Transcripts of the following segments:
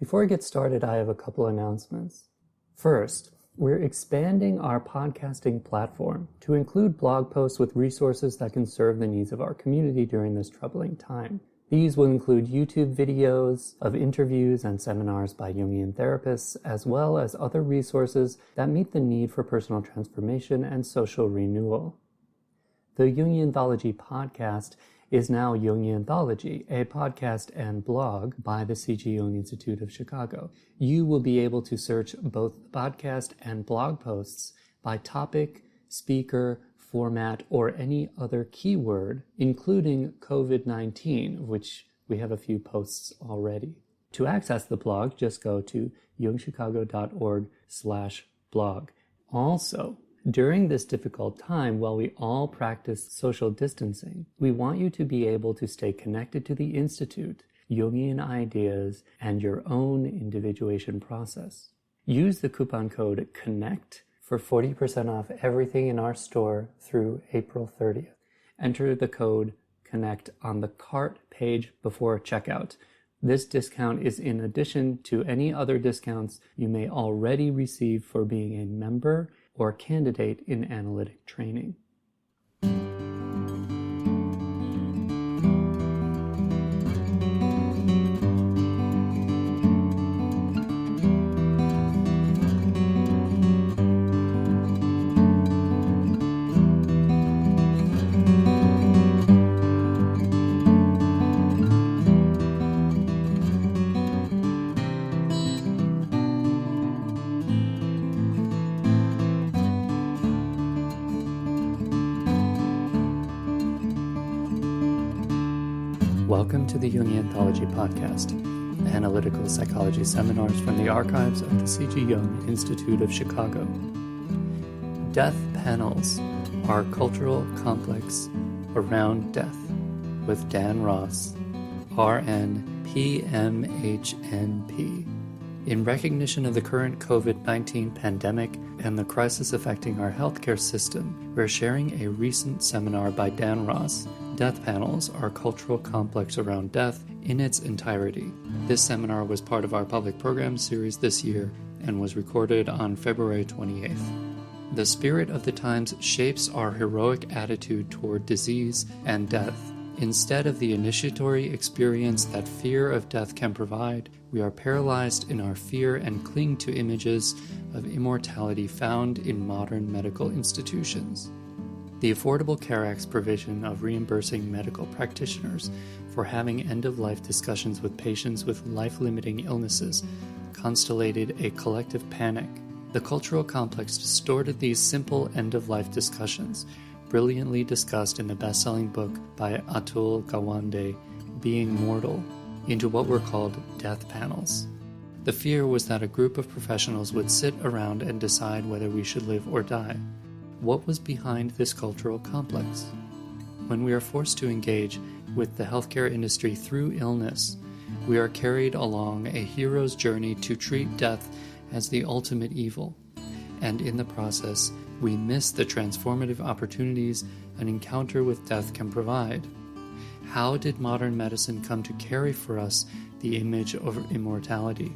Before I get started, I have a couple announcements. First, we're expanding our podcasting platform to include blog posts with resources that can serve the needs of our community during this troubling time. These will include YouTube videos of interviews and seminars by Jungian therapists, as well as other resources that meet the need for personal transformation and social renewal. The Jungianthology podcast is now Jungianthology, a podcast and blog by the C.G. Jung Institute of Chicago. You will be able to search both podcast and blog posts by topic, speaker, format, or any other keyword, including COVID-19, which we have a few posts already. To access the blog, just go to jungchicago.org/blog. Also, during this difficult time, while we all practice social distancing, we want you to be able to stay connected to the Institute, Jungian ideas, and your own individuation process. Use the coupon code CONNECT for 40% off everything in our store through April 30th. Enter the code CONNECT on the cart page before checkout. This discount is in addition to any other discounts you may already receive for being a member or candidate in analytic training. Welcome to the Jungianthology podcast, analytical psychology seminars from the archives of the C.G. Jung Institute of Chicago. Death Panels, our cultural complex around death, with Dan Ross, RN, PMHNP. In recognition of the current COVID-19 pandemic and the crisis affecting our healthcare system, we're sharing a recent seminar by Dan Ross, Death Panels, our cultural complex around death, in its entirety. This seminar was part of our public program series this year and was recorded on February 28th. The spirit of the times shapes our heroic attitude toward disease and death. Instead of the initiatory experience that fear of death can provide, we are paralyzed in our fear and cling to images of immortality found in modern medical institutions. The Affordable Care Act's provision of reimbursing medical practitioners for having end-of-life discussions with patients with life-limiting illnesses constellated a collective panic. The cultural complex distorted these simple end-of-life discussions, brilliantly discussed in the best-selling book by Atul Gawande, Being Mortal, into what were called death panels. The fear was that a group of professionals would sit around and decide whether we should live or die. What was behind this cultural complex? When we are forced to engage with the healthcare industry through illness, we are carried along a hero's journey to treat death as the ultimate evil, and in the process, we miss the transformative opportunities an encounter with death can provide. How did modern medicine come to carry for us the image of immortality?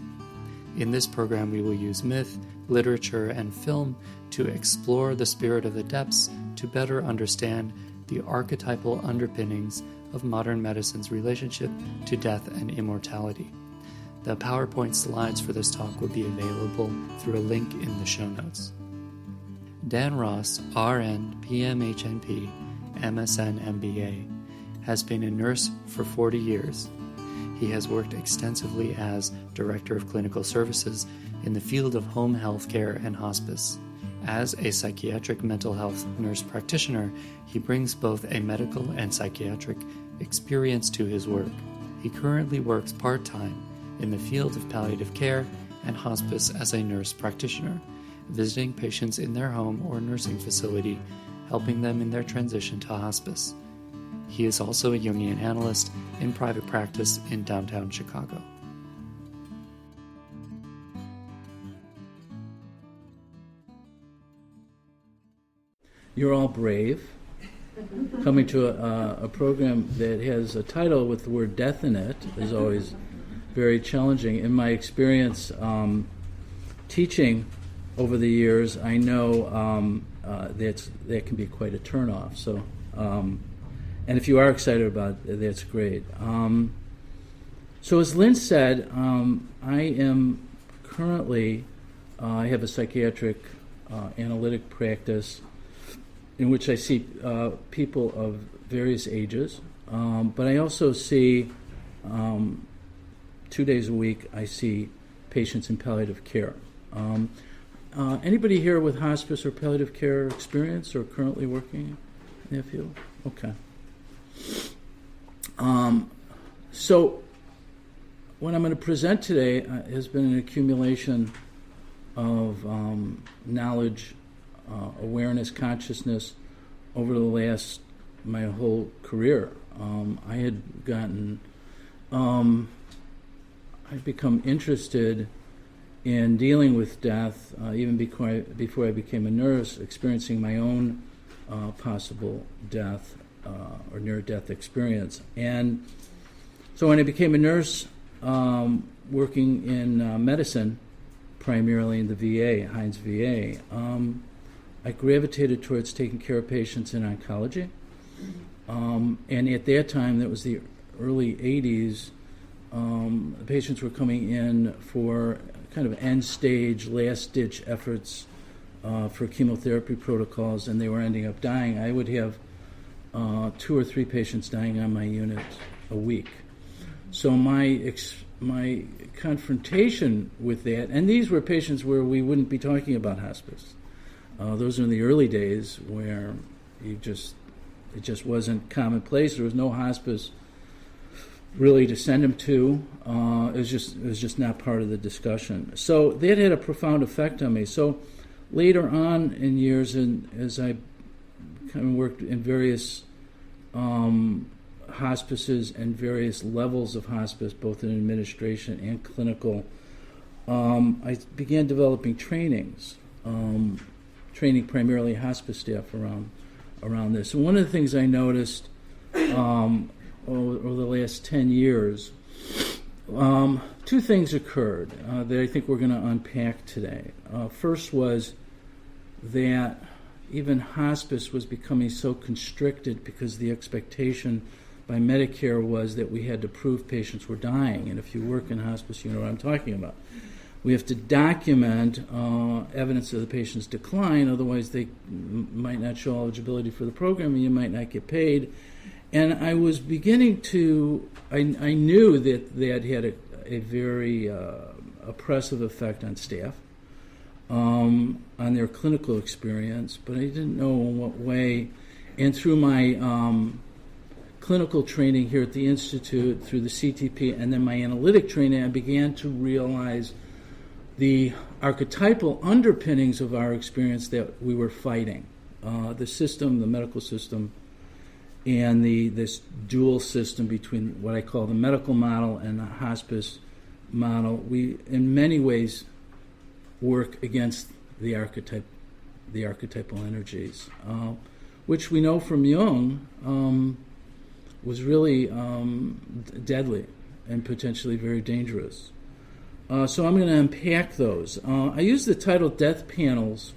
In this program, we will use myth, literature, and film to explore the spirit of the depths to better understand the archetypal underpinnings of modern medicine's relationship to death and immortality. The PowerPoint slides for this talk will be available through a link in the show notes. Dan Ross, RN, PMHNP, MSN, MBA, has been a nurse for 40 years. He has worked extensively as Director of Clinical Services in the field of home health care and hospice. As a psychiatric mental health nurse practitioner, he brings both a medical and psychiatric experience to his work. He currently works part-time in the field of palliative care and hospice as a nurse practitioner, visiting patients in their home or nursing facility, helping them in their transition to hospice. He is also a Jungian Analyst in private practice in downtown Chicago. You're all brave, coming to a program that has a title with the word death in it is always very challenging. In my experience teaching over the years, I know that can be quite a turnoff. So, and if you are excited about it, that's great. So as Lynn said, I am currently, I have a psychiatric analytic practice in which I see people of various ages, but I also see 2 days a week, I see patients in palliative care. Anybody here with hospice or palliative care experience or currently working in that field? Okay. So what I'm going to present today has been an accumulation of knowledge, awareness, consciousness over the last, my whole career. I had gotten, I'd become interested in dealing with death even before I became a nurse, experiencing my own possible death or near-death experience. And so when I became a nurse, working in medicine, primarily in the VA, Heinz VA, I gravitated towards taking care of patients in oncology. And at that time, that was the early 80s, patients were coming in for kind of end-stage, last-ditch efforts for chemotherapy protocols, and they were ending up dying. I would have 2 or 3 patients dying on my unit a week. So my confrontation with that, and these were patients where we wouldn't be talking about hospice. Those are in the early days where it just wasn't commonplace. There was no hospice really to send them to. It was just not part of the discussion. So that had a profound effect on me. So later on in years, and as I kind of worked in various hospices and various levels of hospice, both in administration and clinical, I began developing trainings, training primarily hospice staff around this. And one of the things I noticed over the last 10 years, 2 things occurred that I think we're going to unpack today. First was that even hospice was becoming so constricted because the expectation by Medicare was that we had to prove patients were dying. And if you work in hospice, you know what I'm talking about. We have to document evidence of the patient's decline, otherwise they might not show eligibility for the program and you might not get paid. And I was beginning to, I knew that had a very oppressive effect on staff, on their clinical experience, but I didn't know in what way. And through my clinical training here at the Institute, through the CTP, and then my analytic training, I began to realize the archetypal underpinnings of our experience that we were fighting. The system, the medical system, and this dual system between what I call the medical model and the hospice model, we in many ways work against the archetypal energies, which we know from Jung was really deadly and potentially very dangerous. So I'm going to unpack those. I use the title Death Panels.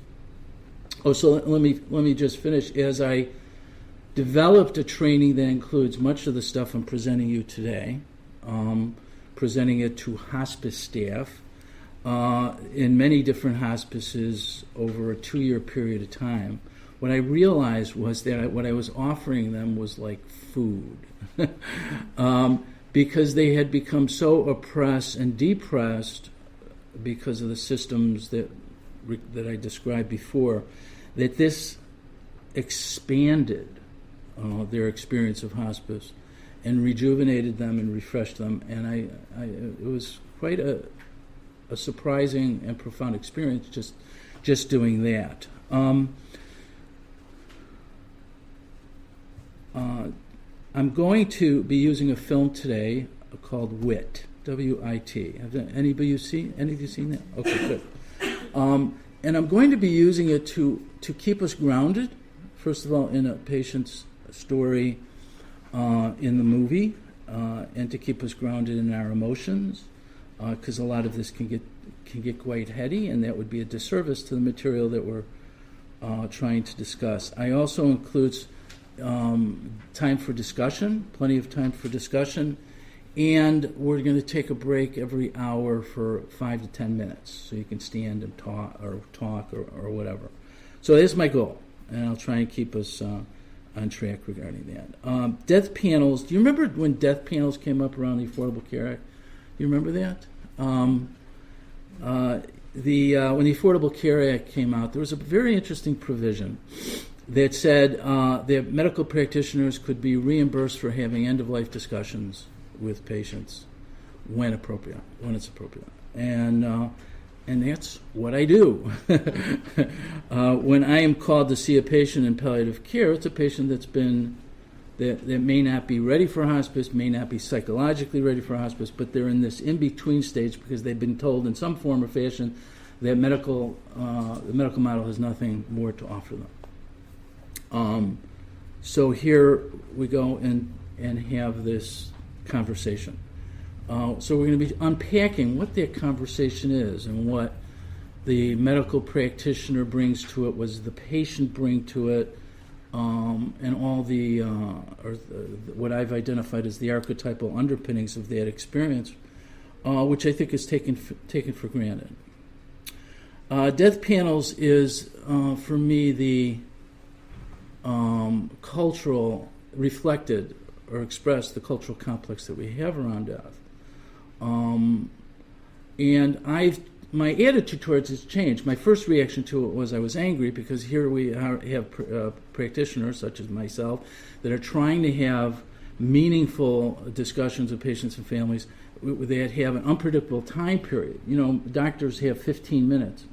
Oh, so let me just finish. As I developed a training that includes much of the stuff I'm presenting you today, presenting it to hospice staff in many different hospices over a 2-year period of time. What I realized was that what I was offering them was like food. Because they had become so oppressed and depressed because of the systems that I described before, that this expanded their experience of hospice and rejuvenated them and refreshed them. And it was quite a surprising and profound experience just doing that. I'm going to be using a film today called WIT, W-I-T. Have any of you seen that? Okay, good. And I'm going to be using it to keep us grounded, first of all, in a patient's story in the movie, and to keep us grounded in our emotions, because a lot of this can get quite heady, and that would be a disservice to the material that we're trying to discuss. I also includes time for discussion, plenty of time for discussion, and we're going to take a break every hour for 5 to 10 minutes, so you can stand and talk or whatever. So that's my goal, and I'll try and keep us on track regarding that. Death panels. Do you remember when death panels came up around the Affordable Care Act? Do you remember that? When the Affordable Care Act came out, there was a very interesting provision that said that medical practitioners could be reimbursed for having end-of-life discussions with patients when it's appropriate. And that's what I do. When I am called to see a patient in palliative care, it's a patient that may not be ready for hospice, may not be psychologically ready for hospice, but they're in this in-between stage because they've been told in some form or fashion that the medical model has nothing more to offer them. So here we go and have this conversation. So we're going to be unpacking what that conversation is and what the medical practitioner brings to it, what does the patient bring to it, and all what I've identified as the archetypal underpinnings of that experience, which I think is taken for granted. Death panels is, for me, the cultural, reflected or expressed the cultural complex that we have around death. And my attitude towards it has changed. My first reaction to it was I was angry because here we have practitioners such as myself that are trying to have meaningful discussions with patients and families that have an unpredictable time period. You know, doctors have 15 minutes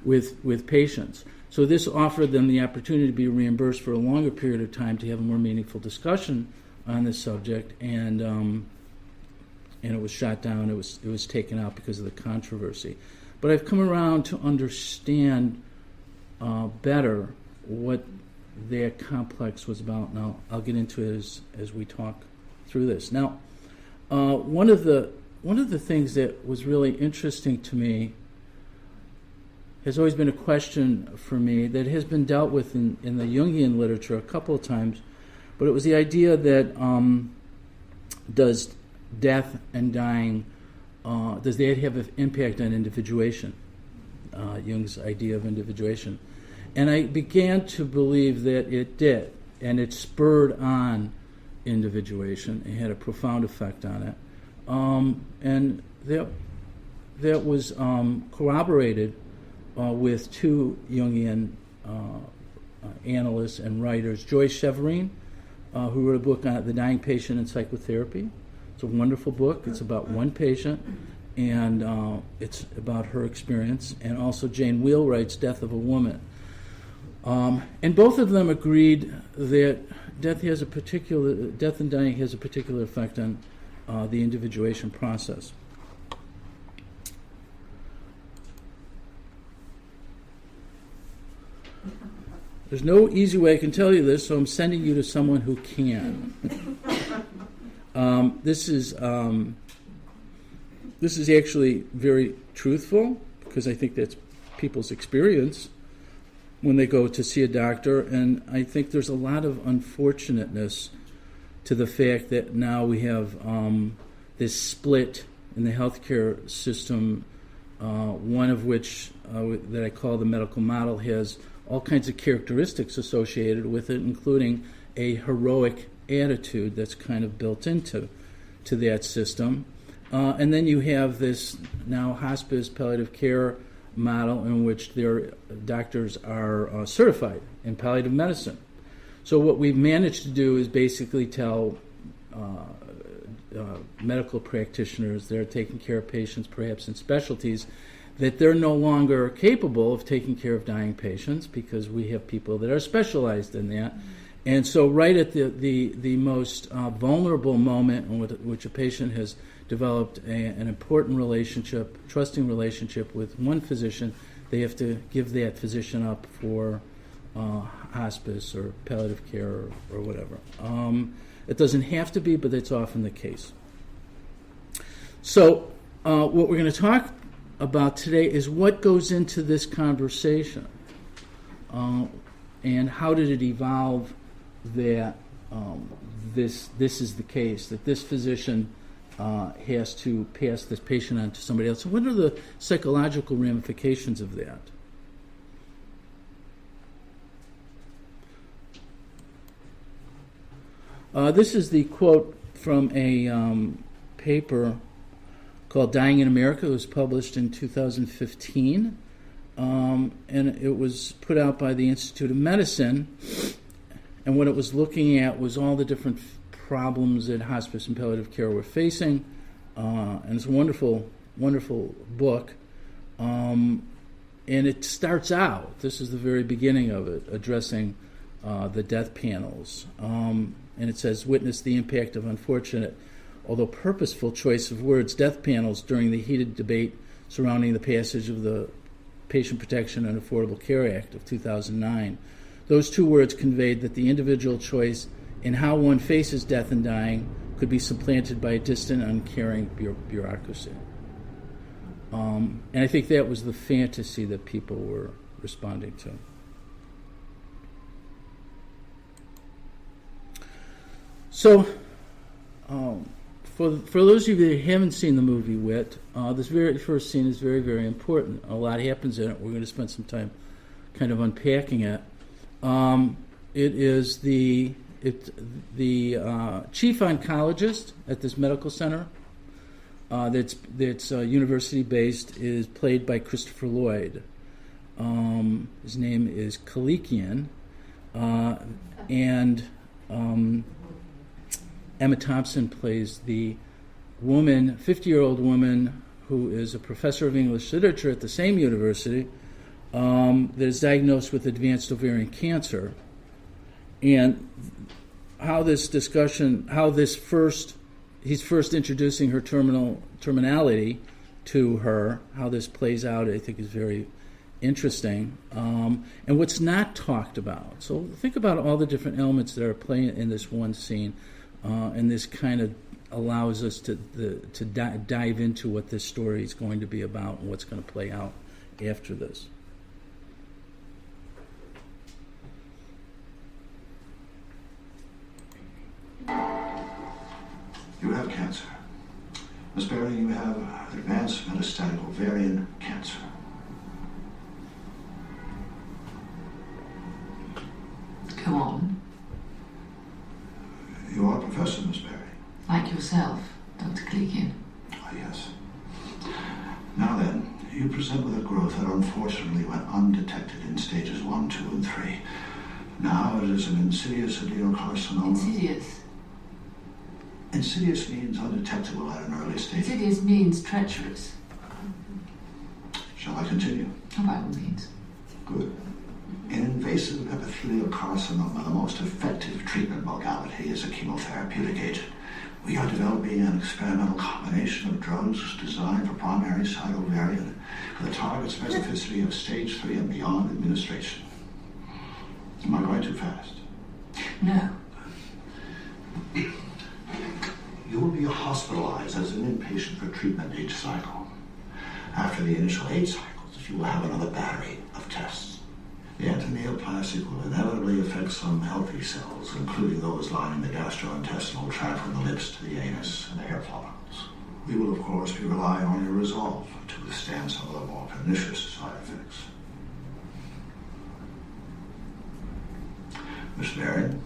with patients. So this offered them the opportunity to be reimbursed for a longer period of time to have a more meaningful discussion on this subject, and it was shot down. It was taken out because of the controversy. But I've come around to understand better what that complex was about. Now I'll get into it as we talk through this. Now, one of the things that was really interesting to me has always been a question for me that has been dealt with in the Jungian literature a couple of times, but it was the idea that does death and dying, does that have an impact on individuation? Jung's idea of individuation. And I began to believe that it did, and it spurred on individuation. It had a profound effect on it. And that was corroborated with two Jungian analysts and writers, Joyce Cheverine, who wrote a book on The Dying Patient in Psychotherapy. It's a wonderful book. It's about one patient, and it's about her experience. And also Jane Wheelwright's Death of a Woman. And both of them agreed that death and dying has a particular effect on the individuation process. There's no easy way I can tell you this, so I'm sending you to someone who can. This is actually very truthful, because I think that's people's experience when they go to see a doctor, and I think there's a lot of unfortunateness to the fact that now we have this split in the healthcare system, one of which that I call the medical model has all kinds of characteristics associated with it, including a heroic attitude that's kind of built into that system. And then you have this now hospice palliative care model in which their doctors are certified in palliative medicine. So what we've managed to do is basically tell medical practitioners that are taking care of patients, perhaps in specialties, that they're no longer capable of taking care of dying patients because we have people that are specialized in that. And so right at the most vulnerable moment in which a patient has developed an important relationship, trusting relationship with one physician, they have to give that physician up for hospice or palliative care or whatever. It doesn't have to be, but it's often the case. So what we're going to talk about today is what goes into this conversation, and how did it evolve that this is the case, that this physician has to pass this patient on to somebody else. So what are the psychological ramifications of that? This is the quote from a paper called Dying in America. It was published in 2015, and it was put out by the Institute of Medicine. And what it was looking at was all the different problems that hospice and palliative care were facing. And it's a wonderful, wonderful book. And it starts out, this is the very beginning of it, addressing the death panels. And it says, witness the impact of unfortunate, although purposeful choice of words, death panels during the heated debate surrounding the passage of the Patient Protection and Affordable Care Act of 2009. Those two words conveyed that the individual choice in how one faces death and dying could be supplanted by a distant, uncaring bureaucracy. And I think that was the fantasy that people were responding to. So, for those of you that haven't seen the movie Wit, this very first scene is very, very important. A lot happens in it. We're going to spend some time kind of unpacking it. It is the chief oncologist at this medical center that's university based is played by Christopher Lloyd. His name is Kalikian, and Emma Thompson plays the woman, 50-year-old woman who is a professor of English literature at the same university, that is diagnosed with advanced ovarian cancer. And how this discussion, he's first introducing her terminality to her, how this plays out, I think is very interesting. And what's not talked about. So think about all the different elements that are playing in this one scene, and this kind of allows us to dive into what this story is going to be about and what's going to play out after this. You have cancer. Miss Berry, you have advanced metastatic ovarian cancer. Go on. You are a professor, Miss Berry. Like yourself, Dr. Kleekian. Ah, yes. Now then, you present with a growth that unfortunately went undetected in stages 1, 2, and 3. Now it is an insidious adenocarcinoma. Insidious? Insidious means undetectable at an early stage. Insidious means treacherous. Shall I continue? Oh, by all means. Good. In invasive epithelial carcinoma, the most effective treatment modality is a chemotherapeutic agent. We are developing an experimental combination of drugs designed for primary site ovarian with a target specificity of stage 3 and beyond administration. Am I going too fast? No. You will be hospitalized as an inpatient for treatment each cycle. After the initial 8 cycles, you will have another battery of tests. The antineoplastic will inevitably affect some healthy cells, including those lining the gastrointestinal tract from the lips to the anus and the hair follicles. We will, of course, be relying on your resolve to withstand some of the more pernicious side effects. Miss Marion?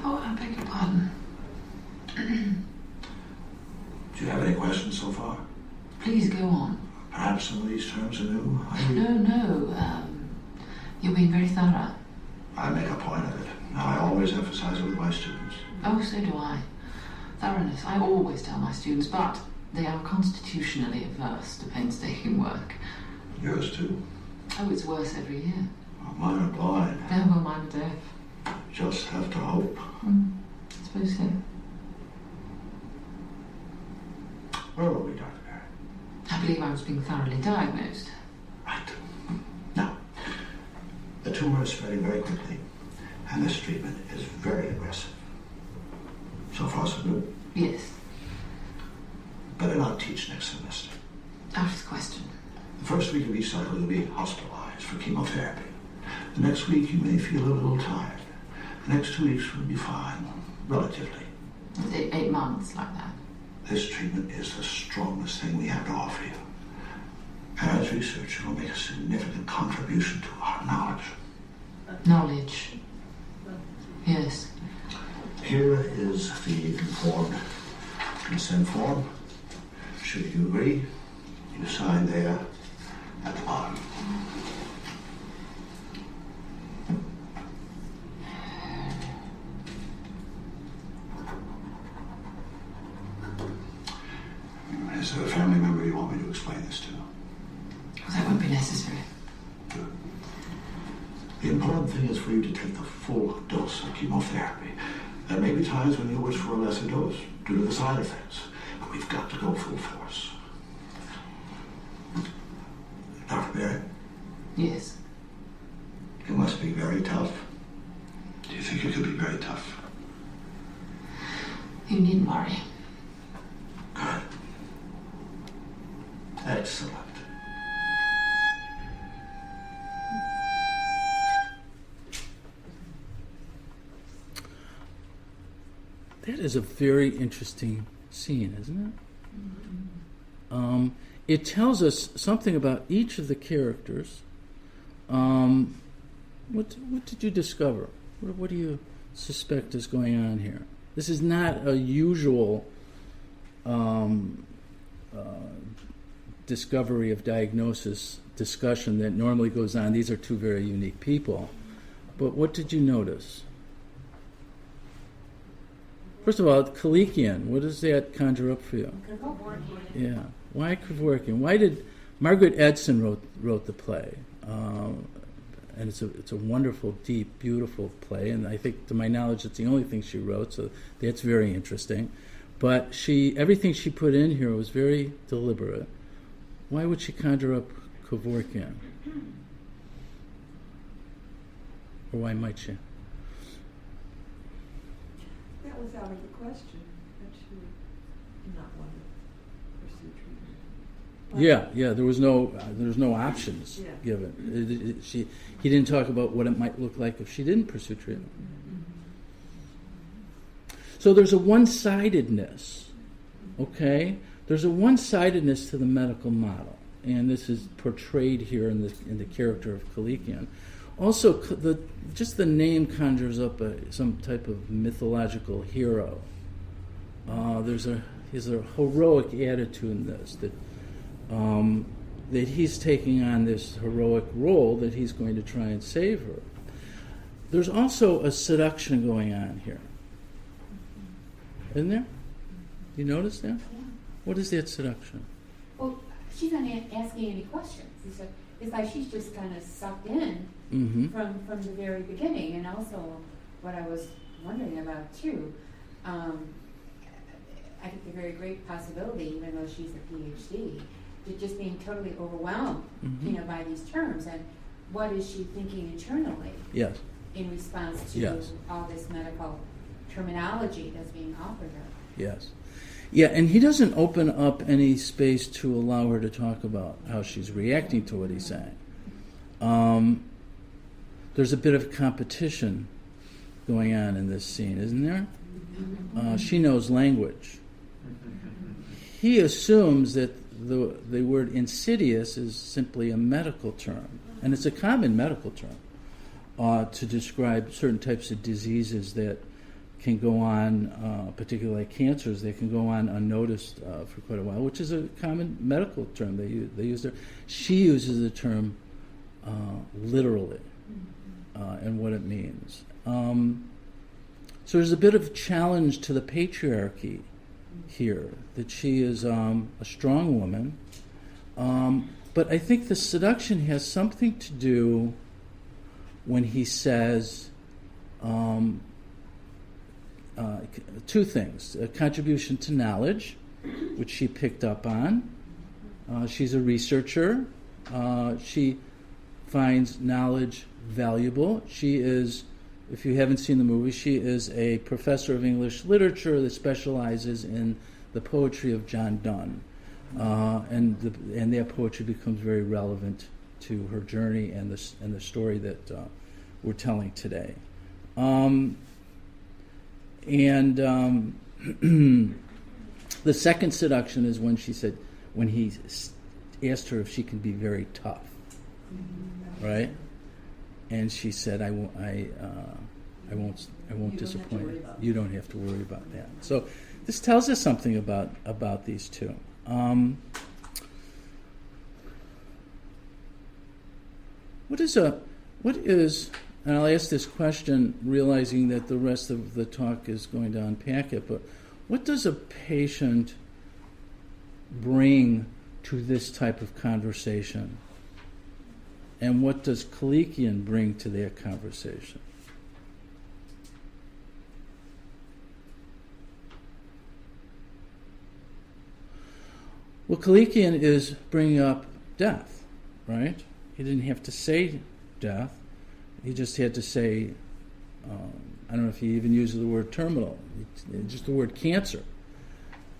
Oh, I beg your pardon. Do you have any questions so far? Please go on. Perhaps some of these terms are new? No. You're being very thorough. I make a point of it. I always emphasize it with my students. Oh, so do I. Thoroughness, I always tell my students, but they are constitutionally averse to painstaking work. Yours too. Oh, it's worse every year. Well, mine are blind. Oh, well, mine are deaf. Just have to hope. I suppose so. Where were we, Dr. Barry? I believe I was being thoroughly diagnosed. Right. Now, the tumor is spreading very quickly, and this treatment is very aggressive. So far, so good. Yes. Better not teach next semester. Out of question. The first week of each cycle, you'll be hospitalized for chemotherapy. The next week, you may feel a little tired. The next 2 weeks will be fine, relatively. 8 months like that. This treatment is the strongest thing we have to offer you. And as researcher, it will make a significant contribution to our knowledge. Knowledge. Yes. Here is the informed consent form. Should you agree, you sign there at the bottom. Is there a family member you want me to explain this to? Well, that won't be necessary. Good. The important thing is for you to take the full dose of chemotherapy. There may be times when you wish for a lesser dose due to the side effects, but we've got to go full force. Dr. Barrett? Yes. It must be very tough. Do you think it could be very tough? You needn't worry. Good. Excellent. That is a very interesting scene, isn't it? It tells us something about each of the characters. What did you discover? What do you suspect is going on here? This is not a usual discovery of diagnosis discussion that normally goes on. These are two very unique people. But what did you notice? First of all, Kevorkian, what does that conjure up for you? Yeah. Why Kevorkian? Why did Margaret Edson wrote the play? And it's a wonderful, deep, beautiful play. And I think, to my knowledge, it's the only thing she wrote. So that's very interesting. But everything she put in here was very deliberate. Why would she conjure up Kevorkian? Or why might she? That was out of the question that she would not want to pursue treatment. Yeah. There was no options given. He didn't talk about what it might look like if she didn't pursue treatment. So there's a one-sidedness. Okay, there's a one-sidedness to the medical model, and this is portrayed here in the character of Kevorkian. Also, just the name conjures up some type of mythological hero. There's a heroic attitude in this, that he's taking on this heroic role, that he's going to try and save her. There's also a seduction going on here. Isn't there? You notice that? What is that seduction? Well, she's not asking any questions. It's like she's just kind of sucked in from the very beginning. And also, what I was wondering about too, I think the very great possibility, even though she's a PhD, to just being totally overwhelmed, by these terms. And what is she thinking internally? Yes. In response to all this medical terminology that's being offered her. Yes. Yeah, and he doesn't open up any space to allow her to talk about how she's reacting to what he's saying. There's a bit of competition going on in this scene, isn't there? She knows language. He assumes that the word insidious is simply a medical term, and it's a common medical term to describe certain types of diseases that can go on, particularly like cancers, they can go on unnoticed for quite a while, which is a common medical term they use there. She uses the term literally and what it means. So there's a bit of challenge to the patriarchy here, that she is a strong woman. But I think the seduction has something to do when he says two things: a contribution to knowledge, which she picked up on. She's a researcher. She finds knowledge valuable. She is if you haven't seen the movie, she is a professor of English literature that specializes in the poetry of John Donne. And that poetry becomes very relevant to her journey and the story that we're telling today. The second seduction is when he asked her if she can be very tough, right? And she said, "I won't disappoint. You don't have to worry about that." So this tells us something about these two. What is, and I'll ask this question realizing that the rest of the talk is going to unpack it, but what does a patient bring to this type of conversation? And what does Kalikian bring to that conversation? Well, Kalikian is bringing up death, right? He didn't have to say death. He just had to say, I don't know if he even uses the word terminal, just the word cancer.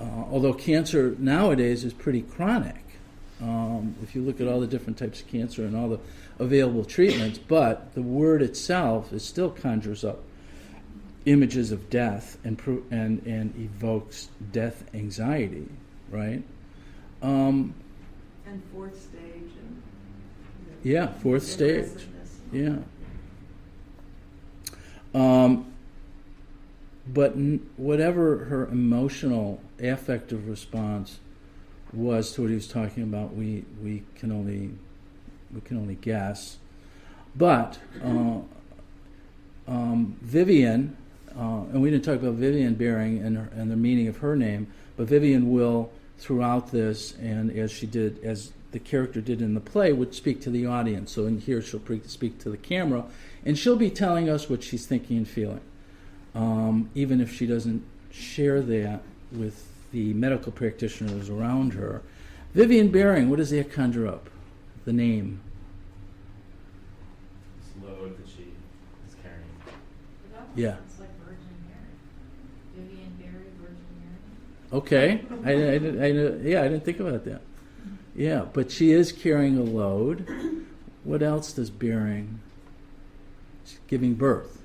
Although cancer nowadays is pretty chronic. If you look at all the different types of cancer and all the available treatments, but the word itself still conjures up images of death and evokes death anxiety, right? And fourth stage. Fourth stage. Yeah. But whatever her emotional, affective response was to what he was talking about, we can only guess. But Vivian, and we didn't talk about Vivian Baring and the meaning of her name, but Vivian will, throughout this, and as the character did in the play, would speak to the audience. So in here she'll speak to the camera, and she'll be telling us what she's thinking and feeling, even if she doesn't share that with the medical practitioners around her. Vivian Baring, what does that conjure up? The name. This load that she is carrying. Yeah. It's like Virgin Mary. Vivian Barry, Virgin Mary. Okay. I didn't think about that. Yeah, but she is carrying a load. What else does bearing? She's giving birth,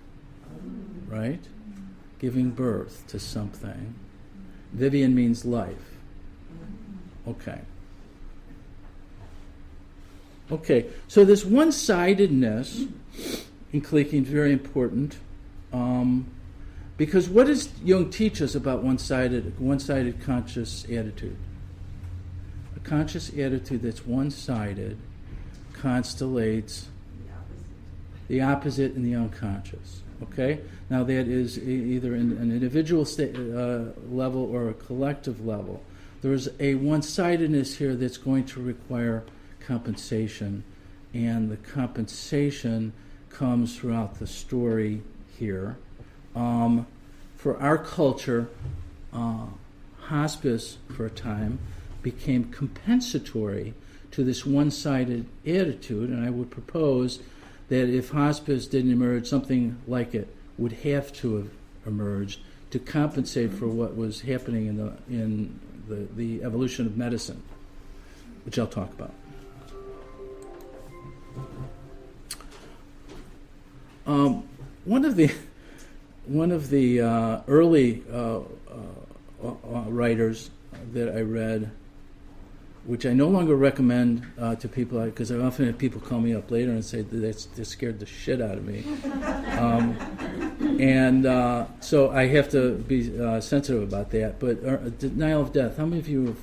right? Giving birth to something. Vivian means life. Okay, so this one-sidedness in Kalikian is very important, because what does Jung teach us about one-sided conscious attitude? A conscious attitude that's one-sided constellates the opposite in the unconscious. Okay? Now that is either in an individual level or a collective level. There's a one-sidedness here that's going to require compensation, and the compensation comes throughout the story here. For our culture, hospice for a time became compensatory to this one-sided attitude, and I would propose that if hospice didn't emerge, something like it would have to have emerged to compensate for what was happening in the evolution of medicine, which I'll talk about. One of the early writers that I read, which I no longer recommend to people, because I often have people call me up later and say that scared the shit out of me. So I have to be sensitive about that. But denial of death, how many of you have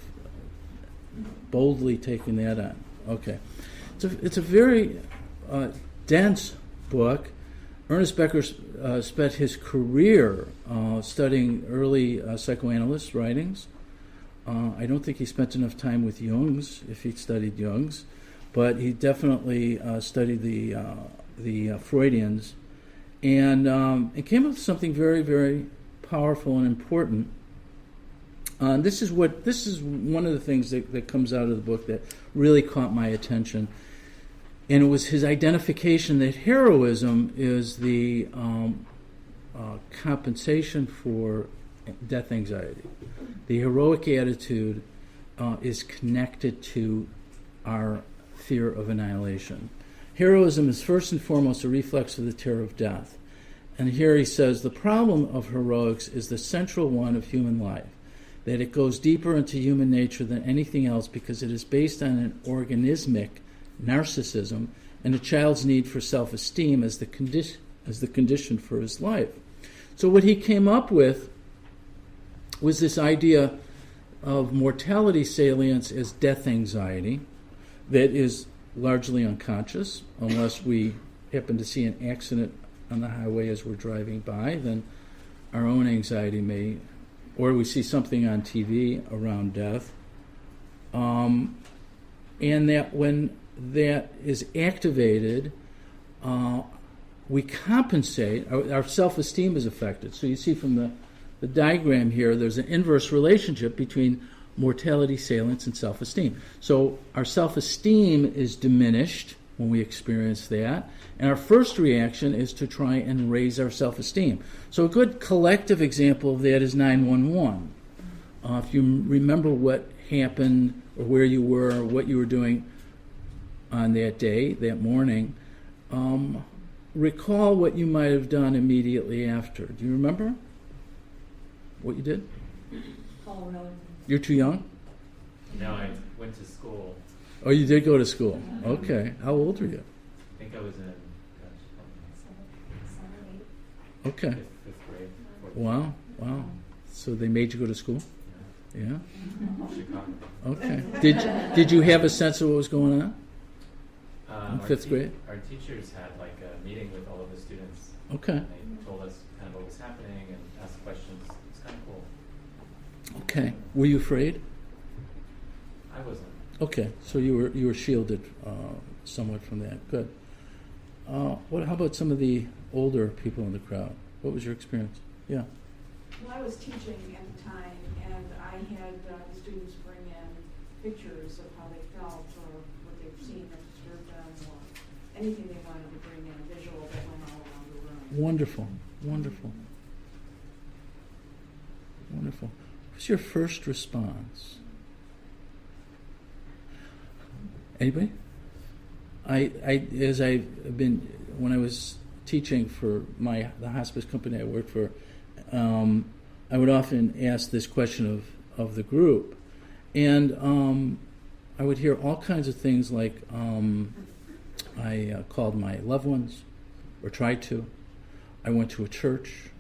boldly taken that on? Okay. It's a very dense book. Ernest Becker spent his career studying early psychoanalyst writings. I don't think he spent enough time with Jung's, if he studied Jung's, but he definitely studied the Freudians, and it came up with something very, very powerful and important. This is one of the things that comes out of the book that really caught my attention. And it was his identification that heroism is the compensation for death anxiety. The heroic attitude is connected to our fear of annihilation. Heroism is first and foremost a reflex of the terror of death. And here he says, the problem of heroics is the central one of human life, that it goes deeper into human nature than anything else because it is based on an organismic narcissism and a child's need for self-esteem as the condition for his life. So what he came up with was this idea of mortality salience as death anxiety that is largely unconscious. Unless we happen to see an accident on the highway as we're driving by, then our own anxiety may, or we see something on TV around death, and that when that is activated, we compensate, our self-esteem is affected. So you see from the diagram here, there's an inverse relationship between mortality salience and self-esteem. So our self-esteem is diminished when we experience that, and our first reaction is to try and raise our self-esteem. So a good collective example of that is 911. If you remember what happened or where you were or what you were doing on that day, that morning, recall what you might have done immediately after. Do you remember what you did? Call relatives. You're too young? No, I went to school. Oh, you did go to school. Okay. How old were you? I think I was in Okay. fifth grade. Wow. So they made you go to school? Yeah. Chicago. Okay. Did you have a sense of what was going on in fifth grade? Our teachers had like a meeting with all of the students. Okay. And they told us kind of what was happening and asked questions. It's kind of cool. Okay. Were you afraid? I wasn't. Okay. So you were shielded somewhat from that. Good. How about some of the older people in the crowd? What was your experience? Yeah. Well, I was teaching at the time, and I had the students bring in pictures of how they felt or what they've seen that disturbed them or anything they wanted to bring in, a visual that went all around the room. Wonderful. What was your first response? Anybody? When I was teaching for the hospice company I worked for, I would often ask this question of the group, and I would hear all kinds of things like I called my loved ones, or tried to. I went to a church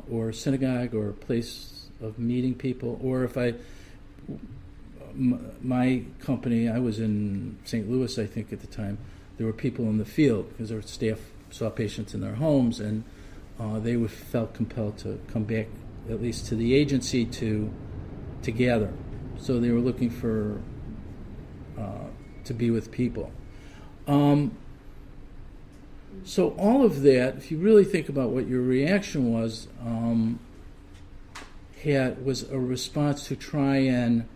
or a synagogue or a place of meeting people, or if my company, I was in St. Louis, I think at the time, there were people in the field because our staff saw patients in their homes, and they felt compelled to come back at least to the agency to gather. So they were looking for to be with people. So all of that, if you really think about what your reaction was a response to try and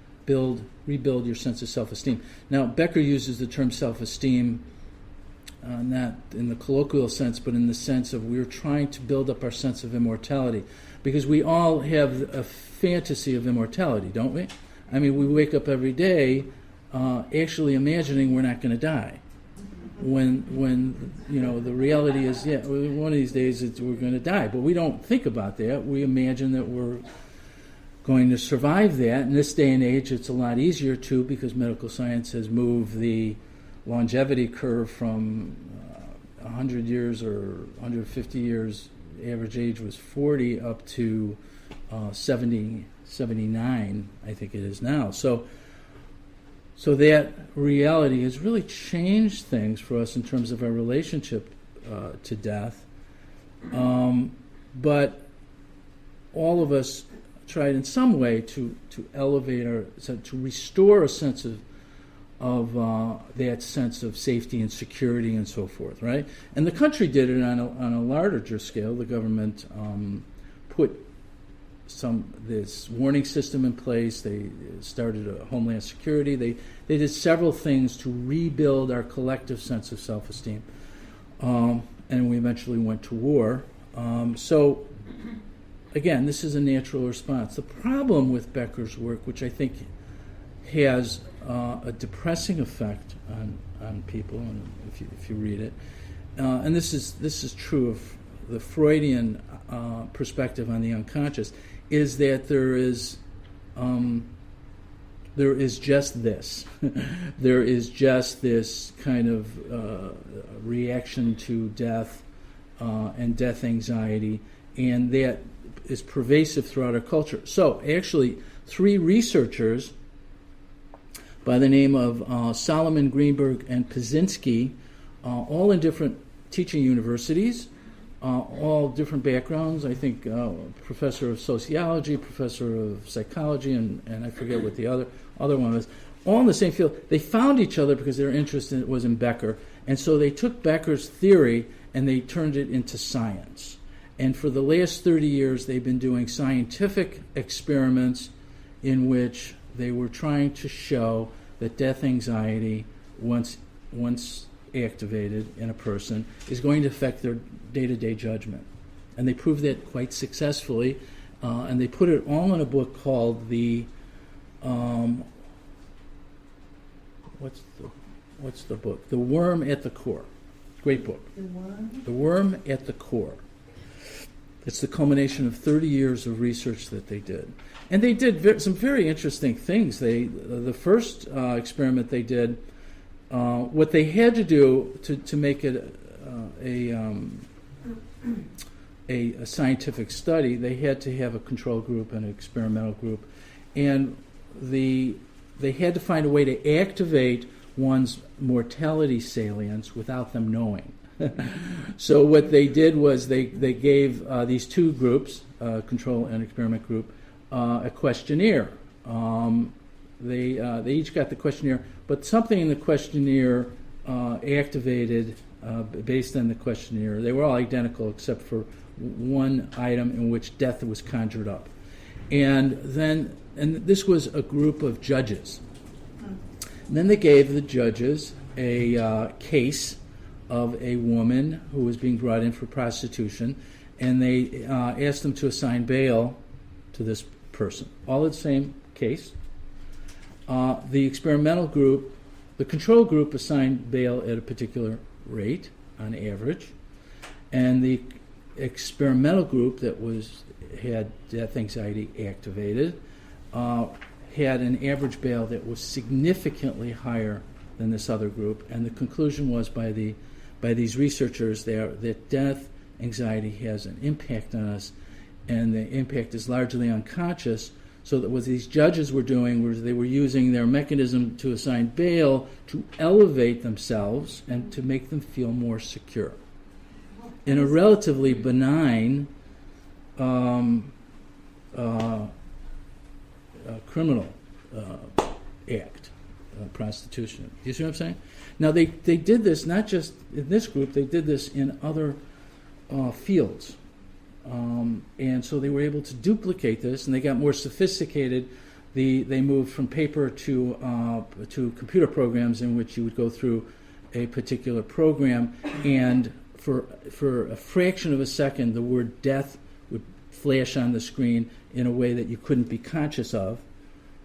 rebuild your sense of self-esteem. Now, Becker uses the term self-esteem not in the colloquial sense, but in the sense of we're trying to build up our sense of immortality, because we all have a fantasy of immortality, don't we? I mean, we wake up every day actually imagining we're not going to die. When the reality is, one of these days we're going to die, but we don't think about that. We imagine that we're going to survive that. In this day and age, it's a lot easier to, because medical science has moved the longevity curve from 100 years or 150 years, average age was 40, up to 70, 79, I think it is now. So that reality has really changed things for us in terms of our relationship to death. But all of us tried in some way to elevate to restore a sense of that sense of safety and security and so forth, right? And the country did it on a larger scale. The government put this warning system in place. They started a Homeland Security. They did several things to rebuild our collective sense of self-esteem. And we eventually went to war. So, again, this is a natural response. The problem with Becker's work, which I think has a depressing effect on people, and if you read it, and this is true of the Freudian perspective on the unconscious, is that there is just this. There is just this kind of reaction to death and death anxiety, and that is pervasive throughout our culture. So, actually, 3 researchers by the name of Solomon, Greenberg, and Pazinski, all in different teaching universities, all different backgrounds. I think professor of sociology, professor of psychology, and I forget what the other one was. All in the same field. They found each other because their interest was in Becker, and so they took Becker's theory and they turned it into science. And for the last 30 years, they've been doing scientific experiments in which they were trying to show that death anxiety, once activated in a person, is going to affect their day-to-day judgment. And they proved that quite successfully, and they put it all in a book called the what's the book? The Worm at the Core. Great book. The Worm at the Core. It's the culmination of 30 years of research that they did. And they did some very interesting things. The first experiment they did, what they had to do to make it a scientific study, they had to have a control group and an experimental group. And they had to find a way to activate one's mortality salience without them knowing. So what they did was they gave these 2 groups, control and experiment group, a questionnaire. They each got the questionnaire, but something in the questionnaire activated based on the questionnaire. They were all identical except for one item in which death was conjured up. And this was a group of judges. And then they gave the judges a case of a woman who was being brought in for prostitution, and they asked them to assign bail to this person. All in the same case. The experimental group, the control group assigned bail at a particular rate on average, and the experimental group that had death anxiety activated had an average bail that was significantly higher than this other group. And the conclusion was by these researchers that death anxiety has an impact on us, and the impact is largely unconscious. So that what these judges were doing was they were using their mechanism to assign bail to elevate themselves and to make them feel more secure. In a relatively benign criminal act, prostitution. You see what I'm saying? Now they did this not just in this group, they did this in other fields. And so they were able to duplicate this, and they got more sophisticated. They moved from paper to computer programs in which you would go through a particular program, and for a fraction of a second, the word death would flash on the screen in a way that you couldn't be conscious of,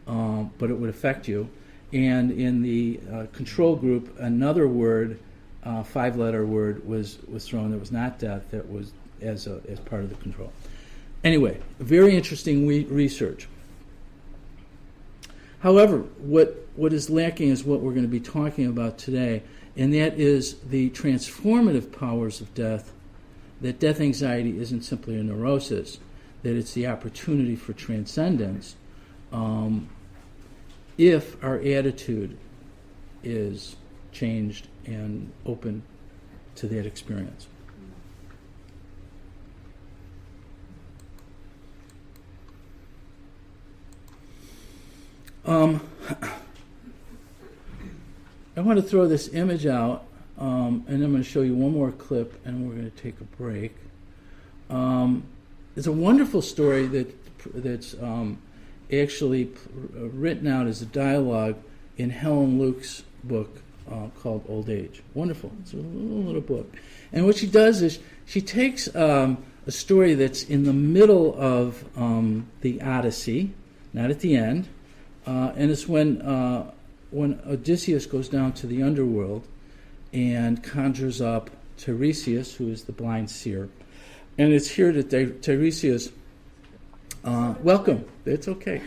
but it would affect you. And in the control group, another word, 5-letter word, was thrown that was not death, that was as part of the control. Anyway, very interesting research. However, what is lacking is what we're going to be talking about today, and that is the transformative powers of death, that death anxiety isn't simply a neurosis, that it's the opportunity for transcendence if our attitude is changed and open to that experience. I want to throw this image out, and I'm going to show you one more clip, and we're going to take a break. There's a wonderful story that's actually written out as a dialogue in Helen Luke's book called Old Age. Wonderful. It's a little book. And what she does is she takes a story that's in the middle of the Odyssey, not at the end, and it's when Odysseus goes down to the underworld and conjures up Tiresias, who is the blind seer. And it's here that Tiresias, welcome. It's okay.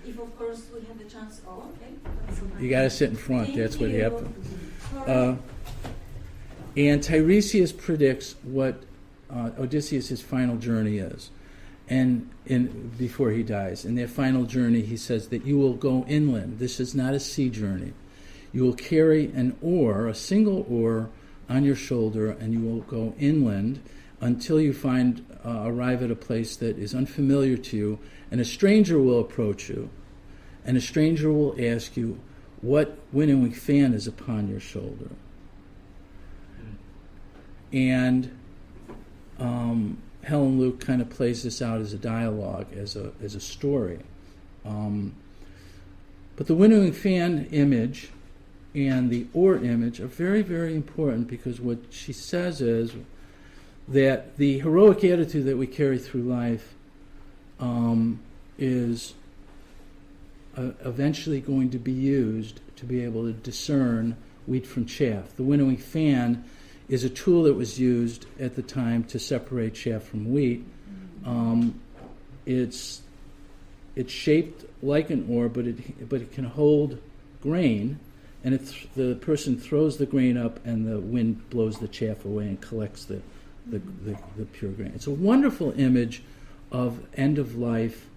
If of course we have the chance. Oh, okay. That's You got to sit in front. That's what happens. And Tiresias predicts what Odysseus' final journey is, and before he dies. In their final journey, he says that you will go inland. This is not a sea journey. You will carry an oar, a single oar, on your shoulder, and you will go inland until you arrive at a place that is unfamiliar to you, and a stranger will approach you, and a stranger will ask you what winnowing fan is upon your shoulder. And Helen Luke kind of plays this out as a dialogue, as a story. But the winnowing fan image and the oar image are very, very important, because what she says is that the heroic attitude that we carry through life is eventually going to be used to be able to discern wheat from chaff. The winnowing fan is a tool that was used at the time to separate chaff from wheat. It's shaped like an oar, but it can hold grain, and the person throws the grain up, and the wind blows the chaff away and collects the pure grain. It's a wonderful image of end of life,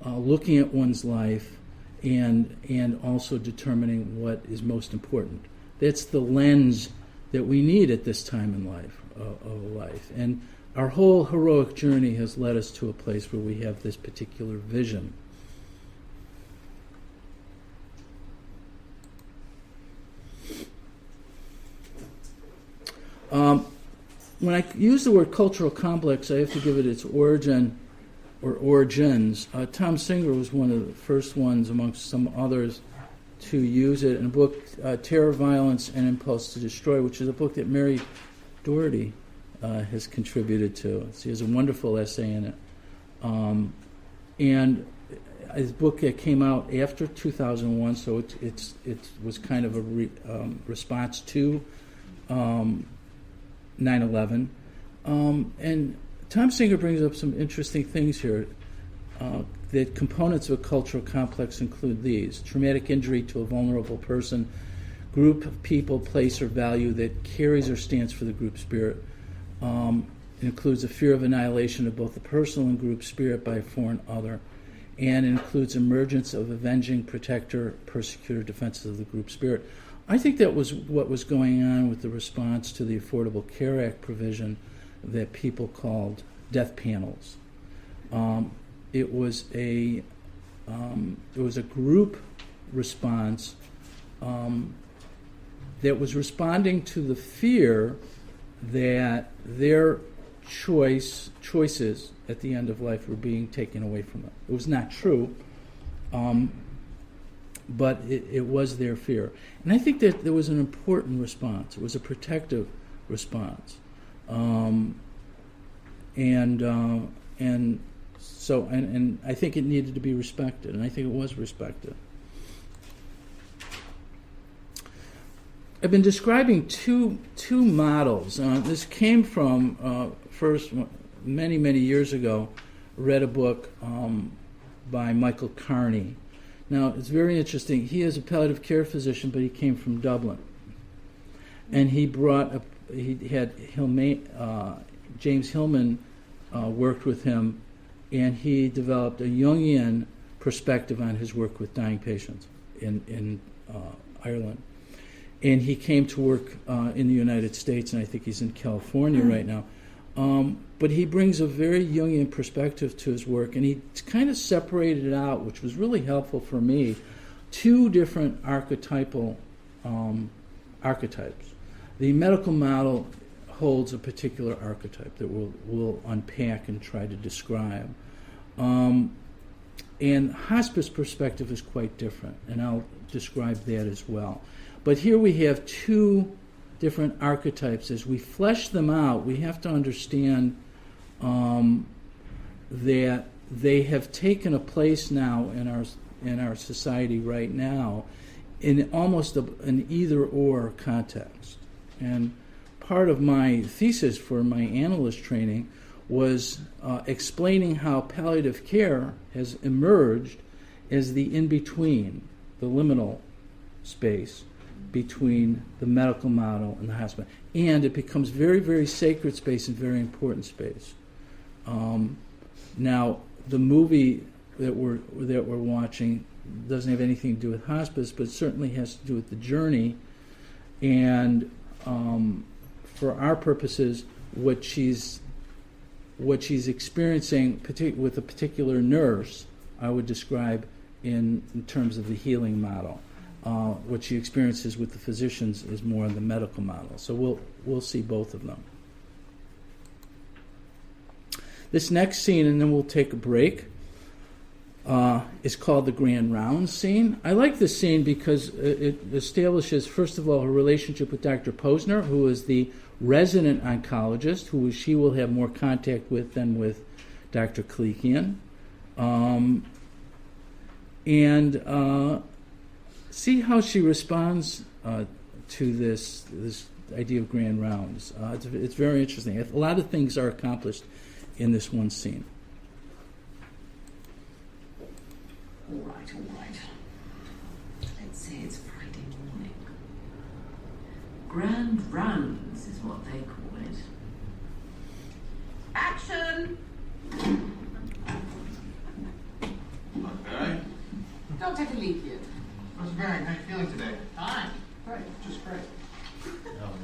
looking at one's life, and also determining what is most important. That's the lens that we need at this time in life, of life. And our whole heroic journey has led us to a place where we have this particular vision. When I use the word cultural complex, I have to give it its origin or origins. Tom Singer was one of the first ones, amongst some others, to use it in a book, Terror, Violence, and Impulse to Destroy, which is a book that Mary Doherty has contributed to. She has a wonderful essay in it. And his book came out after 2001, so it was kind of a response to 9/11. And Tom Singer brings up some interesting things here. The components of a cultural complex include these: traumatic injury to a vulnerable person, group of people, place, or value that carries or stands for the group spirit. It includes a fear of annihilation of both the personal and group spirit by a foreign other, and it includes emergence of avenging, protector, persecutor, defenses of the group spirit. I think that was what was going on with the response to the Affordable Care Act provision that people called death panels. It was a group response that was responding to the fear that their choices at the end of life were being taken away from them. It was not true, but it was their fear. And I think that there was an important response. It was a protective response. So I think it needed to be respected, and I think it was respected. I've been describing two models. This came from, first, many years ago, read a book by Michael Carney. Now, it's very interesting. He is a palliative care physician, but he came from Dublin. And he had James Hillman worked with him, and he developed a Jungian perspective on his work with dying patients in Ireland. And he came to work in the United States, and I think he's in California right now. But he brings a very Jungian perspective to his work, and he kind of separated it out, which was really helpful for me, two different archetypal archetypes. The medical model holds a particular archetype that we'll unpack and try to describe. And hospice perspective is quite different, and I'll describe that as well. But here we have two different archetypes. As we flesh them out, we have to understand that they have taken a place now in our society right now in almost an either-or context. And part of my thesis for my analyst training was explaining how palliative care has emerged as the in-between, the liminal space between the medical model and the hospital. And it becomes very, very sacred space and very important space. Now, the movie that we're watching doesn't have anything to do with hospice, but certainly has to do with the journey. And for our purposes, what she's experiencing with a particular nurse, I would describe in terms of the healing model. What she experiences with the physicians is more in the medical model. So we'll see both of them. This next scene, and then we'll take a break, is called the Grand Round scene. I like this scene because it establishes, first of all, her relationship with Dr. Posner, who is the resident oncologist, who she will have more contact with than with Dr. Kalikian. And see how she responds to this idea of grand rounds. It's very interesting. A lot of things are accomplished in this one scene. All right. Let's say it's Friday morning. Grand rounds is what they call it. Action! Barry? Dr. Kalikian. Dr. Barry, how are you feeling today? Fine. Great, just great.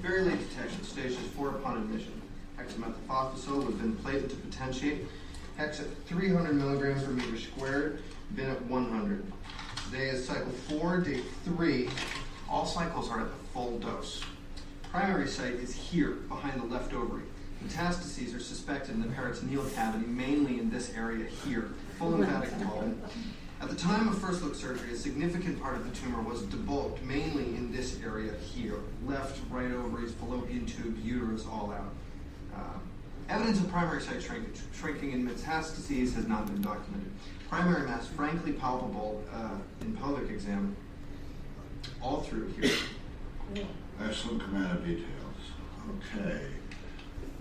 Very late detection, stages 4 upon admission. Hexamethylphosphosol has been plated to potentiate. Hex at 300 milligrams per meter squared, been at 100. Today is cycle 4, day 3. All cycles are at the full dose. Primary site is here, behind the left ovary. Metastases are suspected in the peritoneal cavity, mainly in this area here. Full lymphatic involvement. At the time of first look surgery, a significant part of the tumor was debulked, mainly in this area here. Left, right ovaries, fallopian tube, uterus, all out. Evidence of primary site shrinkage. Shrinking in metastases has not been documented. Primary mass, frankly palpable in pelvic exam, all through here. Excellent command of details. Okay.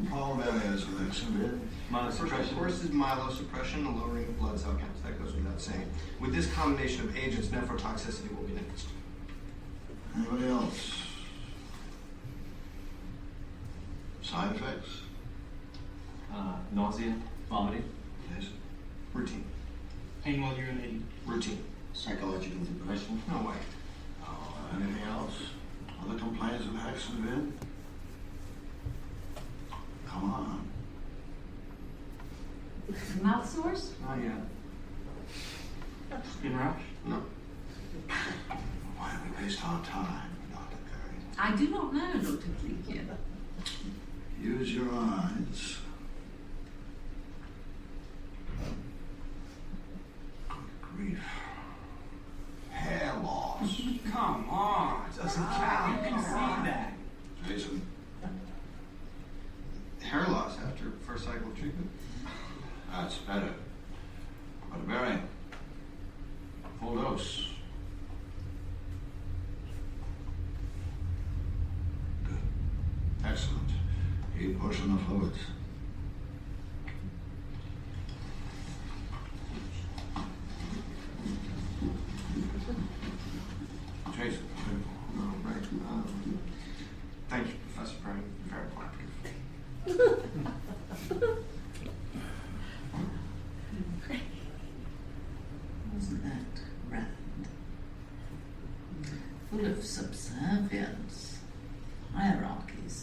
Problem is with Hexamethylphosphate. Of course, is myelosuppression, and lowering of blood cell counts. That goes without saying. With this combination of agents, nephrotoxicity will be next. Anybody else? Side effects? Nausea, vomiting. Yes. Routine. Pain while urinating. Routine. Psychological depression? No way. Anything else? Other complaints of Hexamethylphosphate? Come on. Mouth sores? Not yet. Skin rash. No. Why do we waste our time, Dr. Perry? I do not know, Dr. Kalikian. Use your eyes. Good grief. Hair loss. Come on. It doesn't count. You can see that. Jason. Hair loss after first cycle of treatment. That's better. But Barry, full dose. Good. Excellent. Keep pushing the fluids. Jason. Oh, right. Thank you, Professor Perry. Very cooperative. Wasn't that grand? Full of subservience, hierarchies,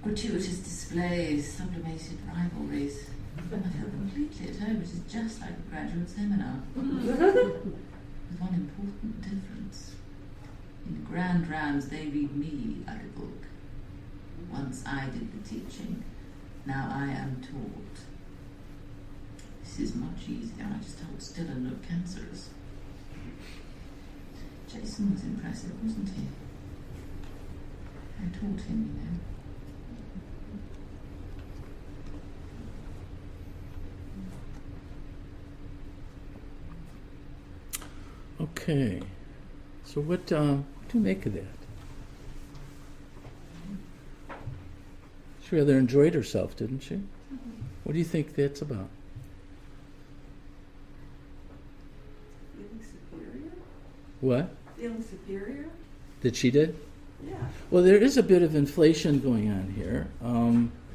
gratuitous displays, sublimated rivalries. I feel completely at home. It is just like a graduate seminar. With one important difference. In grand rounds, they read me like a book. Once I did the teaching, now I am taught. This is much easier. I just hold still and look cancerous. Jason was impressive, wasn't he? I taught him, you know. Okay, so what do you make of that? She rather enjoyed herself, didn't she? What do you think that's about? Feeling superior? What? Feeling superior? That she did? Yeah. Well, there is a bit of inflation going on here.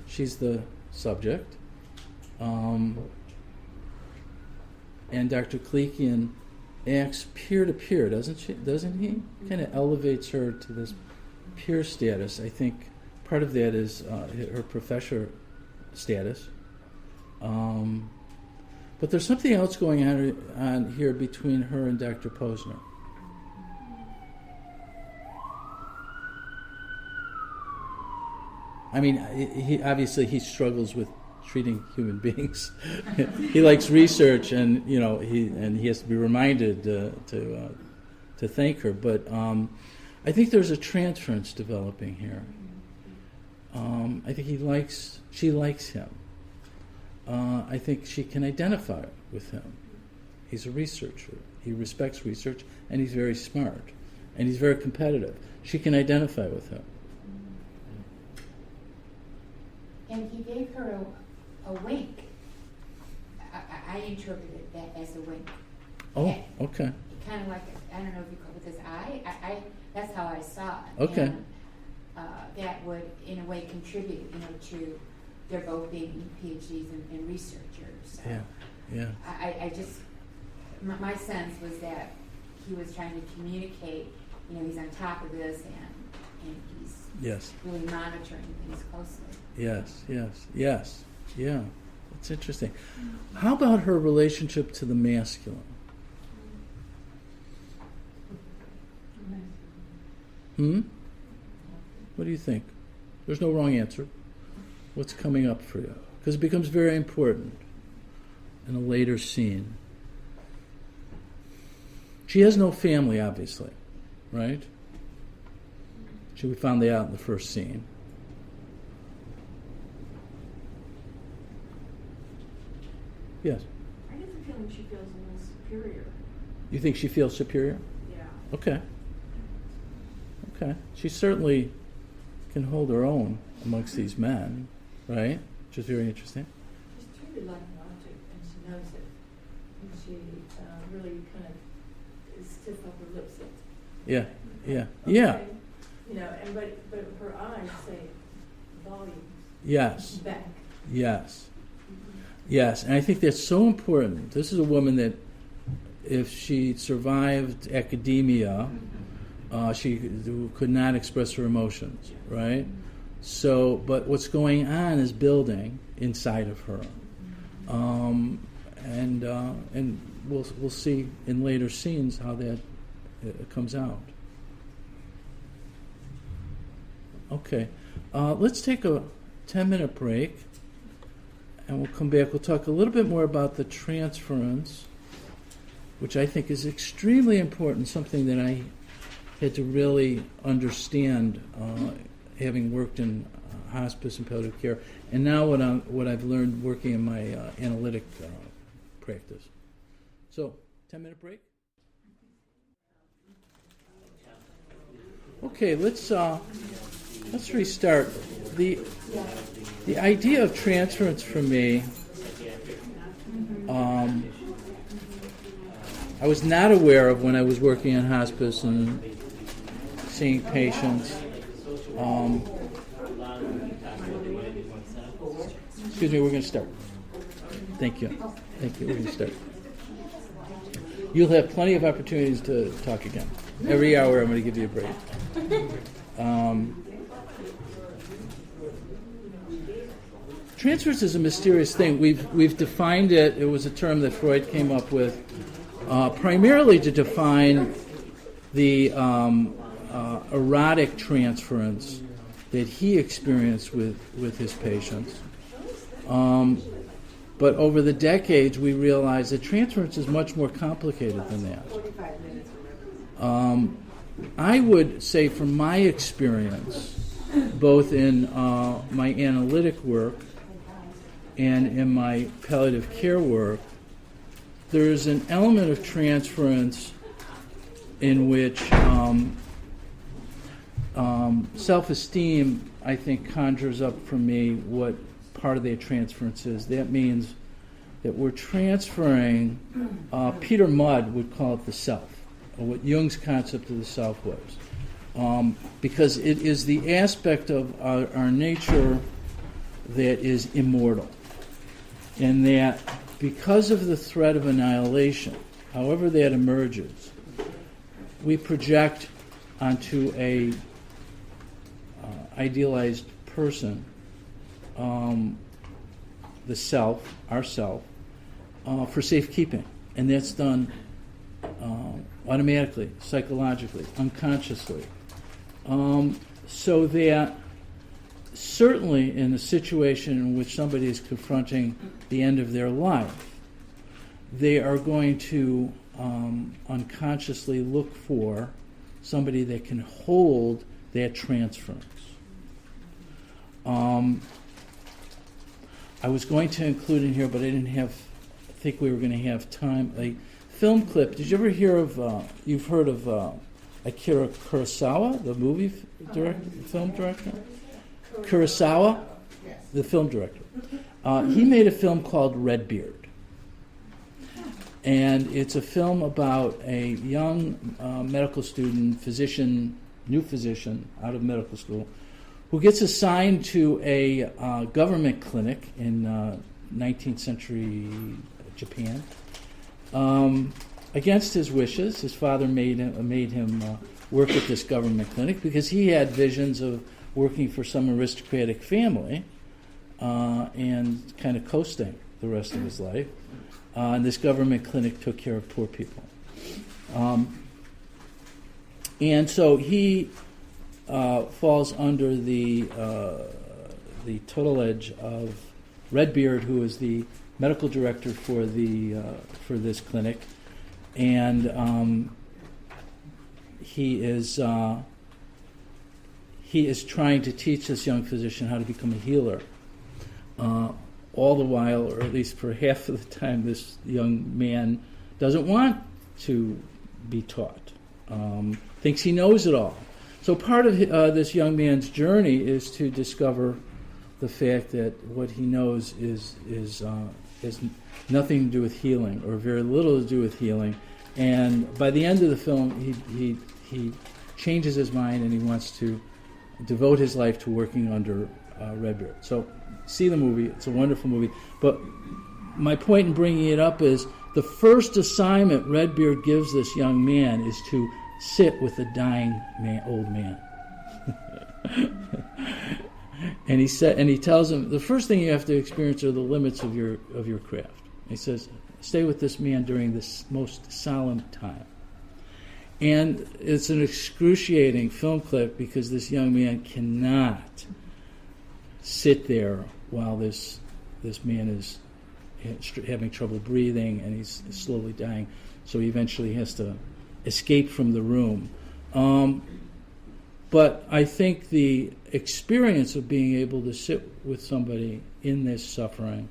She's the subject. And Dr. Klekian acts peer-to-peer, doesn't he? Kind of elevates her to this peer status. I think part of that is her professor status. But there's something else going on here between her and Dr. Posner. I mean, he struggles with treating human beings. He likes research, and he has to be reminded to thank her. But I think there's a transference developing here. I think she likes him. I think she can identify with him. He's a researcher. He respects research, and he's very smart, and he's very competitive. She can identify with him. And he gave her a wink. I interpreted that as a wink. Oh, okay. Kind of like, I don't know if you call it with his eye. That's how I saw it. Okay. And, that would, in a way, contribute, to their both being PhDs and researchers. So Yeah. I just, my sense was that he was trying to communicate, he's on top of this and he's really monitoring things closely. Yes. Yeah. That's interesting. How about her relationship to the masculine? What do you think? There's no wrong answer. What's coming up for you? Because it becomes very important in a later scene. She has no family, obviously, right? We found that out in the first scene. Yes? I get the feeling she feels a little superior. You think she feels superior? Yeah. Okay. She certainly can hold her own amongst these men, right? Which is very interesting. She's treated like an object, and she knows it. And she really kind of is stiff upper lips. Yeah. But her eyes say volumes. Yes. Back. Yes. And I think that's so important. This is a woman that, if she survived academia, she could not express her emotions, right? So, but what's going on is building inside of her, and we'll see in later scenes how that comes out. Okay, let's take a 10-minute break, and we'll come back. We'll talk a little bit more about the transference, which I think is extremely important, something that I had to really understand, having worked in hospice and palliative care, and now what I've learned working in my analytic practice. So, 10-minute break. Okay, let's restart. The idea of transference for me, I was not aware of when I was working in hospice and seeing patients. Excuse me, we're going to start. Thank you. We're going to start. You'll have plenty of opportunities to talk again. Every hour I'm going to give you a break. Transference is a mysterious thing. We've defined it. It was a term that Freud came up with primarily to define the erotic transference that he experienced with his patients. But over the decades, we realized that transference is much more complicated than that. I would say from my experience, both in my analytic work and in my palliative care work, there's an element of transference in which self-esteem, I think, conjures up for me what part of that transference is. That means that we're transferring, Peter Mudd would call it the self, or what Jung's concept of the self was. Because it is the aspect of our nature that is immortal. And that because of the threat of annihilation, however that emerges, we project onto a idealized person, the self, ourself, for safekeeping. And that's done automatically, psychologically, unconsciously. So that certainly in a situation in which somebody is confronting the end of their life, they are going to unconsciously look for somebody that can hold that transference. I was going to include in here, but I think we were going to have time, a film clip. Did you ever hear of, you've heard of Akira Kurosawa, the movie film director? Kurosawa, the film director. He made a film called Redbeard. And it's a film about a young medical student, new physician out of medical school, who gets assigned to a government clinic in 19th century Japan. Against his wishes, his father made him work at this government clinic because he had visions of working for some aristocratic family and kind of coasting the rest of his life. And this government clinic took care of poor people. And so he falls under the tutelage of Redbeard, who is the medical director for this clinic, and he is trying to teach this young physician how to become a healer. All the while, or at least for half of the time, this young man doesn't want to be taught. Thinks he knows it all. So part of this young man's journey is to discover the fact that what he knows is nothing to do with healing, or very little to do with healing. And by the end of the film, he changes his mind and he wants to devote his life to working under Redbeard. So see the movie. It's a wonderful movie. But my point in bringing it up is the first assignment Redbeard gives this young man is to sit with a dying old man. And he tells him the first thing you have to experience are the limits of your craft. He says, stay with this man during this most solemn time. And it's an excruciating film clip because this young man cannot sit there while this man is having trouble breathing and he's slowly dying. So he eventually has to escape from the room. But I think the experience of being able to sit with somebody in this suffering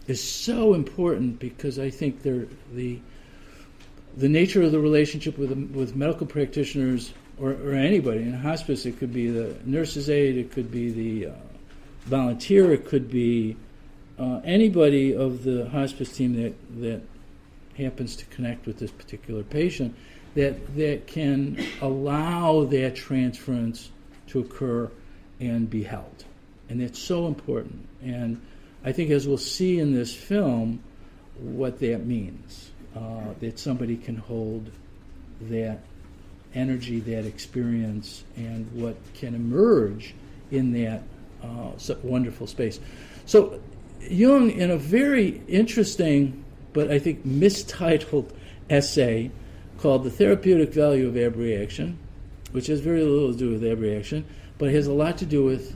is so important, because I think the nature of the relationship with medical practitioners or anybody in hospice, it could be the nurse's aide, it could be the volunteer, it could be anybody of the hospice team that happens to connect with this particular patient, that can allow that transference to occur and be held. And that's so important. And I think, as we'll see in this film, what that means, that somebody can hold that energy, that experience, and what can emerge in that wonderful space. So Jung, in a very interesting but I think mistitled essay called The Therapeutic Value of Abreaction, which has very little to do with abreaction, but it has a lot to do with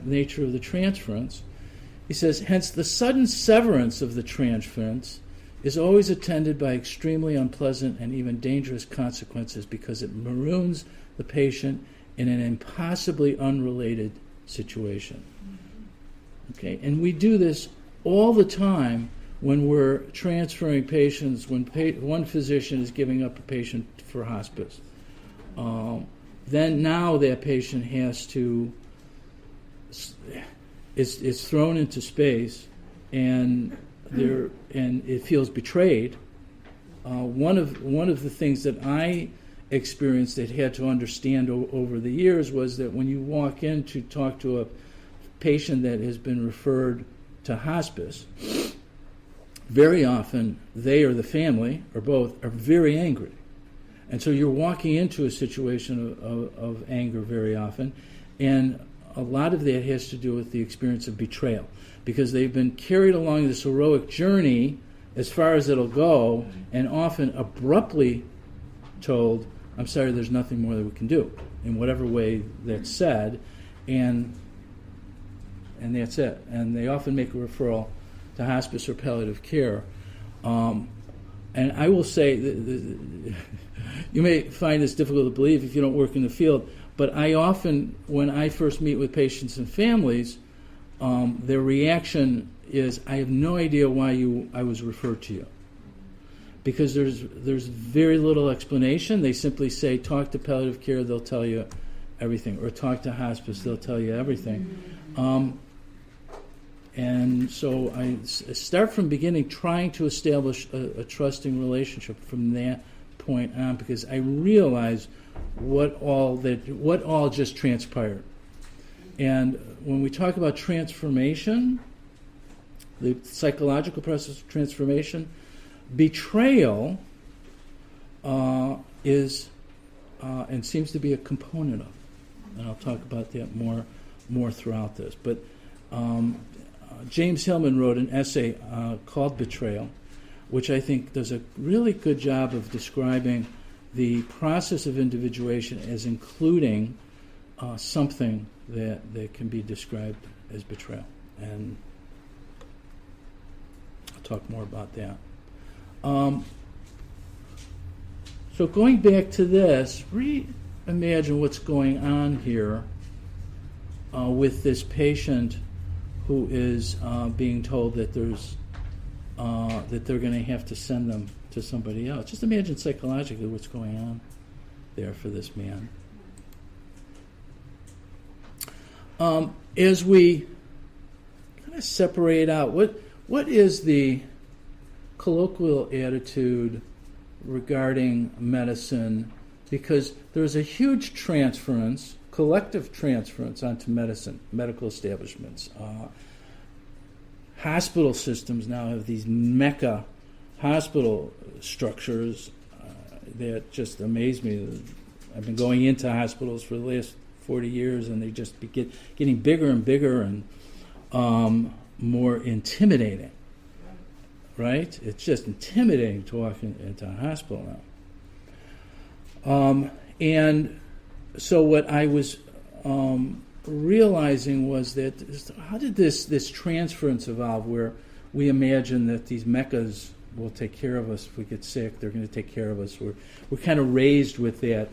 nature of the transference. He says, hence the sudden severance of the transference is always attended by extremely unpleasant and even dangerous consequences because it maroons the patient in an impossibly unrelated situation. Okay, and we do this all the time when we're transferring patients, when one physician is giving up a patient for hospice. Then now that patient has to, is thrown into space, and it feels betrayed. One of the things that I experienced that had to understand over the years was that when you walk in to talk to a patient that has been referred to hospice, very often they or the family or both are very angry. And so you're walking into a situation of anger very often, and a lot of that has to do with the experience of betrayal, because they've been carried along this heroic journey as far as it'll go, and often abruptly told, I'm sorry, there's nothing more that we can do, in whatever way that's said, and that's it. And they often make a referral to hospice or palliative care. And I will say, you may find this difficult to believe if you don't work in the field, but I often, when I first meet with patients and families, their reaction is, I have no idea why I was referred to you. Because there's very little explanation. They simply say, talk to palliative care, they'll tell you everything, or talk to hospice, they'll tell you everything. And so I start from beginning trying to establish a trusting relationship from that point on, because I realize what all just transpired. And when we talk about transformation, the psychological process of transformation, betrayal is and seems to be a component of it. And I'll talk about that more throughout this. But James Hillman wrote an essay called Betrayal, which I think does a really good job of describing the process of individuation as including something that can be described as betrayal. And I'll talk more about that. So going back to this, reimagine what's going on here with this patient who is being told that that they're going to have to send them to somebody else. Just imagine psychologically what's going on there for this man. As we kind of separate out, what is the colloquial attitude regarding medicine? Because there's a huge transference, collective transference onto medicine, medical establishments. Hospital systems now have these mecca hospital structures that just amaze me. I've been going into hospitals for the last 40 years, and they just getting bigger and bigger and more intimidating. Right? It's just intimidating to walk into a hospital now. And so what I was realizing was that how did this transference evolve, where we imagine that these meccas will take care of us if we get sick, they're going to take care of us. We're kind of raised with that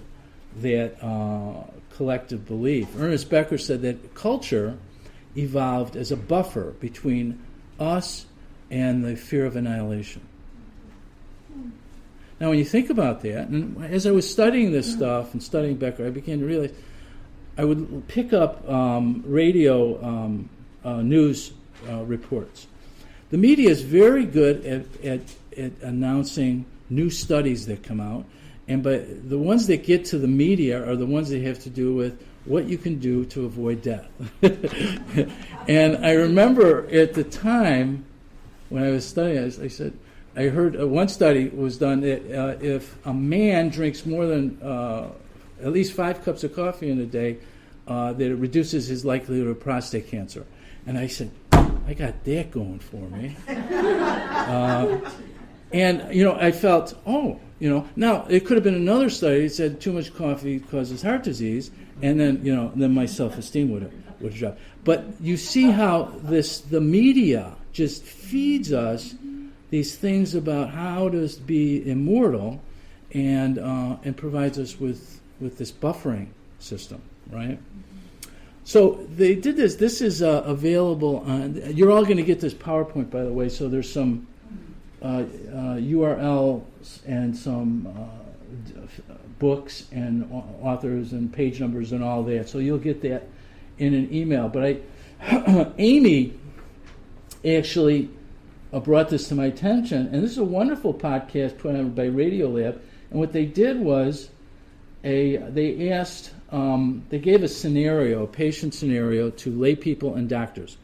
collective belief. Ernest Becker said that culture evolved as a buffer between us and the fear of annihilation. Now, when you think about that, and as I was studying this stuff and studying Becker, I began to realize I would pick up radio news reports. The media is very good at announcing new studies that come out, but the ones that get to the media are the ones that have to do with what you can do to avoid death. And I remember at the time when I was studying, I said, I heard one study was done that if a man drinks more than at least 5 cups of coffee in a day, that it reduces his likelihood of prostate cancer. And I said, I got that going for me. And, I felt, now it could have been another study that said too much coffee causes heart disease, and then my self-esteem would drop. But you see how the media just feeds us these things about how to be immortal, and provides us with this buffering system, right? So they did this. This is available on. You're all going to get this PowerPoint, by the way. So there's some URLs and some books and authors and page numbers and all that. So you'll get that in an email. But Amy actually brought this to my attention, and this is a wonderful podcast put on by Radiolab. And what they did was they gave a scenario, a patient scenario, to lay people and doctors.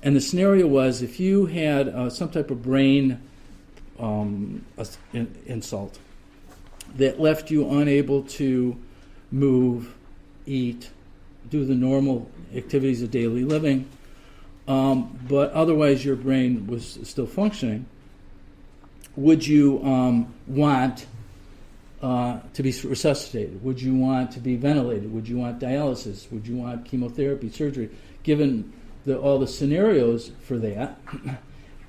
And the scenario was if you had some type of brain insult that left you unable to move, eat, do the normal activities of daily living, but otherwise your brain was still functioning, would you want to be resuscitated? Would you want to be ventilated? Would you want dialysis? Would you want chemotherapy, surgery? Given all the scenarios for that,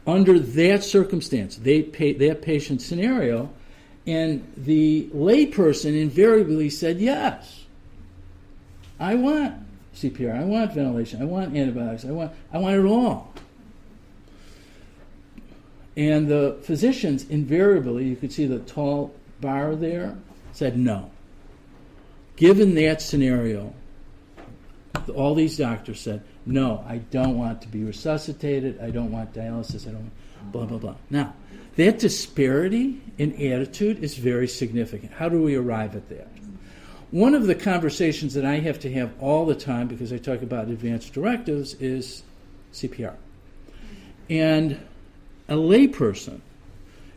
under that circumstance, that patient scenario, and the layperson invariably said, yes, I want CPR, I want ventilation, I want antibiotics, I want it all. And the physicians invariably, you could see the tall bar there, said no. Given that scenario, all these doctors said, no, I don't want to be resuscitated, I don't want dialysis, I don't want blah, blah, blah. Now, that disparity in attitude is very significant. How do we arrive at that? One of the conversations that I have to have all the time, because I talk about advanced directives, is CPR. And a layperson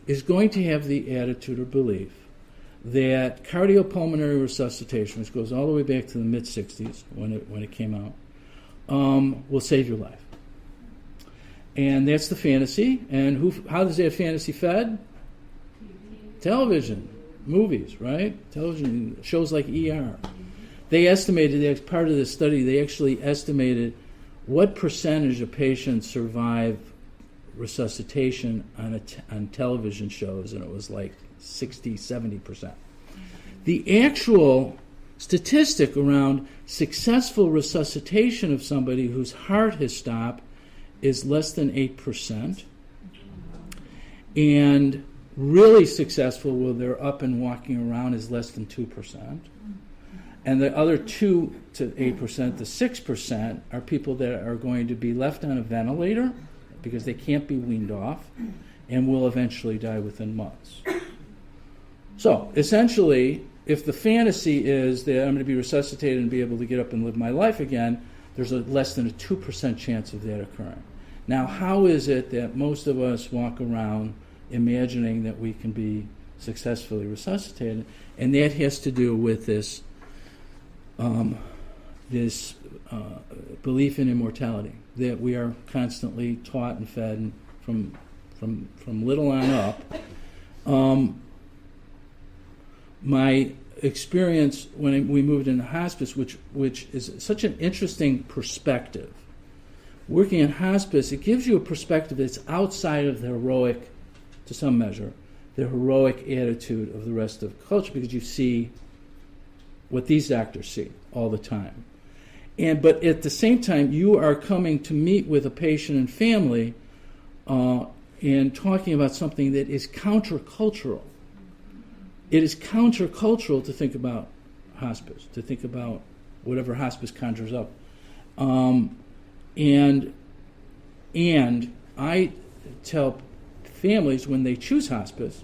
is going to have the attitude or belief that cardiopulmonary resuscitation, which goes all the way back to the mid-'60s when it came out, will save your life. And that's the fantasy. And how does that fantasy fed? Television, movies, right? Television shows like ER. They estimated, as part of this study, they actually estimated what percentage of patients survive resuscitation on television shows, and it was like 60-70%. The actual statistic around successful resuscitation of somebody whose heart has stopped is less than 8%, and really successful where they're up and walking around is less than 2%. And the other 2 to 8%, the 6%, are people that are going to be left on a ventilator because they can't be weaned off and will eventually die within months. So, essentially, if the fantasy is that I'm going to be resuscitated and be able to get up and live my life again, there's less than a 2% chance of that occurring. Now, how is it that most of us walk around imagining that we can be successfully resuscitated? And that has to do with this belief in immortality that we are constantly taught and fed from little on up. My experience when we moved into hospice, which is such an interesting perspective. Working in hospice, it gives you a perspective that's outside of the heroic, to some measure, the heroic attitude of the rest of the culture, because you see what these doctors see all the time. But at the same time, you are coming to meet with a patient and family and talking about something that is countercultural. It is countercultural to think about hospice, to think about whatever hospice conjures up. And I tell families when they choose hospice,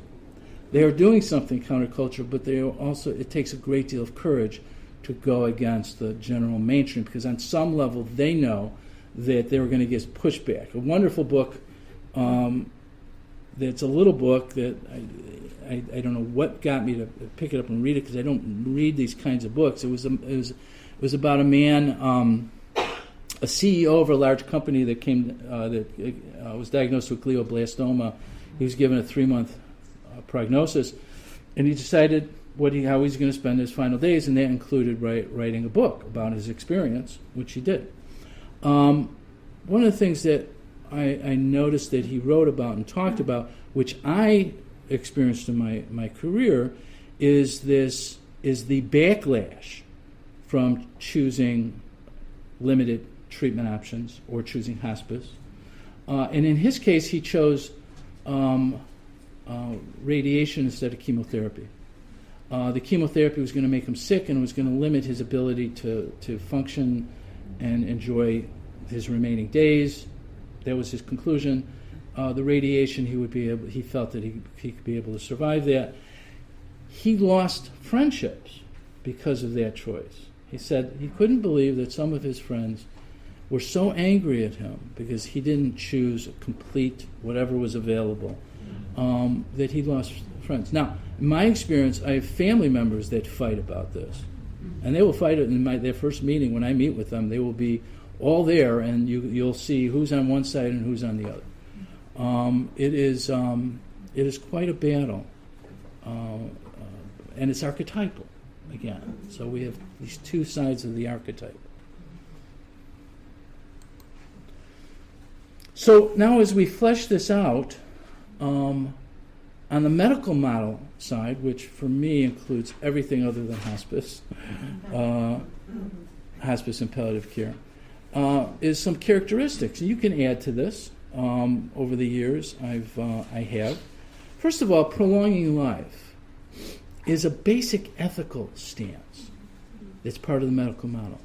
they are doing something countercultural, but they are also, it takes a great deal of courage to go against the general mainstream, because on some level they know that they were going to get pushback. A wonderful book, that's a little book that I don't know what got me to pick it up and read it, because I don't read these kinds of books. It was about a man, a CEO of a large company that was diagnosed with glioblastoma. He was given a 3-month prognosis, and he decided how he's going to spend his final days, and that included writing a book about his experience, which he did. One of the things that I noticed that he wrote about and talked about, which I experienced in my career, is the backlash from choosing limited treatment options or choosing hospice. And in his case, he chose radiation instead of chemotherapy. The chemotherapy was going to make him sick and was going to limit his ability to function and enjoy his remaining days. That was his conclusion. The radiation, he felt that he could be able to survive that. He lost friendships because of that choice. He said he couldn't believe that some of his friends were so angry at him because he didn't choose a complete whatever was available, that he lost friends. Now, in my experience, I have family members that fight about this. And they will fight it in their first meeting. When I meet with them, they will be all there, and you'll see who's on one side and who's on the other. It is quite a battle. And it's archetypal, again. So we have these two sides of the archetype. So now as we flesh this out, on the medical model side, which for me includes everything other than hospice, hospice and palliative care, is some characteristics. And you can add to this over the years. I have. First of all, prolonging life is a basic ethical stance. It's part of the medical model.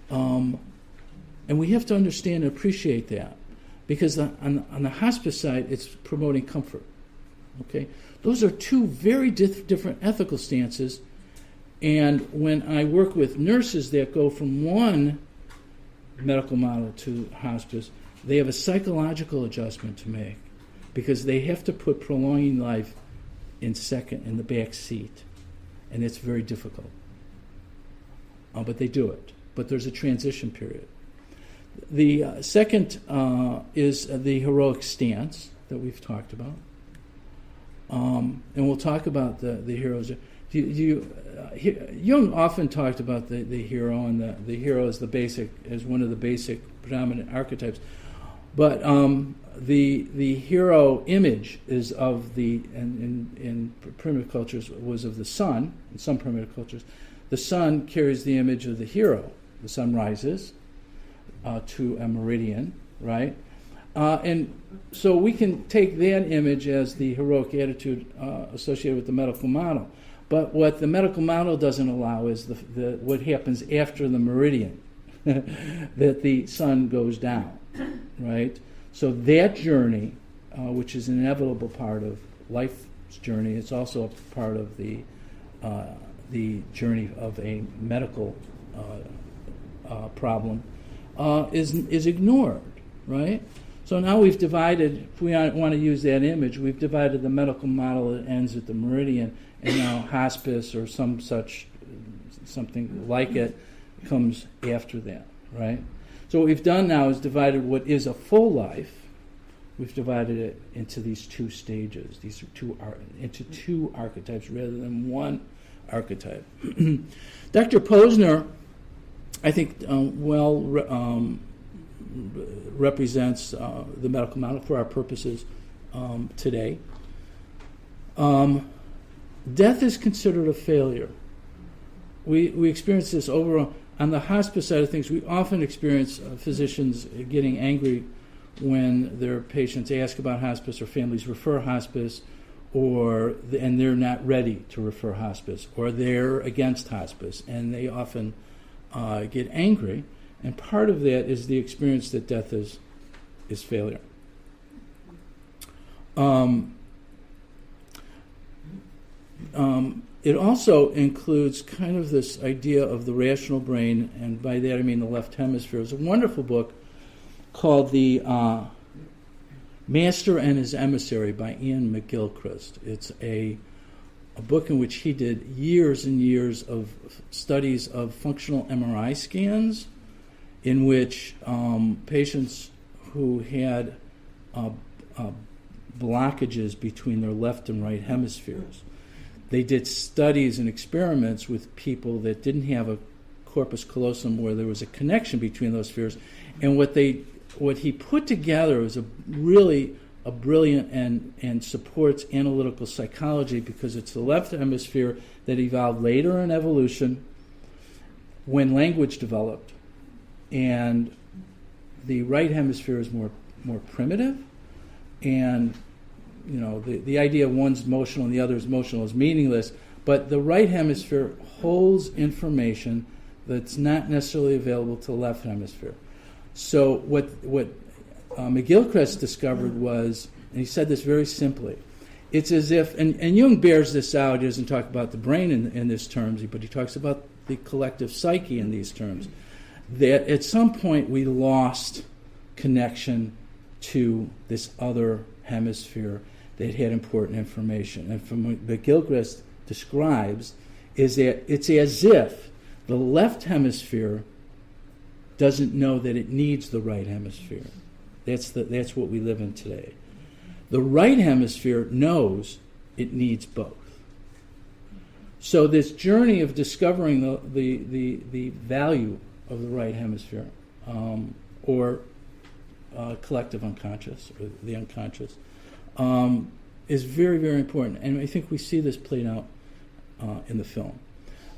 And we have to understand and appreciate that, because on the hospice side, it's promoting comfort. Okay, those are two very different ethical stances. And when I work with nurses that go from one medical model to hospice, they have a psychological adjustment to make, because they have to put prolonging life in the back seat, and it's very difficult. But they do it. But there's a transition period. The second is the heroic stance that we've talked about. And we'll talk about the heroes. Jung often talked about the hero, and the hero is one of the basic predominant archetypes. But the hero image is of in primitive cultures was of the sun. In some primitive cultures, the sun carries the image of the hero. The sun rises to a meridian, right? And so we can take that image as the heroic attitude associated with the medical model. But what the medical model doesn't allow is what happens after the meridian, that the sun goes down, right? So that journey, which is an inevitable part of life's journey, it's also a part of the journey of a medical problem, is ignored, right? So now we've divided, if we want to use that image, we've divided the medical model that ends at the meridian, and now hospice or something like it comes after that, right? So what we've done now is divided what is a full life. We've divided it into these two stages. These are into two archetypes rather than one archetype. Dr. Posner, I think, represents the medical model for our purposes today. Death is considered a failure. We experience this overall. On the hospice side of things, we often experience physicians getting angry when their patients ask about hospice or families refer hospice, and they're not ready to refer hospice, or they're against hospice, and they often get angry. And part of that is the experience that death is failure. It also includes kind of this idea of the rational brain, and by that I mean the left hemisphere. There's a wonderful book called The Master and His Emissary by Ian McGilchrist. It's a book in which he did years and years of studies of functional MRI scans, in which patients who had blockages between their left and right hemispheres. They did studies and experiments with people that didn't have a corpus callosum where there was a connection between those spheres, and what he put together was a brilliant and supports analytical psychology, because it's the left hemisphere that evolved later in evolution when language developed, and the right hemisphere is more primitive, and the idea of one's emotional and the other is emotional is meaningless, but the right hemisphere holds information that's not necessarily available to the left hemisphere. So what McGilchrist discovered was, and he said this very simply, it's as if, and Jung bears this out, he doesn't talk about the brain in these terms, but he talks about the collective psyche in these terms, that at some point we lost connection to this other hemisphere that had important information. And from what McGilchrist describes is that it's as if the left hemisphere doesn't know that it needs the right hemisphere. That's what we live in today. The right hemisphere knows it needs both. So this journey of discovering the value of the right hemisphere, or collective unconscious, or the unconscious, is very, very important. And I think we see this played out in the film.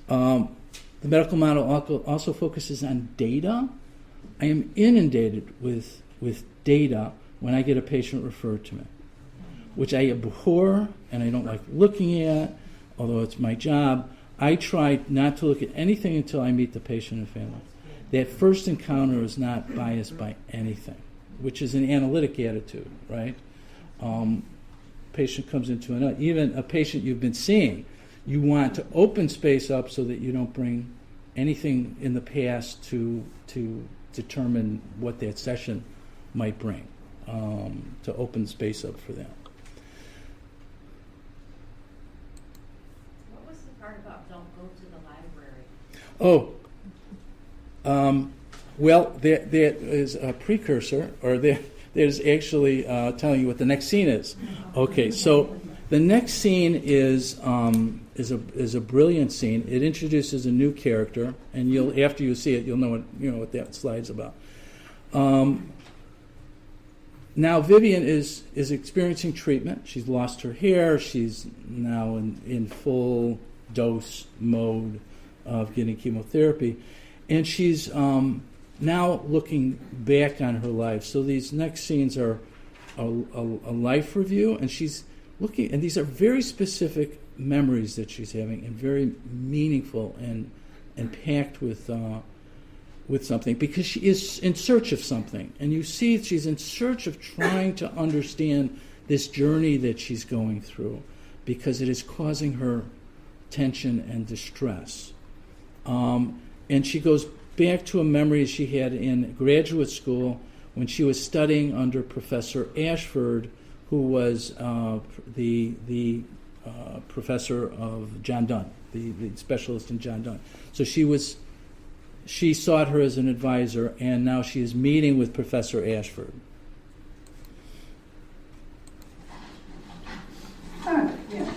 The medical model also focuses on data. I am inundated with data when I get a patient referred to me, which I abhor and I don't like looking at, although it's my job. I try not to look at anything until I meet the patient and family. That first encounter is not biased by anything, which is an analytic attitude, right? Patient comes into even a patient you've been seeing, you want to open space up so that you don't bring anything in the past to determine what that session might bring, to open space up for them. What was the part about don't go to the library? Well, that is a precursor, or that is actually telling you what the next scene is. Okay, so the next scene is a brilliant scene. It introduces a new character, and after you see it, you'll know what that slide's about. Now Vivian is experiencing treatment. She's lost her hair. She's now in full dose mode of getting chemotherapy, and she's now looking back on her life. So these next scenes are a life review, and she's looking, and these are very specific memories that she's having, and very meaningful and packed with something, because she is in search of something. And you see she's in search of trying to understand this journey that she's going through, because it is causing her tension and distress. And she goes back to a memory she had in graduate school when she was studying under Professor Ashford, who was the professor of John Donne, the specialist in John Donne. So she sought her as an advisor, and now she is meeting with Professor Ashford. Yes.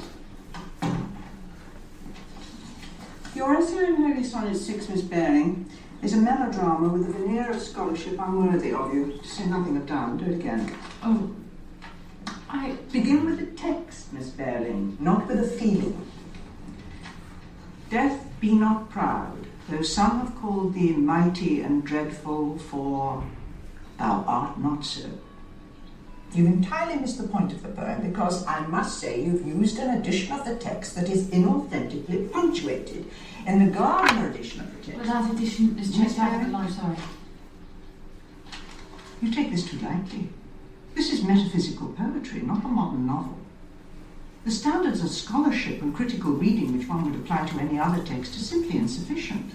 Your essay on Holy Sonnet 6, Miss Baring, is a melodrama with a veneer of scholarship unworthy of you, to say nothing of done. Do it again. Oh, Begin with a text, Miss Baring, not with a feeling. Death, be not proud, though some have called thee mighty and dreadful, for thou art not so. You've entirely missed the point of the poem, because I must say you've used an edition of the text that is inauthentically punctuated. In the Gardner edition of the text... Well, that edition is checked out of the life, sorry. You take this too lightly. This is metaphysical poetry, not a modern novel. The standards of scholarship and critical reading which one would apply to any other text are simply insufficient.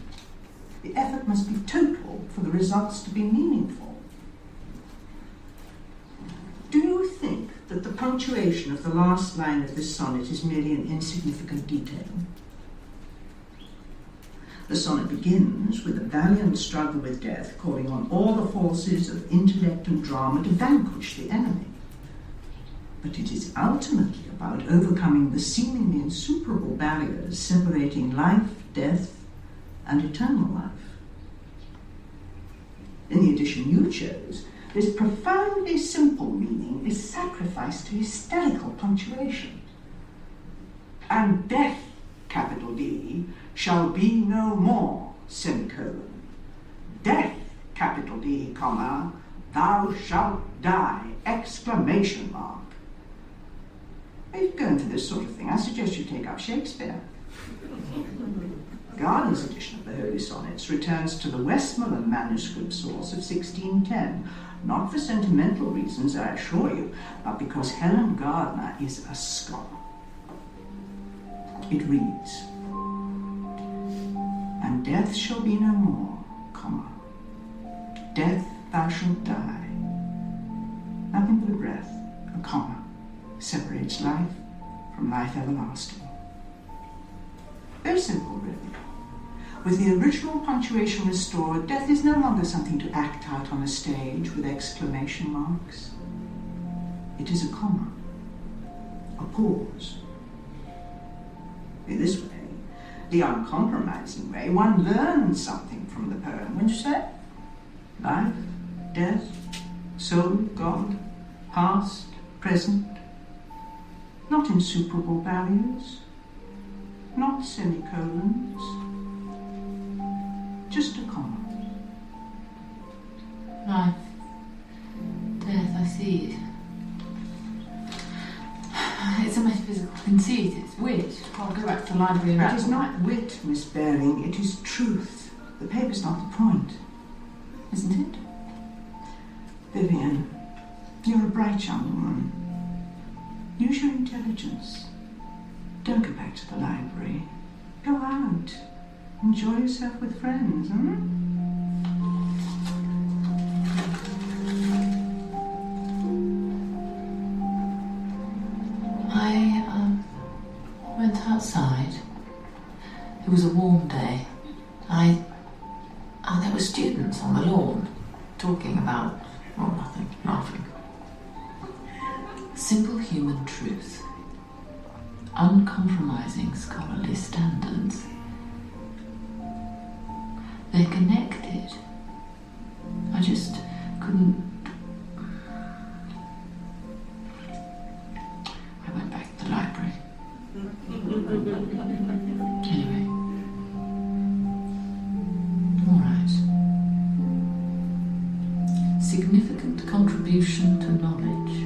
The effort must be total for the results to be meaningful. Do you think that the punctuation of the last line of this sonnet is merely an insignificant detail? The sonnet begins with a valiant struggle with death, calling on all the forces of intellect and drama to vanquish the enemy. but it is ultimately about overcoming the seemingly insuperable barriers separating life, death, and eternal life. In the edition you chose, this profoundly simple meaning is sacrificed to hysterical punctuation. And death, capital D, shall be no more, semicolon. Death, capital D, comma, thou shalt die, exclamation mark. If you're going for this sort of thing, I suggest you take up Shakespeare. Gardner's edition of the Holy Sonnets returns to the Westmoreland manuscript source of 1610, not for sentimental reasons, I assure you, but because Helen Gardner is a scholar. It reads, and death shall be no more, comma, death thou shalt die. Nothing but a breath, a comma, separates life from life everlasting. Very simple, really. With the original punctuation restored, death is no longer something to act out on a stage with exclamation marks. It is a comma, a pause. In this way, the uncompromising way, one learns something from the poem, wouldn't you say? Life, death, soul, God, past, present, not insuperable barriers, not semicolons, just a comma. Life, death, I see it. It's a metaphysical conceit, it's wit. I'll go back to the library and It is not wit, Miss Baring, it is truth. The paper's not the point, isn't it? Vivian, you're a bright young woman. Use your intelligence. Don't go back to the library. Go out. Enjoy yourself with friends, I went outside. It was a warm day. There were students on the lawn talking about, well, nothing, laughing. Simple human truth. Uncompromising scholarly standards. They're connected. I just couldn't. I went back to the library. Anyway. All right. Significant contribution to knowledge.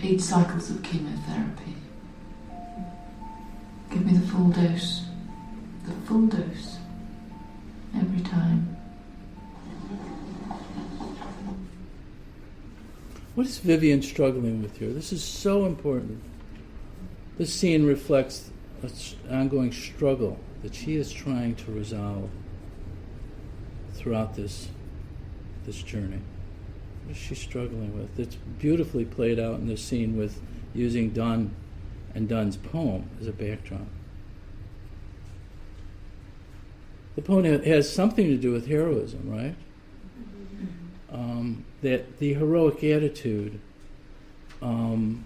8 cycles of chemotherapy. Give me the full dose. The full dose. Every time. What is Vivian struggling with here? This is so important. This scene reflects an ongoing struggle that she is trying to resolve throughout this journey. What is she struggling with? It's beautifully played out in this scene with using Donne and Donne's poem as a backdrop. The poem has something to do with heroism, right? That the heroic attitude and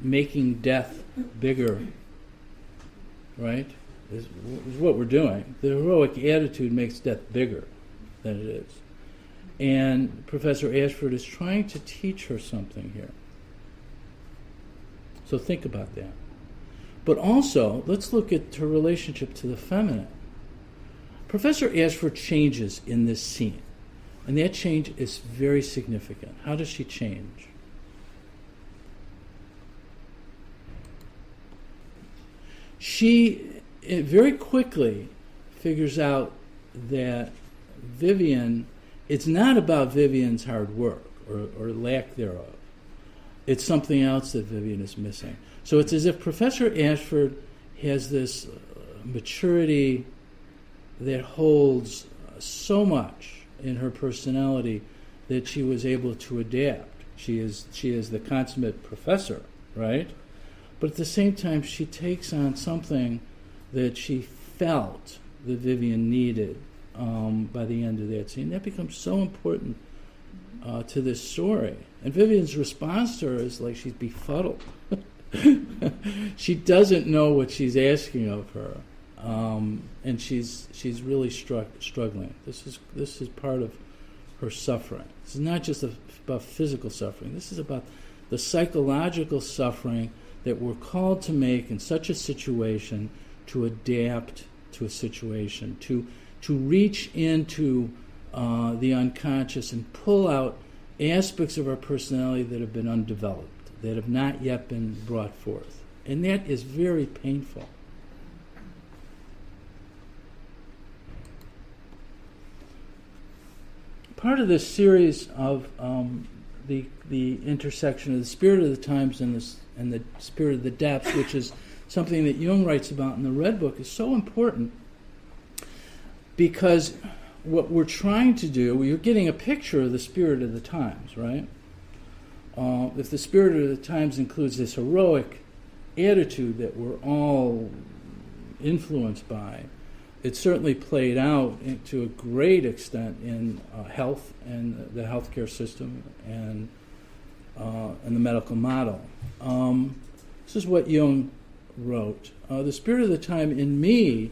making death bigger, right, is what we're doing. The heroic attitude makes death bigger than it is. And Professor Ashford is trying to teach her something here. So think about that. But also, let's look at her relationship to the feminine. Professor Ashford changes in this scene, and that change is very significant. How does she change? She very quickly figures out that Vivian, it's not about Vivian's hard work or lack thereof. It's something else that Vivian is missing. So it's as if Professor Ashford has this maturity that holds so much in her personality that she was able to adapt. She is the consummate professor, right? But at the same time, she takes on something that she felt that Vivian needed by the end of that scene. That becomes so important to this story. And Vivian's response to her is like she's befuddled. She doesn't know what she's asking of her, and she's really struggling. This is part of her suffering. This is not just about physical suffering. This is about the psychological suffering that we're called to make in such a situation, to adapt to a situation, to reach into the unconscious and pull out aspects of our personality that have been undeveloped, that have not yet been brought forth. And that is very painful. Part of this series of the intersection of the spirit of the times and the spirit of the depths, which is something that Jung writes about in the Red Book, is so important because what we're trying to do, you're getting a picture of the spirit of the times, right? If the spirit of the times includes this heroic attitude that we're all influenced by, it certainly played out to a great extent in health and the healthcare system and the medical model. This is what Jung wrote. The spirit of the time in me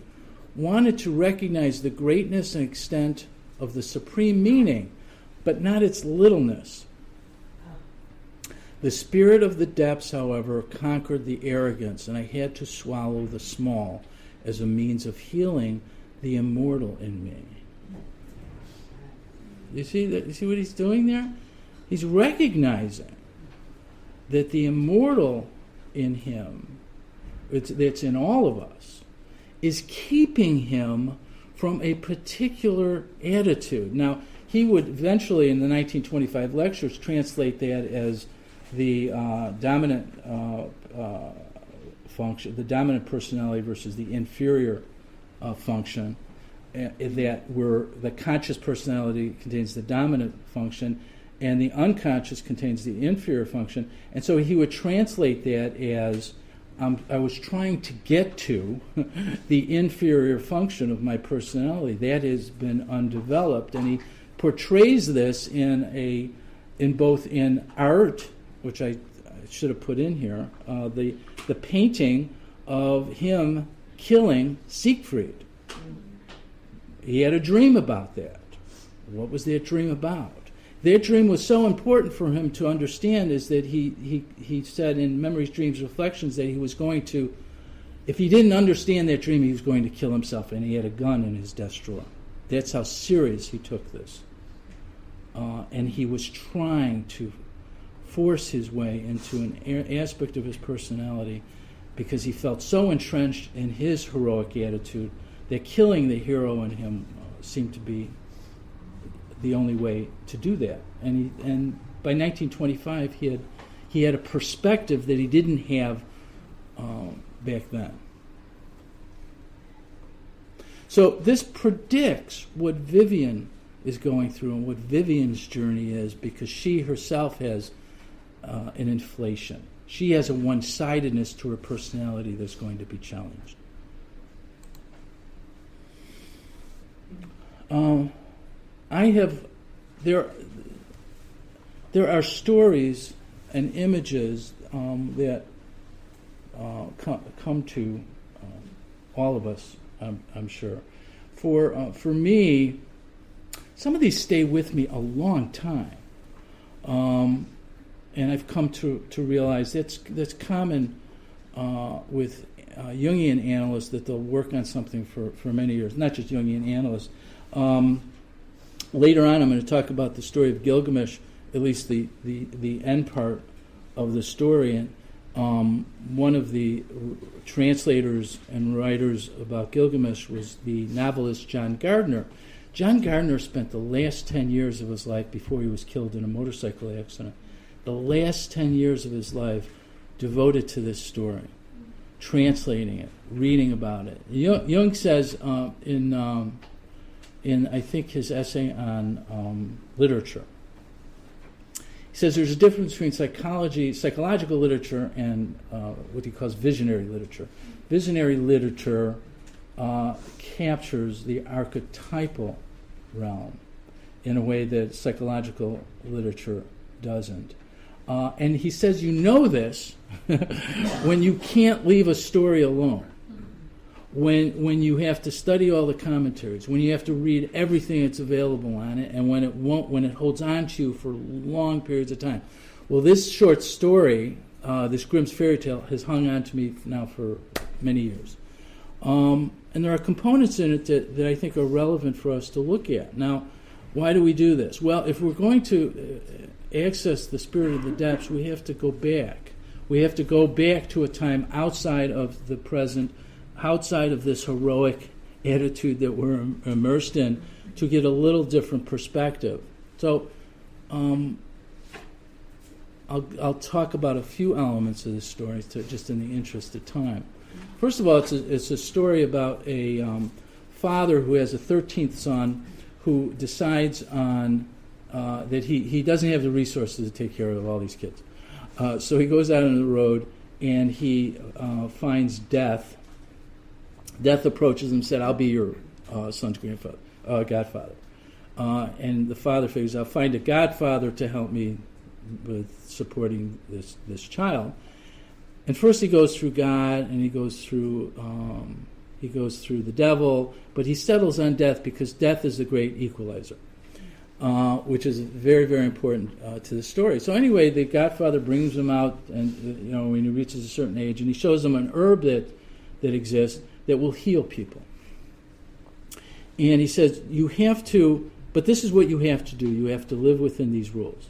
wanted to recognize the greatness and extent of the supreme meaning, but not its littleness. The spirit of the depths, however, conquered the arrogance, and I had to swallow the small as a means of healing the immortal in me. You see what he's doing there? He's recognizing that the immortal in him, that's in all of us, is keeping him from a particular attitude. Now, he would eventually, in the 1925 lectures, translate that as the dominant function, the dominant personality versus the inferior function, that where the conscious personality contains the dominant function and the unconscious contains the inferior function. And so he would translate that as, I was trying to get to the inferior function of my personality. That has been undeveloped. And he portrays this in both in art, which I should have put in here, the painting of him killing Siegfried. He had a dream about that. What was that dream about? That dream was so important for him to understand is that he said in Memories, Dreams, Reflections that he was going to, if he didn't understand that dream, he was going to kill himself, and he had a gun in his desk drawer. That's how serious he took this. And he was trying to force his way into an aspect of his personality because he felt so entrenched in his heroic attitude that killing the hero in him seemed to be the only way to do that. And by 1925, he had a perspective that he didn't have back then. So this predicts what Vivian is going through and what Vivian's journey is, because she herself has an inflation. She has a one-sidedness to her personality that's going to be challenged. There are stories and images that come to all of us, I'm sure. For me, some of these stay with me a long time, and I've come to realize that's common with Jungian analysts, that they'll work on something for many years. Not just Jungian analysts. Later on, I'm going to talk about the story of Gilgamesh, at least the end part of the story. And one of the translators and writers about Gilgamesh was the novelist John Gardner. John Gardner spent the last 10 years of his life, before he was killed in a motorcycle accident, the last 10 years of his life devoted to this story, translating it, reading about it. Jung says in I think his essay on literature, he says there's a difference between psychological literature and what he calls visionary literature. Visionary literature captures the archetypal realm. in a way that psychological literature doesn't. And he says you know this when you can't leave a story alone, when you have to study all the commentaries, when you have to read everything that's available on it, and when it holds on to you for long periods of time. Well, this short story, this Grimm's fairy tale, has hung on to me now for many years. And there are components in it that I think are relevant for us to look at. Now, why do we do this? Well, if we're going to access the spirit of the depths, we have to go back. We have to go back to a time outside of the present, outside of this heroic attitude that we're immersed in, to get a little different perspective. So I'll talk about a few elements of this story, just in the interest of time. First of all, it's a story about a father who has a 13th son who decides on that he doesn't have the resources to take care of all these kids. So he goes out on the road and he finds death. Death approaches him and said, "I'll be your son's godfather." And the father figures, "I'll find a godfather to help me with supporting this child." And first he goes through God, and he goes through the devil, but he settles on death because death is the great equalizer, which is very, very important to the story. So anyway, the godfather brings him out, and when he reaches a certain age, and he shows him an herb that exists that will heal people. And he says, you have to, but this is what you have to do. You have to live within these rules.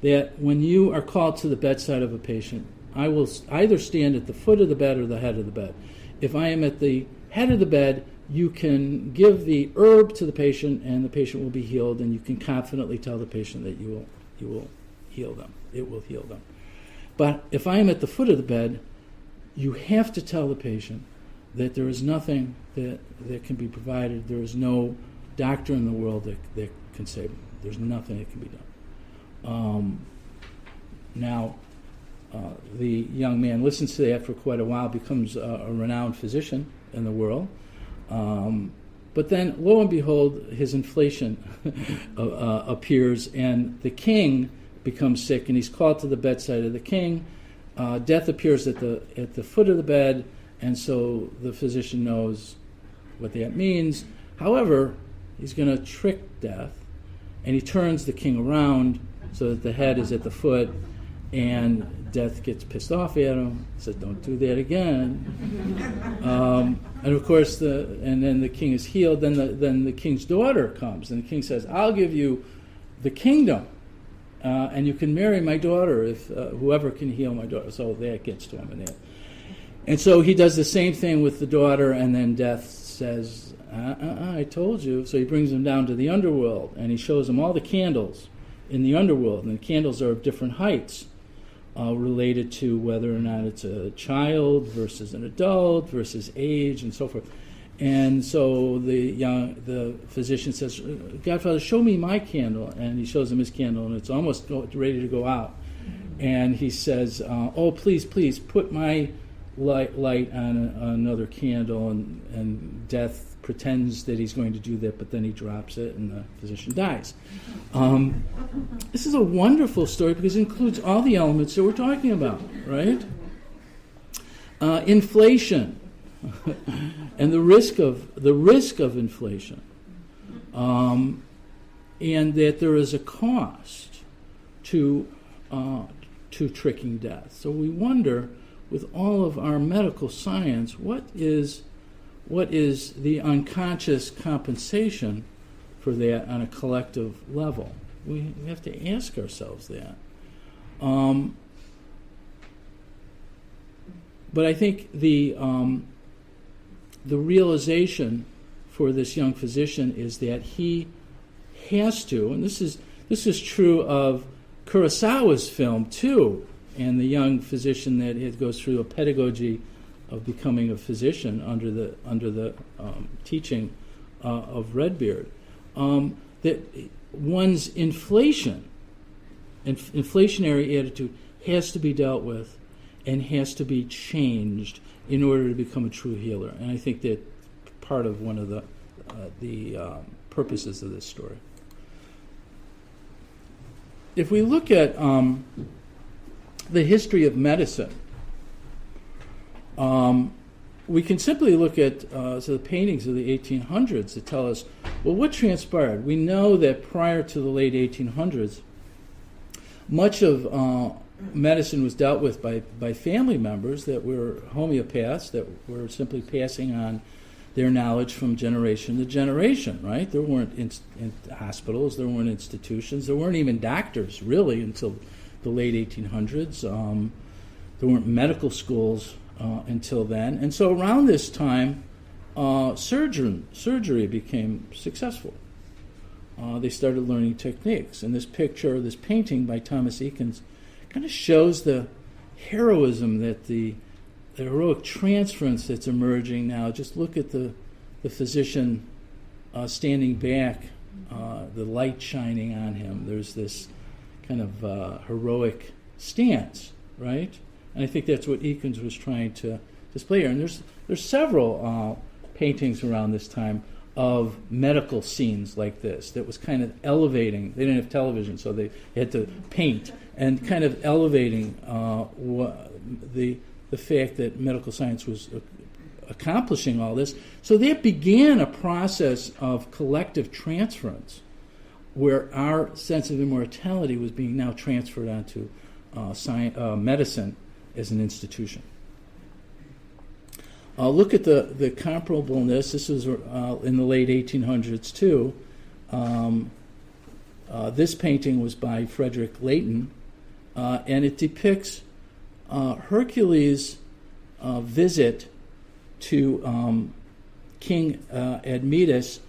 That when you are called to the bedside of a patient, I will either stand at the foot of the bed or the head of the bed. If I am at the head of the bed, you can give the herb to the patient and the patient will be healed, and you can confidently tell the patient that you will heal them. It will heal them. But if I am at the foot of the bed, you have to tell the patient that there is nothing that can be provided. There is no doctor in the world that can save them. There's nothing that can be done. Now, the young man listens to that for quite a while, becomes a renowned physician in the world. But then, lo and behold, his inflation appears, and the king becomes sick, and he's called to the bedside of the king. Death appears at the foot of the bed, and so the physician knows what that means. However, he's going to trick death, and he turns the king around so that the head is at the foot, and death gets pissed off at him, says, "Don't do that again." And of course, and then the king is healed. Then the king's daughter comes, and the king says, "I'll give you the kingdom, and you can marry my daughter if whoever can heal my daughter." So that gets to him, and so he does the same thing with the daughter, and then death says, "I told you." So he brings him down to the underworld, and he shows him all the candles in the underworld, and the candles are of different heights, related to whether or not it's a child versus an adult versus age and so forth. And so the physician says, "Godfather, show me my candle." And he shows him his candle, and it's almost ready to go out. And he says, "Oh, please, put my light on another candle." And death pretends that he's going to do that, but then he drops it, and the physician dies. This is a wonderful story because it includes all the elements that we're talking about, right? Inflation and the risk of inflation, and that there is a cost to tricking death. So we wonder, with all of our medical science, what is the unconscious compensation for that on a collective level? We have to ask ourselves that. But I think the realization for this young physician is that he has to, and this is true of Kurosawa's film too, and the young physician that goes through a pedagogy of becoming a physician under the teaching of Redbeard, that one's inflationary attitude has to be dealt with and has to be changed in order to become a true healer. And I think that part of one of the purposes of this story. if we look at the history of medicine, we can simply look at the paintings of the 1800s that tell us, well, what transpired? We know that prior to the late 1800s, much of medicine was dealt with by family members that were homeopaths, that were simply passing on their knowledge from generation to generation, right? There weren't in hospitals, there weren't institutions, there weren't even doctors, really, until the late 1800s. There weren't medical schools until then. And so around this time, surgery became successful. They started learning techniques. And this painting by Thomas Eakins kind of shows the heroism that the heroic transference that's emerging now. Just look at the physician standing back, the light shining on him. There's this kind of heroic stance, right? And I think that's what Eakins was trying to display here. And there's several paintings around this time of medical scenes like this that was kind of elevating. They didn't have television, so they had to paint and kind of elevating the fact that medical science was accomplishing all this. So that began a process of collective transference where our sense of immortality was being now transferred onto medicine as an institution. Look at the comparableness. This was in the late 1800s too. This painting was by Frederick Leighton, and it depicts Hercules' visit to King Admetus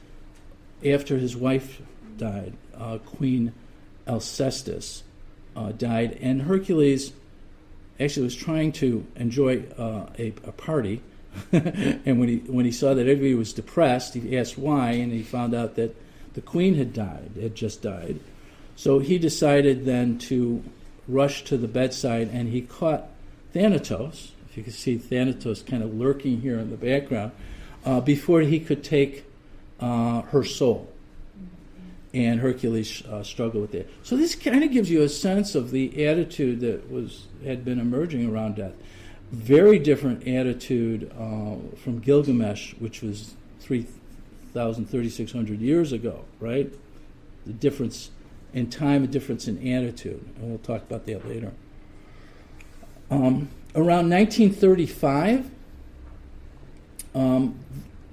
after his wife died. Queen Alcestis died, and Hercules actually was trying to enjoy a party. And when he saw that everybody was depressed, he asked why, and he found out that the queen had just died. So he decided then to rush to the bedside, and he caught Thanatos. If you can see Thanatos kind of lurking here in the background, before he could take her soul. And Hercules struggled with it. So this kind of gives you a sense of the attitude that had been emerging around death. Very different attitude from Gilgamesh, which was 3,600 years ago, right? The difference in time, a difference in attitude, and we'll talk about that later. Around 1935,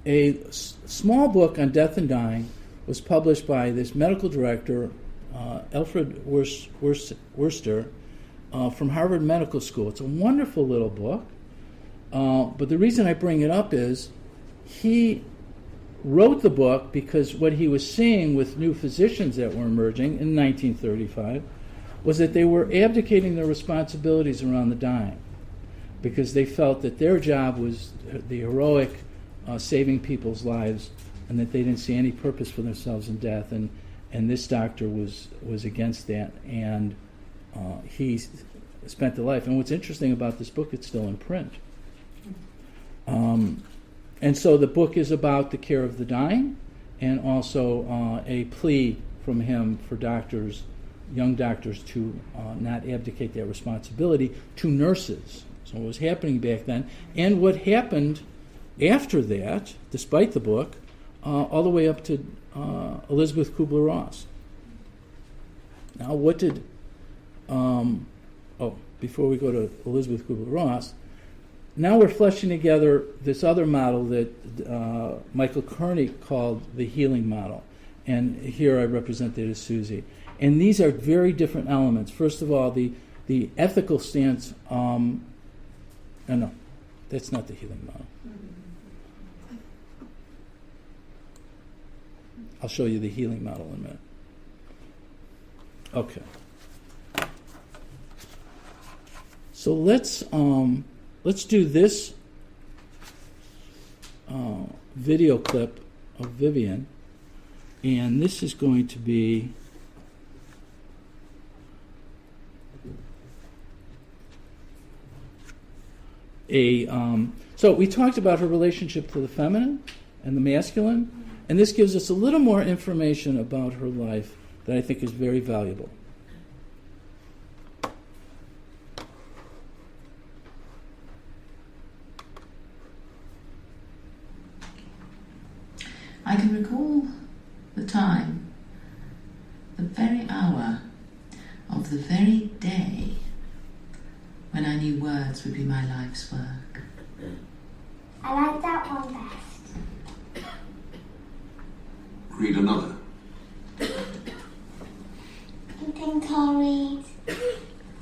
a small book on death and dying was published by this medical director, Alfred Worcester, from Harvard Medical School. It's a wonderful little book, but the reason I bring it up is he wrote the book because what he was seeing with new physicians that were emerging in 1935 was that they were abdicating their responsibilities around the dying because they felt that their job was the heroic saving people's lives and that they didn't see any purpose for themselves in death, and this doctor was against that, and he spent the life. And what's interesting about this book, it's still in print. And so the book is about the care of the dying, and also a plea from him for doctors, young doctors, to not abdicate their responsibility to nurses. So what was happening back then, and what happened after that, despite the book, all the way up to Elizabeth Kubler-Ross. Now, what did... before we go to Elizabeth Kubler-Ross, now we're fleshing together this other model that Michael Kearney called the healing model. And here I represent that as Susie. And these are very different elements. First of all, the ethical stance... no, that's not the healing model. I'll show you the healing model in a minute. Okay. So let's do this video clip of Vivian, and this is going to be so we talked about her relationship to the feminine and the masculine, and this gives us a little more information about her life that I think is very valuable. the very hour of the very day when I knew words would be my life's work. I like that one best. Read another. I think I'll read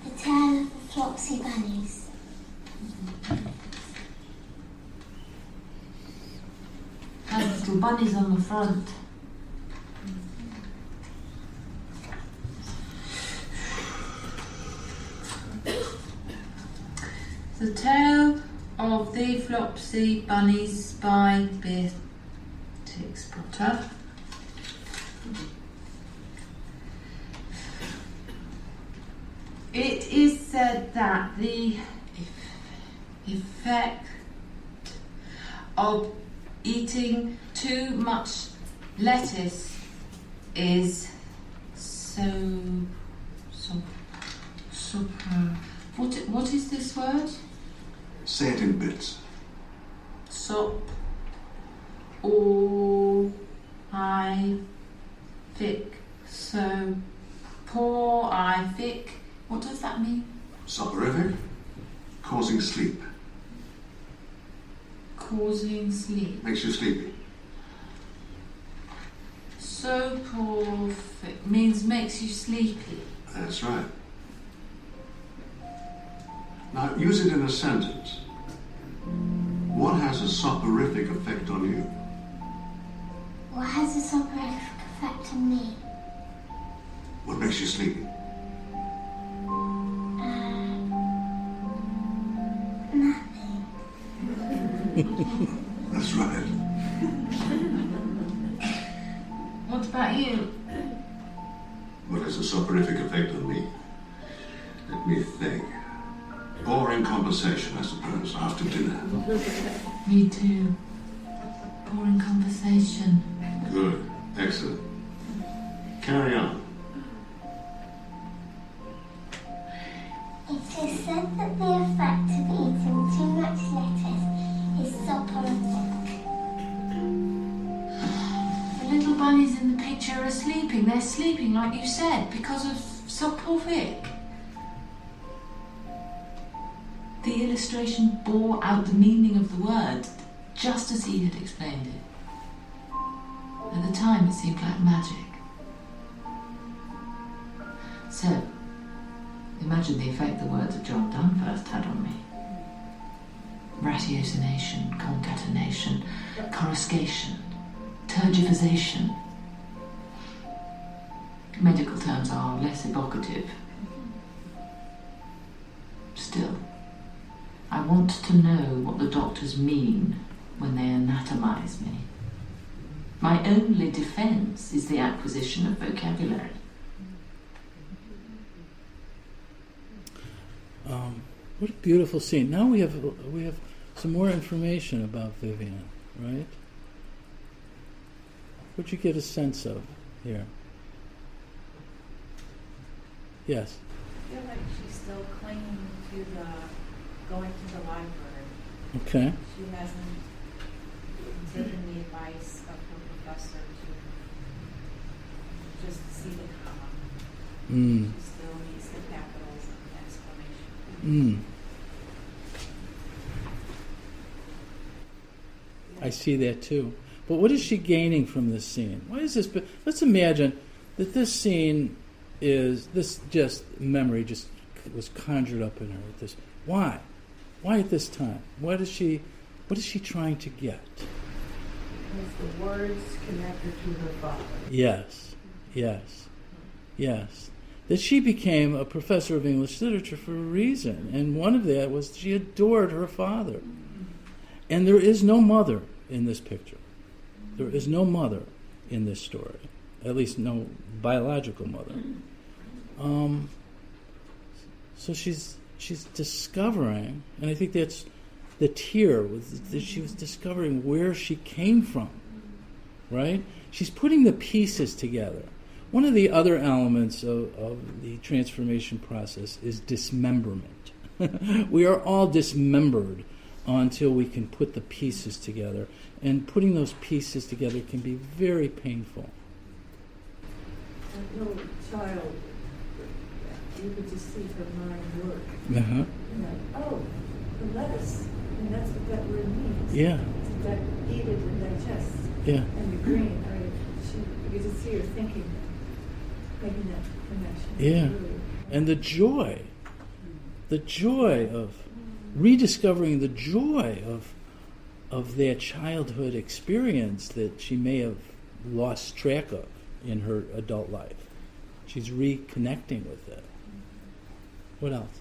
The Tale of the Flopsy Bunnies. Has little bunnies on the front. The Tale of the Flopsy Bunnies by Beatrix Potter. It is said that the effect of eating too much lettuce is what is this word? Say it in bits. What does that mean? Soporific, causing sleep. Causing sleep. Makes you sleepy. Soporific means makes you sleepy. That's right. Now, use it in a sentence. What has a soporific effect on you? What has a soporific effect on me? What makes you sleepy? Nothing. That's right. What about you? What has a soporific effect on me? Let me think. Boring conversation, I suppose, after dinner. Me too. Boring conversation. Good. Excellent. Carry on. It is said that the effect of eating too much lettuce is soporific. The little bunnies in the picture are sleeping. They're sleeping, like you said, because of soporific. The illustration bore out the meaning of the word, just as he had explained it. At the time, it seemed like magic. So, imagine the effect the words of John Donne first had on me. Ratiocination, concatenation, coruscation, tergiversation. Medical terms are less evocative. Still, I want to know what the doctors mean when they anatomize me. My only defense is the acquisition of vocabulary. What a beautiful scene. Now we have some more information about Vivian, right? What'd you get a sense of here? Yes. I feel like she's still clinging to going to the library. Okay. She hasn't taken the advice of her professor to just see the comma. She still needs the capitals and exclamation. I see that too. But what is she gaining from this scene? Why is this? Let's imagine that this scene is memory just was conjured up in her. Why? Why at this time? What is she trying to get? Because the words connected to her father. Yes. That she became a professor of English literature for a reason, and one of that was she adored her father. And there is no mother in this picture. There is no mother in this story, at least no biological mother. So she's discovering, and I think that's the tear, that she was discovering where she came from, right? She's putting the pieces together. One of the other elements of the transformation process is dismemberment. We are all dismembered until we can put the pieces together. And putting those pieces together can be very painful. little child, you could just see her mind work. Uh-huh. Oh, the lettuce, and that's what that word means. Yeah. To eat it and digest. Yeah. And the green, you could just see her thinking, making that connection. Yeah. Really. And the joy of rediscovering the joy of that childhood experience that she may have lost track of in her adult life. She's reconnecting with it. What else?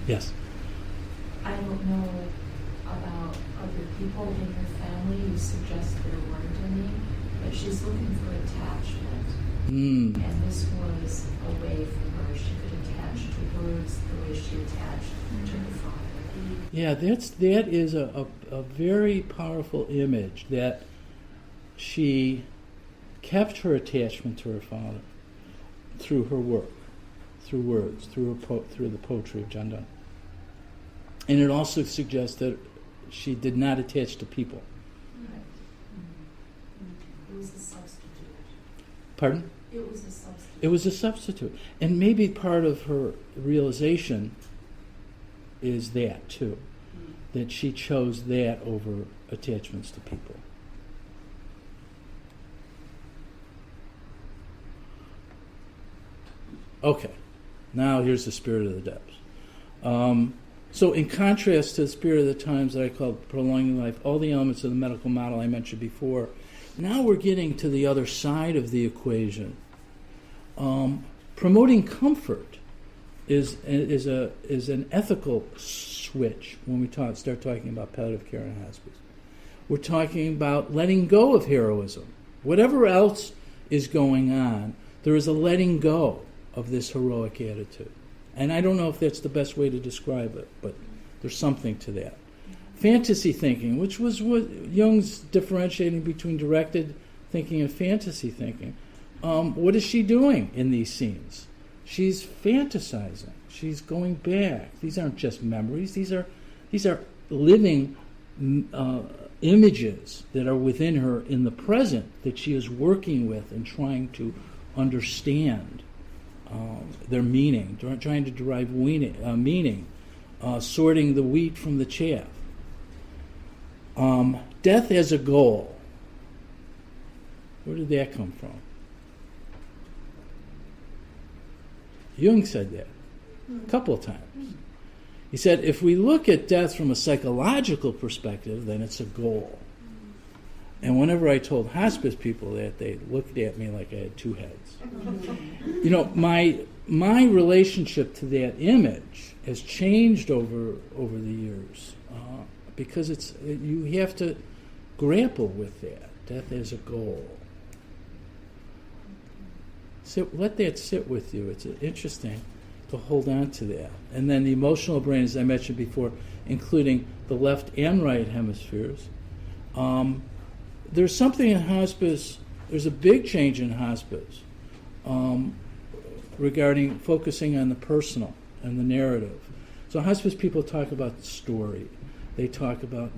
Yes. I don't know about other people in her family. You suggest there weren't any, but she's looking for attachment. And this was a way for her. She could attach to words the way she attached to her father. Yeah, that is a very powerful image, that she kept her attachment to her father through her work, through words, through the poetry of Jungian. And it also suggests that she did not attach to people. Right. It was a substitute. Pardon? It was a substitute. It was a substitute. And maybe part of her realization is that, too. That she chose that over attachments to people. Okay. Now here's the spirit of the depths. So in contrast to the spirit of the times that I called prolonging life, all the elements of the medical model I mentioned before, now we're getting to the other side of the equation. Promoting comfort is an ethical switch when we start talking about palliative care and hospice. We're talking about letting go of heroism. Whatever else is going on, there is a letting go of this heroic attitude. And I don't know if that's the best way to describe it, but there's something to that. Fantasy thinking, which was what Jung's differentiating between directed thinking and fantasy thinking. What is she doing in these scenes? She's fantasizing. She's going back. These aren't just memories. These are living images that are within her in the present that she is working with and trying to understand their meaning, trying to derive meaning, sorting the wheat from the chaff. Death as a goal. Where did that come from? Jung said that a couple of times. He said, if we look at death from a psychological perspective, then it's a goal. And whenever I told hospice people that, they looked at me like I had two heads. You know, my relationship to that image has changed over the years because you have to grapple with that. Death as a goal. Let that sit with you. It's interesting to hold on to that. And then the emotional brain, as I mentioned before, including the left and right hemispheres. There's something in hospice, there's a big change in hospice regarding focusing on the personal and the narrative. So hospice people talk about story. They talk about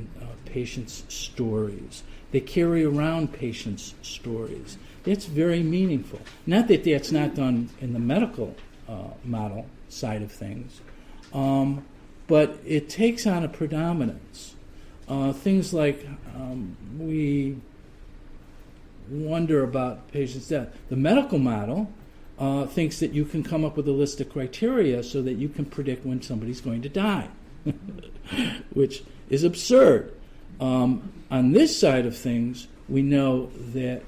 patients' stories. They carry around patients' stories. That's very meaningful. Not that that's not done in the medical model side of things, but it takes on a predominance. Things like we wonder about patients' death. The medical model thinks that you can come up with a list of criteria so that you can predict when somebody's going to die, which is absurd. On this side of things, we know that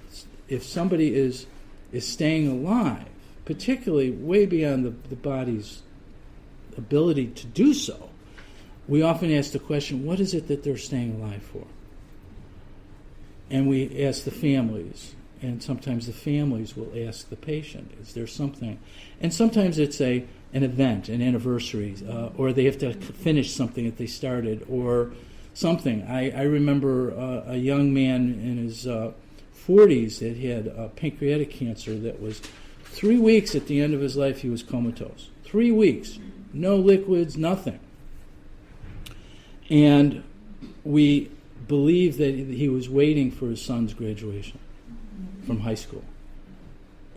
if somebody is staying alive, particularly way beyond the body's ability to do so, we often ask the question, what is it that they're staying alive for? And we ask the families, and sometimes the families will ask the patient, is there something? And sometimes it's an event, an anniversary, or they have to finish something that they started, or something. I remember a young man in his 40s that had pancreatic cancer that was 3 weeks at the end of his life he was comatose. 3 weeks, no liquids, nothing. And we believe that he was waiting for his son's graduation. from high school.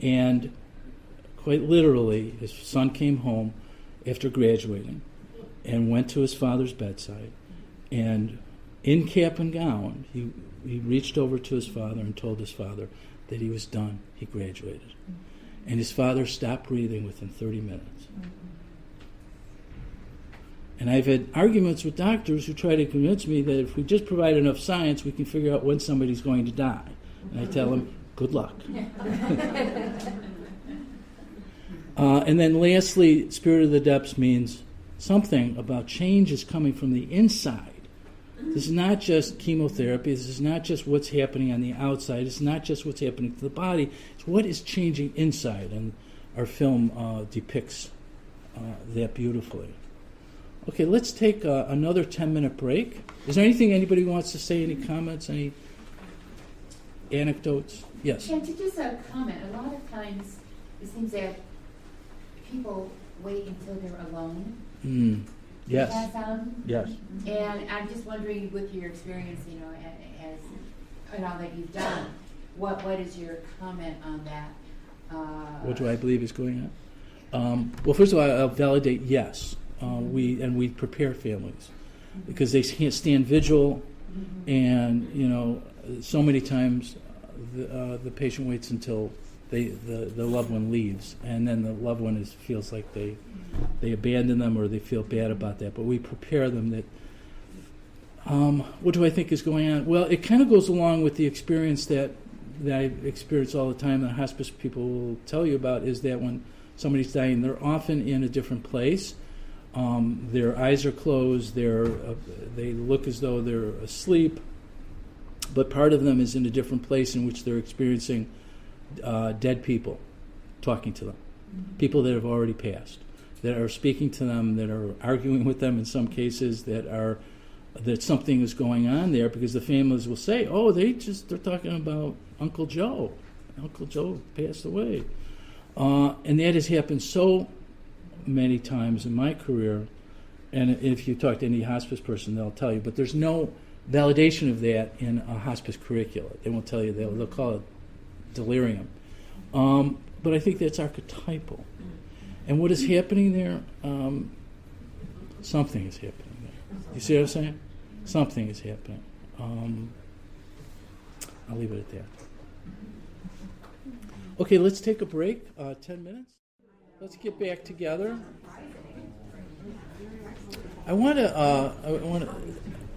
And quite literally, his son came home after graduating and went to his father's bedside, and in cap and gown, he reached over to his father and told his father that he was done, he graduated. And his father stopped breathing within 30 minutes. And I've had arguments with doctors who try to convince me that if we just provide enough science, we can figure out when somebody's going to die. And I tell them, good luck. And then lastly, spirit of the depths means something about change is coming from the inside. This is not just chemotherapy. This is not just what's happening on the outside. It's not just what's happening to the body. It's what is changing inside. And our film depicts that beautifully. Okay, let's take another 10-minute break. Is there anything anybody wants to say? Any comments? Any anecdotes? Yes? Yeah, just a comment. A lot of times it seems that people wait until they're alone. Yes. Does that sound? Yes. And I'm just wondering, with your experience, as and all that you've done, what is your comment on that? What do I believe is going on? Well, first of all, I'll validate yes. We prepare families because they can't stand vigil, and so many times the patient waits until the loved one leaves, and then the loved one feels like they abandon them or they feel bad about that. But we prepare them that. What do I think is going on? Well, it kind of goes along with the experience that I experience all the time, that hospice people will tell you about, is that when somebody's dying, they're often in a different place. Their eyes are closed. They look as though they're asleep, but part of them is in a different place in which they're experiencing dead people talking to them, people that have already passed, that are speaking to them, that are arguing with them in some cases, that something is going on there, because the families will say, "Oh, they're talking about Uncle Joe. Uncle Joe passed away," and that has happened so many times in my career, and if you talk to any hospice person, they'll tell you, but there's no validation of that in a hospice curricula. They won't tell you, they'll call it delirium. But I think that's archetypal. And what is happening there? Something is happening there. You see what I'm saying? Something is happening. I'll leave it at that. Okay, let's take a break, 10 minutes. Let's get back together.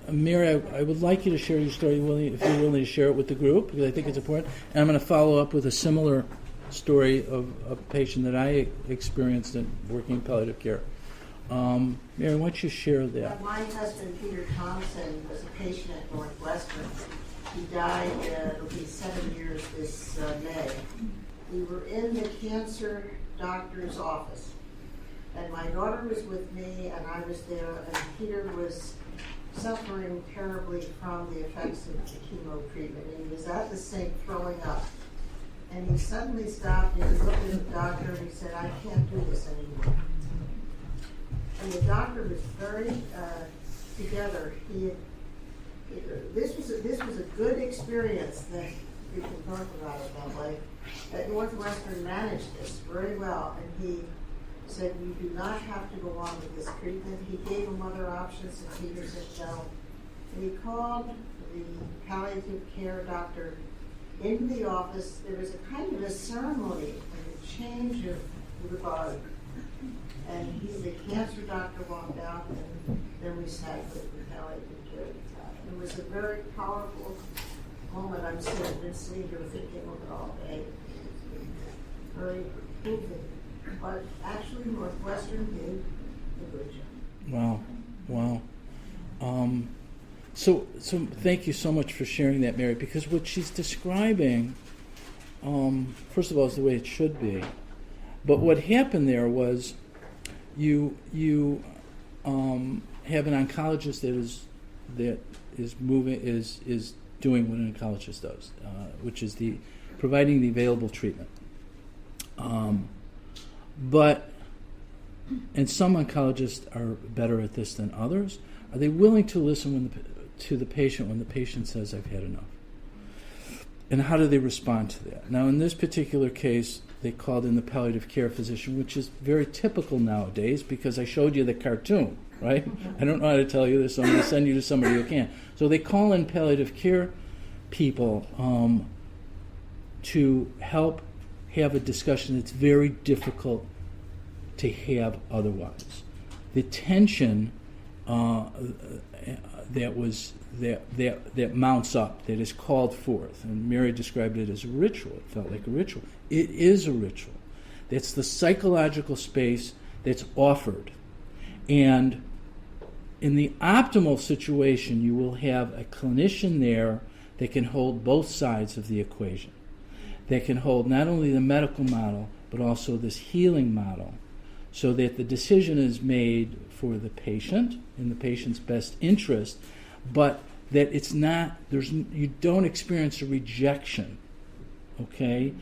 Mary, I would like you to share your story, if you're willing to share it with the group, because I think it's important. And I'm going to follow up with a similar story of a patient that I experienced in working in palliative care. Mary, why don't you share that? My husband, Peter Thompson, was a patient at Northwestern. He died, it'll be 7 years this May. We were in the cancer doctor's office, and my daughter was with me, and I was there, and Peter was suffering terribly from the effects of the chemo treatment. And he was at the sink throwing up, and he suddenly stopped and he looked at the doctor and he said, "I can't do this anymore." And the doctor was very together. This was a good experience that we can talk about it that way. That Northwestern managed this very well, and he said, "You do not have to go on with this treatment." He gave him other options, and Peter said no. And he called the palliative care doctor into the office. There was a kind of a ceremony and a change of the body. And the cancer doctor walked out, and then we sat with the palliative care. It was a very powerful moment. I've been sitting here thinking of it all day. Very moving. But actually, Northwestern did a good job. Wow. So thank you so much for sharing that, Mary, because what she's describing, first of all, is the way it should be. But what happened there was you have an oncologist that is doing what an oncologist does, which is providing the available treatment. And some oncologists are better at this than others. Are they willing to listen to the patient when the patient says, "I've had enough"? And how do they respond to that? Now, in this particular case, they called in the palliative care physician, which is very typical nowadays because I showed you the cartoon, right? I don't know how to tell you this, so I'm going to send you to somebody who can. So they call in palliative care people to help have a discussion that's very difficult to have otherwise. The tension that mounts up, that is called forth, and Mary described it as a ritual. It felt like a ritual. It is a ritual. That's the psychological space that's offered. And in the optimal situation, you will have a clinician there that can hold both sides of the equation, that can hold not only the medical model, but also this healing model, so that the decision is made for the patient, in the patient's best interest, but that it's not, you don't experience a rejection, okay?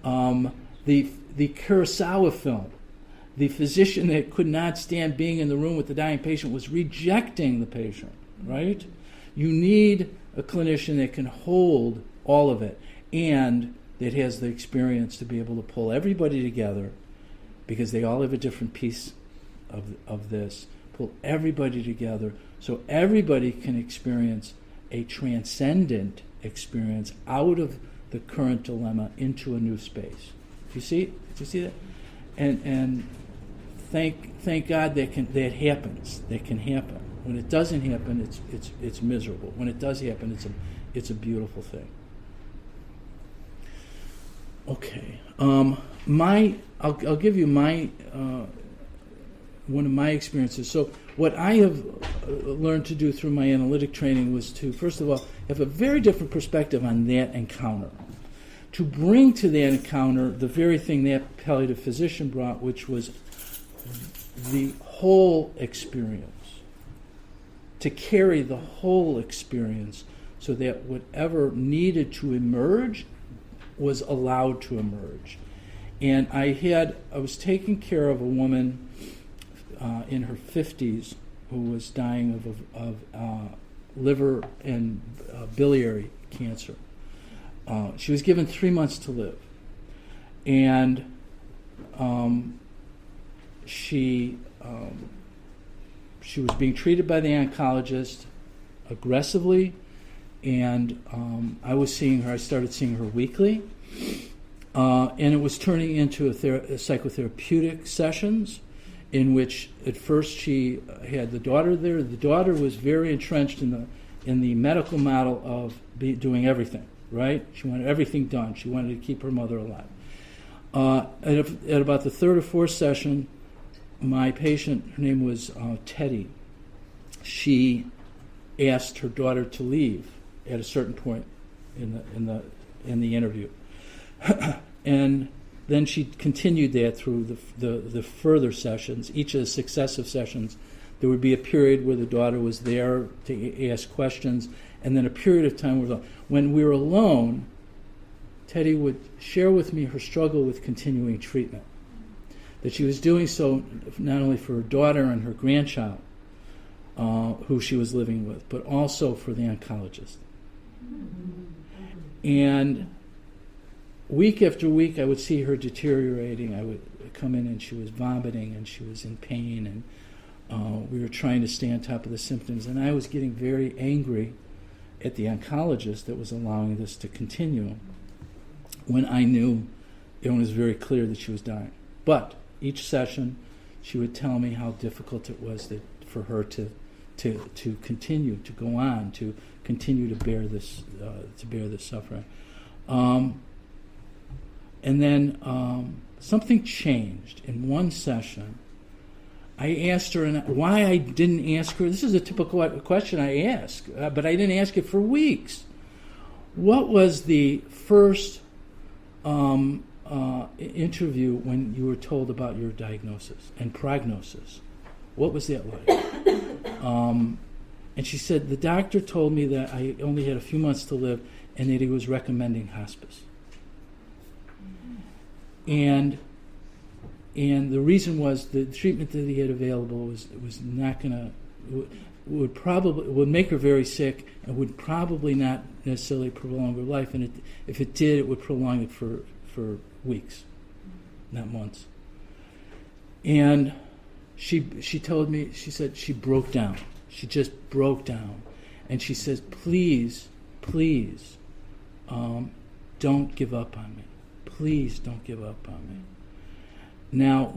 The Kurosawa film, the physician that could not stand being in the room with the dying patient was rejecting the patient, right? You need a clinician that can hold all of it and that has the experience to be able to pull everybody together, because they all have a different piece of this, pull everybody together so everybody can experience a transcendent experience out of the current dilemma into a new space. Do you see? Did you see that? And thank God that happens. That can happen. When it doesn't happen, it's miserable. When it does happen, it's a beautiful thing. Okay. I'll give you my one of my experiences. So what I have learned to do through my analytic training was to, first of all, have a very different perspective on that encounter. To bring to that encounter the very thing that palliative physician brought, which was the whole experience. To carry the whole experience so that whatever needed to emerge was allowed to emerge. And I was taking care of a woman in her 50s who was dying of liver and biliary cancer. She was given 3 months to live. And she was being treated by the oncologist aggressively, and I started seeing her weekly. And it was turning into psychotherapeutic sessions in which at first she had the daughter there. The daughter was very entrenched in the medical model of doing everything, right? She wanted everything done. She wanted to keep her mother alive. At about the third or fourth session, my patient, her name was Teddy, she asked her daughter to leave at a certain point in the interview. And then she continued that through the further sessions. Each of the successive sessions, there would be a period where the daughter was there to ask questions, and then a period of time when we were alone, Teddy would share with me her struggle with continuing treatment. That she was doing so not only for her daughter and her grandchild, who she was living with, but also for the oncologist. And week after week, I would see her deteriorating. I would come in and she was vomiting and she was in pain, and we were trying to stay on top of the symptoms. And I was getting very angry at the oncologist that was allowing this to continue when I knew it was very clear that she was dying. But each session, she would tell me how difficult it was for her to continue, to go on, to continue to bear this suffering. And then something changed in one session. I asked her, and why I didn't ask her, this is a typical question I ask, but I didn't ask it for weeks. What was the first interview when you were told about your diagnosis and prognosis? What was that like? And she said, the doctor told me that I only had a few months to live and that he was recommending hospice. And the reason was the treatment that he had available was not going to, would make her very sick and would probably not necessarily prolong her life. And if it did, it would prolong it for weeks, not months. And she told me, she said she broke down. She just broke down. And she says, please, don't give up on me. Please don't give up on me. Now,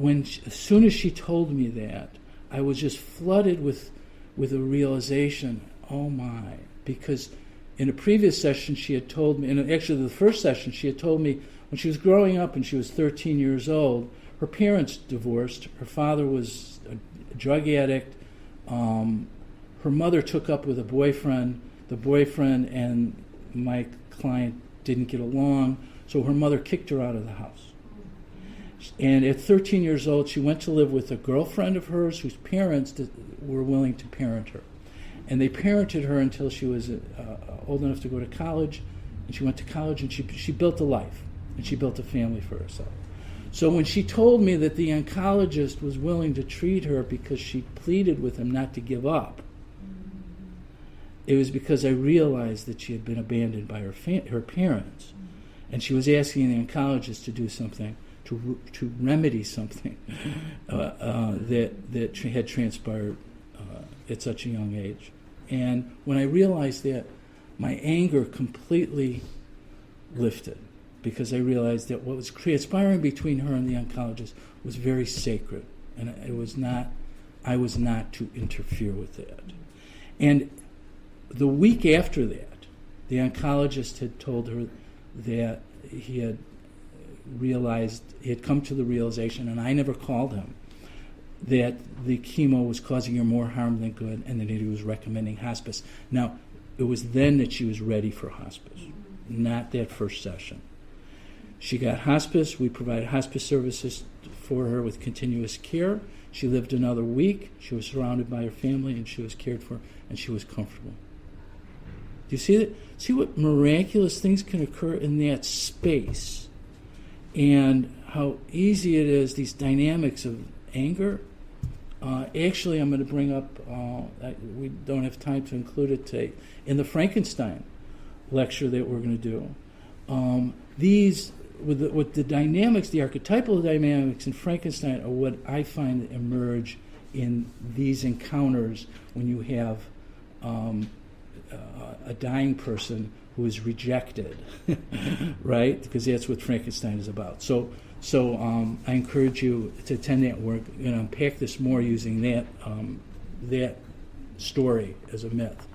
as soon as she told me that, I was just flooded with a realization, oh my, because in a previous session she had told me, and actually the first session she had told me when she was growing up and she was 13 years old, her parents divorced. Her father was a drug addict. Her mother took up with a boyfriend. The boyfriend and my client didn't get along, so her mother kicked her out of the house. And at 13 years old, she went to live with a girlfriend of hers whose parents were willing to parent her. And they parented her until she was old enough to go to college. And she went to college and she built a life. And she built a family for herself. So when she told me that the oncologist was willing to treat her because she pleaded with him not to give up, it was because I realized that she had been abandoned by her parents. And she was asking the oncologist to do something, to remedy something that had transpired at such a young age. And when I realized that, my anger completely lifted, because I realized that what was transpiring between her and the oncologist was very sacred, and I was not to interfere with that. And the week after that, the oncologist had told her that he had come to the realization, and I never called him, that the chemo was causing her more harm than good, and that he was recommending hospice. Now, it was then that she was ready for hospice, not that first session. She got hospice. We provided hospice services for her with continuous care. She lived another week. She was surrounded by her family, and she was cared for, and she was comfortable. Do you see that? See what miraculous things can occur in that space, and how easy it is, these dynamics of anger. Actually, I'm going to bring up, we don't have time to include it today, in the Frankenstein lecture that we're going to do. These, with the dynamics, the archetypal dynamics in Frankenstein are what I find emerge in these encounters when you have a dying person who is rejected, right? Because that's what Frankenstein is about. So I encourage you to attend that work and unpack this more using that story as a myth.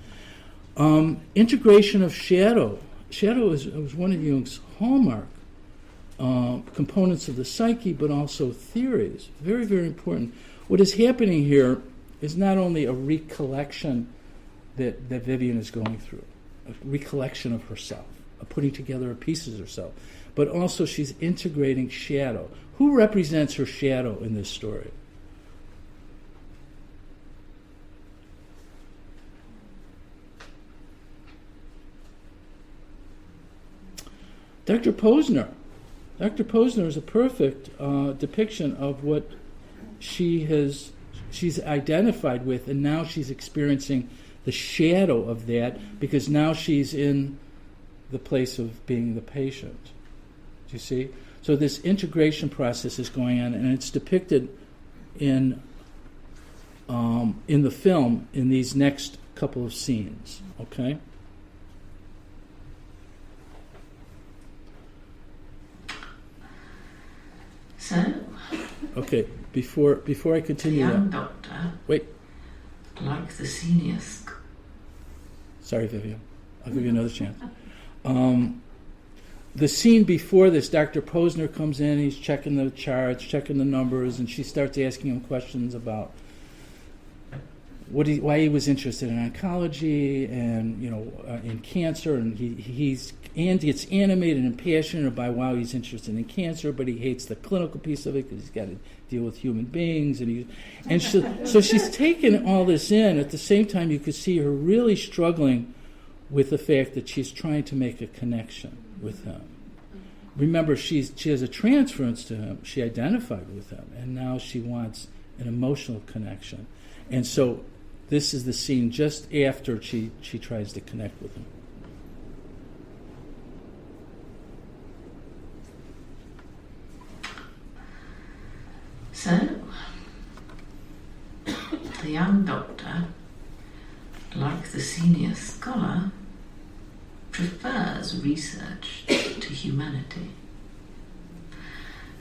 Integration of shadow. Shadow was one of Jung's hallmark components of the psyche, but also theories. Very, very important. What is happening here is not only a recollection that Vivian is going through, a recollection of herself, a putting together of pieces of herself, but also she's integrating shadow. Who represents her shadow in this story? Dr. Posner. Dr. Posner is a perfect depiction of what she's identified with, and now she's experiencing the shadow of that, because now she's in the place of being the patient. Do you see? So this integration process is going on, and it's depicted in the film in these next couple of scenes. Okay. So. Okay. Before I continue. The young doctor. Wait. Like the senior. Sorry, Vivian. I'll give you another chance. The scene before this, Dr. Posner comes in, he's checking the charts, checking the numbers, and she starts asking him questions about why he was interested in oncology and in cancer, and he gets animated and passionate about why he's interested in cancer, but he hates the clinical piece of it because he's got to deal with human beings, so she's taking all this in. At the same time, you could see her really struggling with the fact that she's trying to make a connection with him. Remember, she has a transference to him. She identified with him, and now she wants an emotional connection. And so This is the scene just after she tries to connect with him. So, the young doctor, like the senior scholar, prefers research to humanity.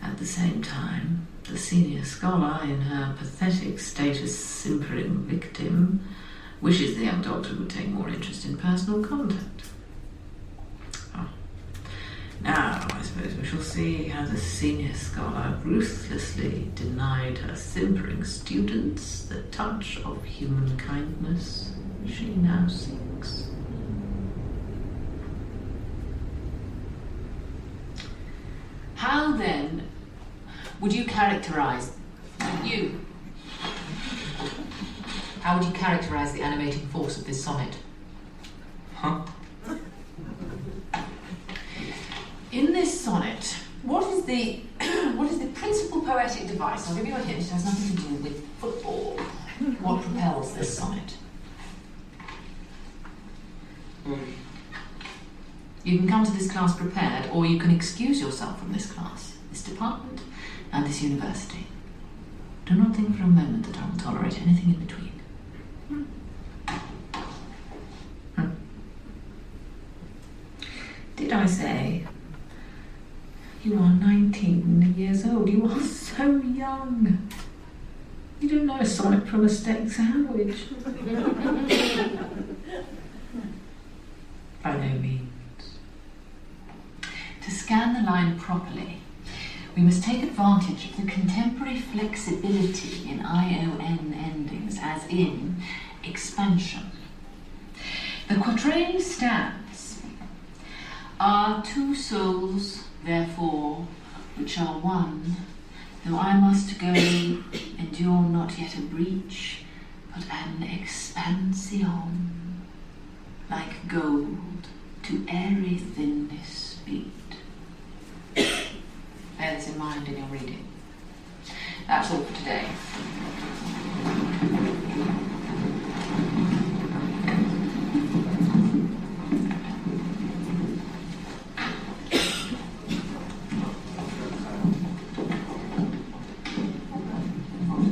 At the same time, the senior scholar, in her pathetic status simpering victim, wishes the young doctor would take more interest in personal contact. Oh. Now, I suppose we shall see how the senior scholar ruthlessly denied her simpering students the touch of human kindness she now seeks. How then would you characterize How would you characterize the animating force of this sonnet? Huh? In this sonnet, what is the principal poetic device? I'll give you a hint. It has nothing to do with football. What propels this sonnet? You can come to this class prepared, or you can excuse yourself from this class, this department, and this university. Do not think for a moment that I will tolerate anything in between. Did I say you are 19 years old? You are so young. You don't know a sonnet from a steak sandwich. By no means. To scan the line properly, we must take advantage of the contemporary flexibility in ION endings, as in expansion. The quatrain stands: are two souls, therefore, which are one, though I must go, endure not yet a breach, but an expansion, like gold to airy thinness beat. Bear this in mind in your reading. That's all for today.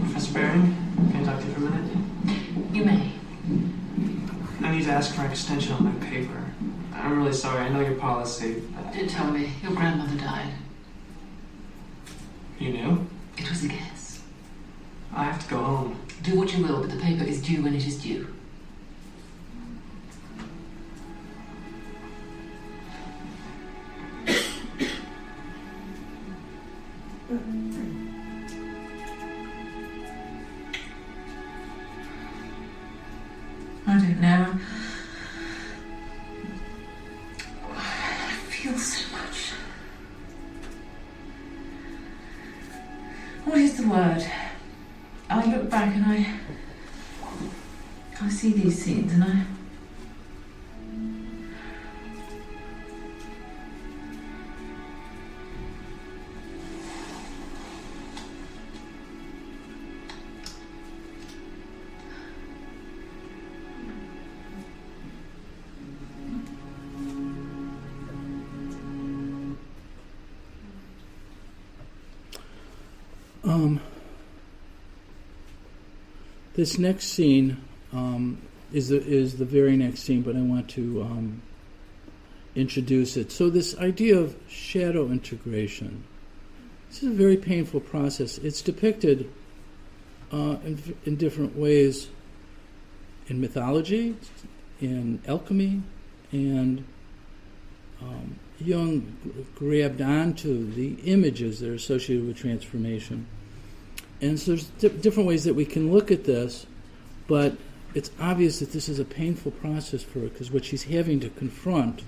Professor Baring, can I talk to you for a minute? You may. I need to ask for an extension on my paper. I'm really sorry, I know your policy, but... Did tell me your grandmother died. You knew? It was a guess. I have to go home. Do what you will, but the paper is due when it is due. I don't know. I feel so much. What is the word? I look back and I see these scenes and I... This next scene is the very next scene, but I want to introduce it. So this idea of shadow integration, this is a very painful process. It's depicted in different ways in mythology, in alchemy, and Jung grabbed onto the images that are associated with transformation. And so there's different ways that we can look at this, but it's obvious that this is a painful process for her, because what she's having to confront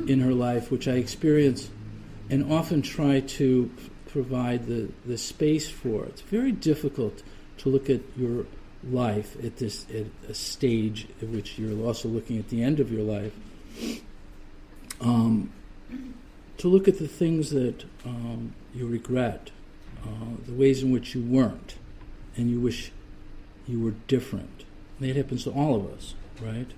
in her life, which I experience and often try to provide the space for. It's very difficult to look at your life at a stage at which you're also looking at the end of your life. To look at the things that you regret, the ways in which you weren't, and you wish you were different. That happens to all of us, right?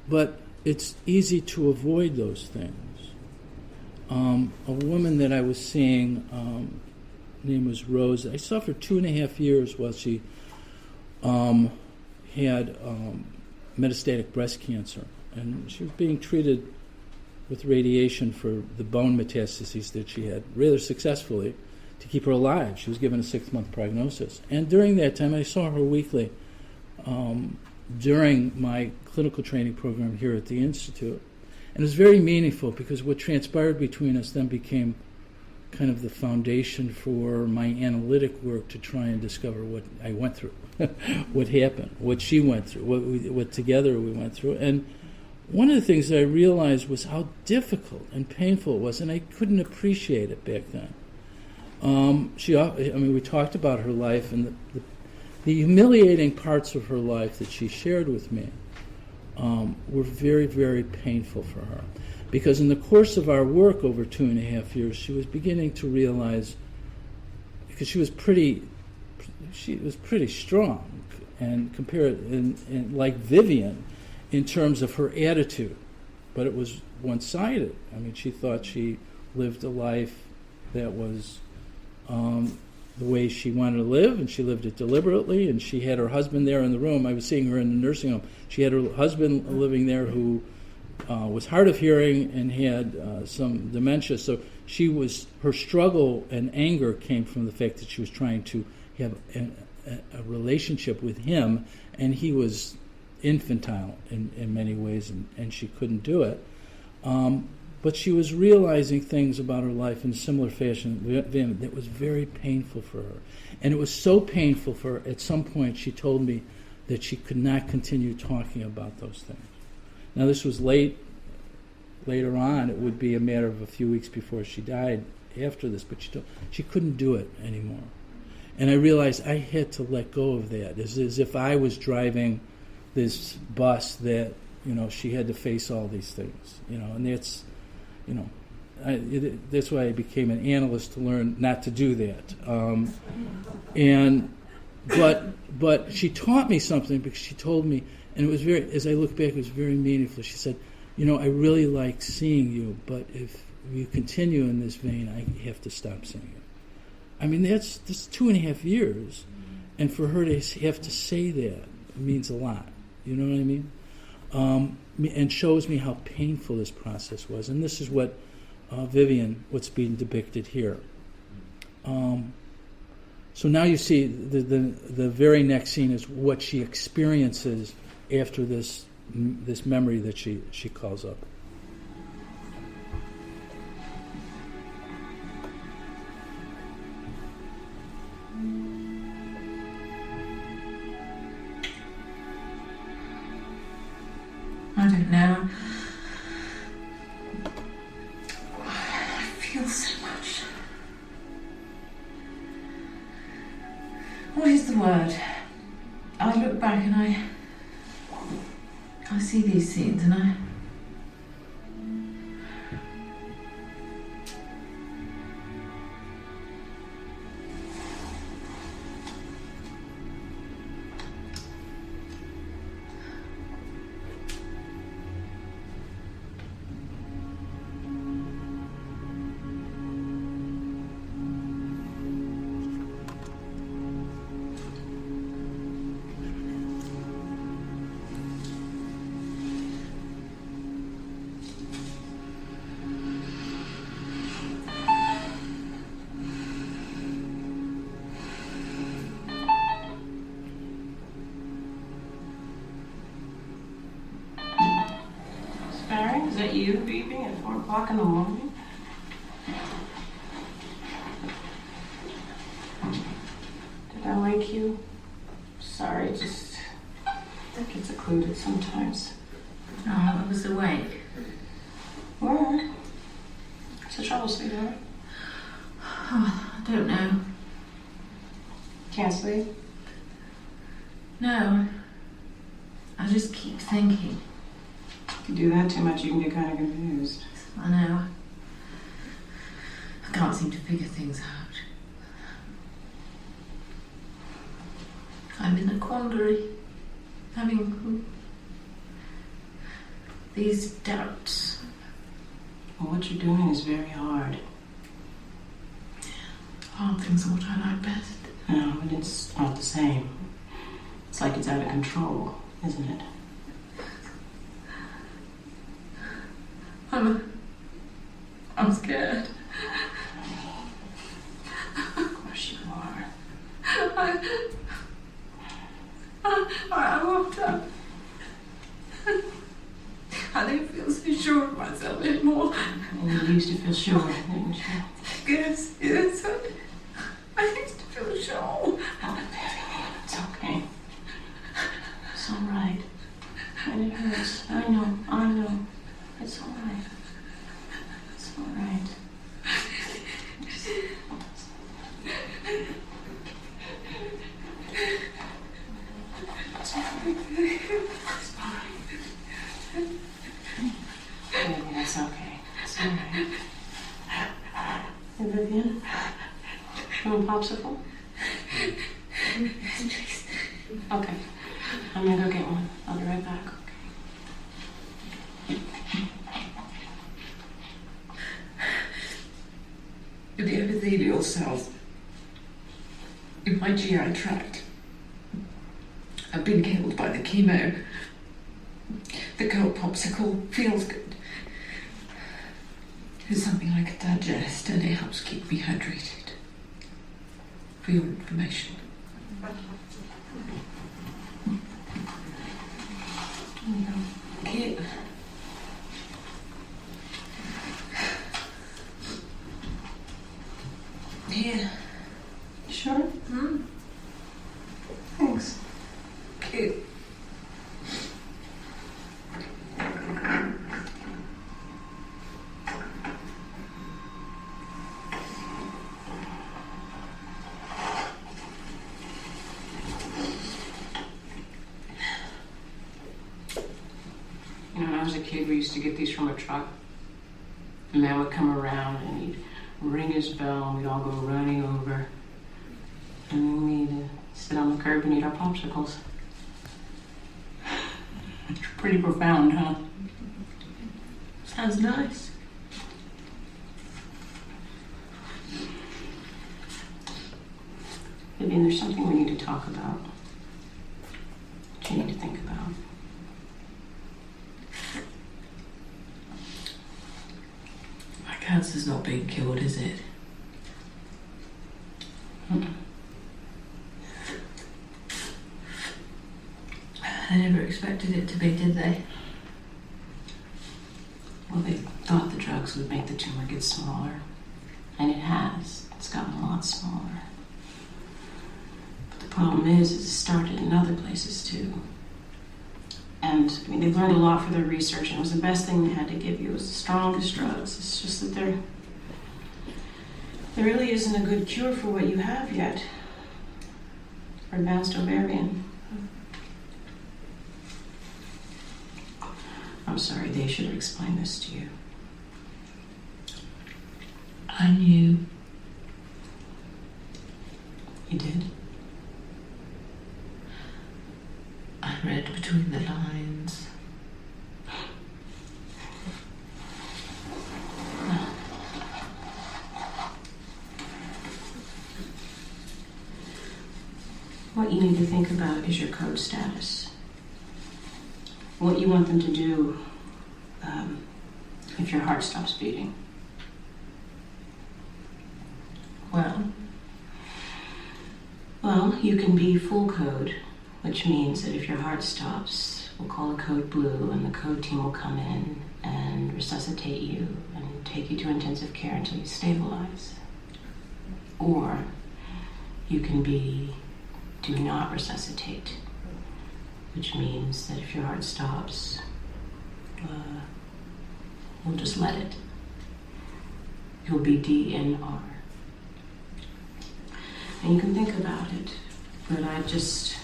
But it's easy to avoid those things. A woman that I was seeing, name was Rose. I saw her for 2.5 years while she had metastatic breast cancer, and she was being treated with radiation for the bone metastases that she had rather successfully to keep her alive. She was given a 6-month prognosis. And during that time, I saw her weekly during my clinical training program here at the Institute. And it was very meaningful because what transpired between us then became kind of the foundation for my analytic work to try and discover what I went through, what happened, what she went through, what together we went through. And one of the things that I realized was how difficult and painful it was, and I couldn't appreciate it back then. We talked about her life, and the humiliating parts of her life that she shared with me were very, very painful for her. Because in the course of our work over 2.5 years, she was beginning to realize, because she was pretty strong, and like Vivian, in terms of her attitude, but it was one-sided. I mean, she thought she lived a life that was the way she wanted to live, and she lived it deliberately, and she had her husband there in the room. I was seeing her in the nursing home. She had her husband living there who was hard of hearing and had some dementia, so her struggle and anger came from the fact that she was trying to have a relationship with him, and he was infantile in many ways, and she couldn't do it. But she was realizing things about her life in a similar fashion that was very painful for her. And it was so painful for her, at some point she told me that she could not continue talking about those things. Now this was later on. It would be a matter of a few weeks before she died after this, but she couldn't do it anymore. And I realized I had to let go of that, as if I was driving this bus that, she had to face all these things, and that's, that's why I became an analyst, to learn not to do that. But she taught me something, because she told me, and it was as I look back, it was very meaningful. She said, I really like seeing you, but if you continue in this vein, I have to stop seeing you. I mean, that's 2.5 years, and for her to have to say that means a lot. You know what I mean? And shows me how painful this process was. And this is what Vivian, what's being depicted here. So now you see the very next scene is what she experiences after this memory that she calls up. I don't know. I feel so much. What is the word? I look back and I see these scenes and I Is that you beeping at 4 o'clock in the morning? Did I wake you? Sorry, just I get secluded sometimes. No, I was awake. Where? What's the trouble, sweetheart? Oh, I don't know. Can't sleep? No. I just keep thinking. If you do that too much, you can get kind of confused. I know. I can't seem to figure things out. I'm in a quandary, having these doubts. Well, what you're doing is very hard. Hard things are what I like best. No, but it's not the same. It's like it's out of control, isn't it? I'm scared. Of course you are. I walked up. I didn't feel so sure of myself anymore. And you used to feel sure, didn't you? Yes. I used to feel sure. Oh, Betty, it's okay. It's all right. And it hurts. I know. It's all right. It's all right. It's all right. It's all right. Baby, that's okay. It's all right. Hey, Vivian, you want a popsicle? Okay. I'm gonna go get one. I'll be right back. The epithelial cells in my GI tract have been killed by the chemo. The cold popsicle feels good. It's something I can digest and it helps keep me hydrated. For your information. Kit. Here. Sure? Thanks. Cute. When I was a kid, we used to get these from a truck. The man would come around and he'd ring his bell and we'd all go running over. And then we'd sit on the curb and eat our popsicles. It's pretty profound, huh? Sounds nice. Vivian, there's something we need to talk about. That you need to think about. My cancer's not being cured, is it? They never expected it to be, did they? Well, they thought the drugs would make the tumor get smaller. And it has. It's gotten a lot smaller. But the problem is it started in other places too. And I mean, they've learned a lot for their research, and it was the best thing they had to give you. It was the strongest drugs. It's just that there really isn't a good cure for what you have yet. For advanced ovarian. I'm sorry, they should have explained this to you. I knew. You did? I read between the lines. What you need to think about is your code status. What you want them to do if your heart stops beating. Well, you can be full code, which means that if your heart stops, we'll call a code blue, and the code team will come in and resuscitate you and take you to intensive care until you stabilize. Or you can be do not resuscitate, which means that if your heart stops, we'll just let it. You'll be DNR. And you can think about it, but I just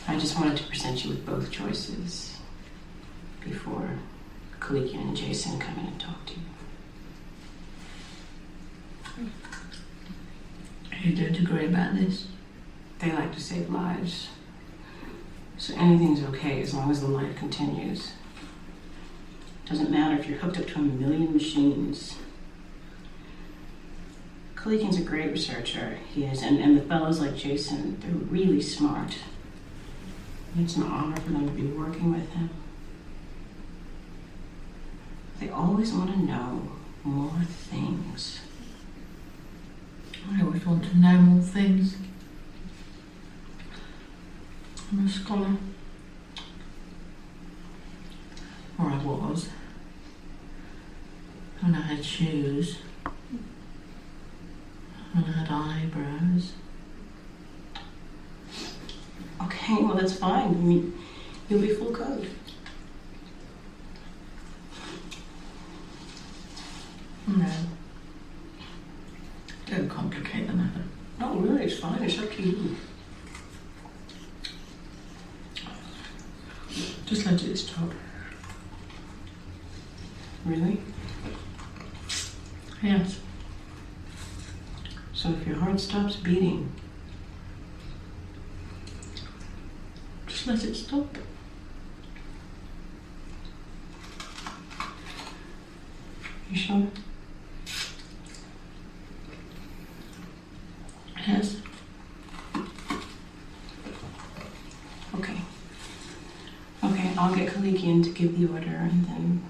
wanted to present you with both choices before Kalika and Jason come in and talk to you. You don't agree about this? They like to save lives. So anything's okay as long as the life continues. Doesn't matter if you're hooked up to 1 million machines. Kalikin's a great researcher, he is, and the fellows like Jason, they're really smart. It's an honor for them to be working with him. They always want to know more things. I always want to know more things. I'm a scholar. Or I was. And I had shoes. And I had eyebrows. Okay, well that's fine. I mean, you'll be full code. No. Don't complicate the matter. No, really, it's fine. It's up to you. Just let it stop. Really? Yes. So if your heart stops beating, just let it stop. You sure? Yes. Okay. Okay, I'll get Kalikian to give the order and then...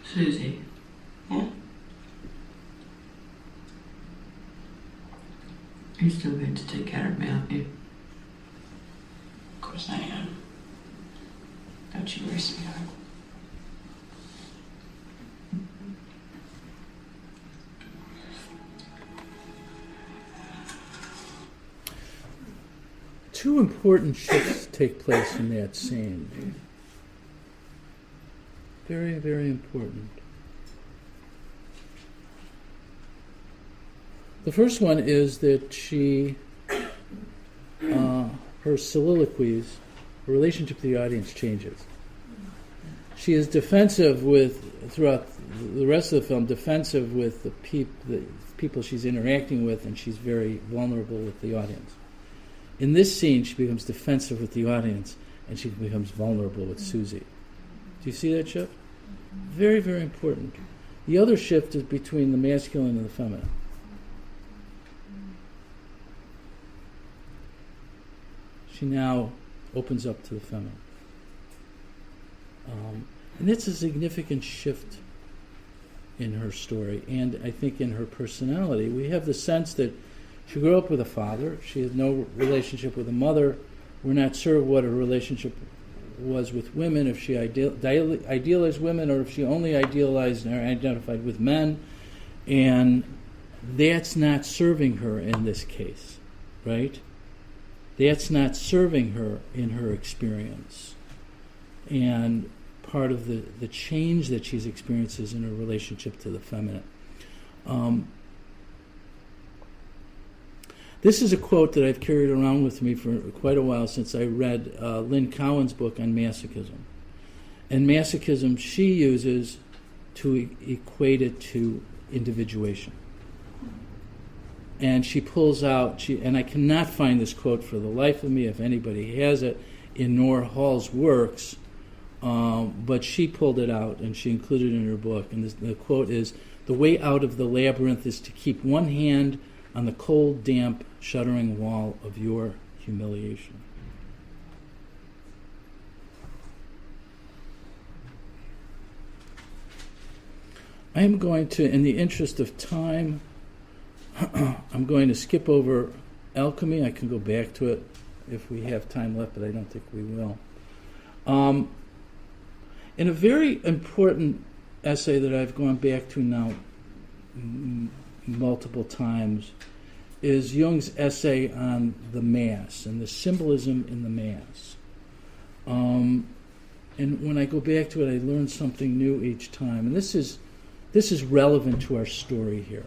Susie. Yeah? You're still going to take care of me, aren't you? Of course I am. Don't you worry, sweetheart. Two important shifts take place in that scene. Very, very important. The first one is that her soliloquies, her relationship to the audience changes. She is defensive throughout the rest of the film, defensive with the people she's interacting with, and she's very vulnerable with the audience. In this scene, she becomes defensive with the audience, and she becomes vulnerable with Susie. Do you see that shift? Very, very important. The other shift is between the masculine and the feminine. She now opens up to the feminine. And it's a significant shift in her story, and I think in her personality. We have the sense that she grew up with a father. She had no relationship with a mother. We're not sure what her relationship was with women, if she idealized women or if she only idealized or identified with men. And that's not serving her in this case, right? That's not serving her in her experience. And part of the change that she's experiences in her relationship to the feminine. This is a quote that I've carried around with me for quite a while since I read Lynn Cowan's book on masochism. And masochism she uses to equate it to individuation. And she pulls out, and I cannot find this quote for the life of me, if anybody has it, in Nora Hall's works, but she pulled it out and she included it in her book. And the quote is, "The way out of the labyrinth is to keep one hand on the cold, damp, shuddering wall of your humiliation." I am going to, in the interest of time, I'm going to skip over alchemy. I can go back to it if we have time left, but I don't think we will. In a very important essay that I've gone back to now multiple times is Jung's essay on the Mass and the symbolism in the Mass. And when I go back to it, I learn something new each time. And this is relevant to our story here.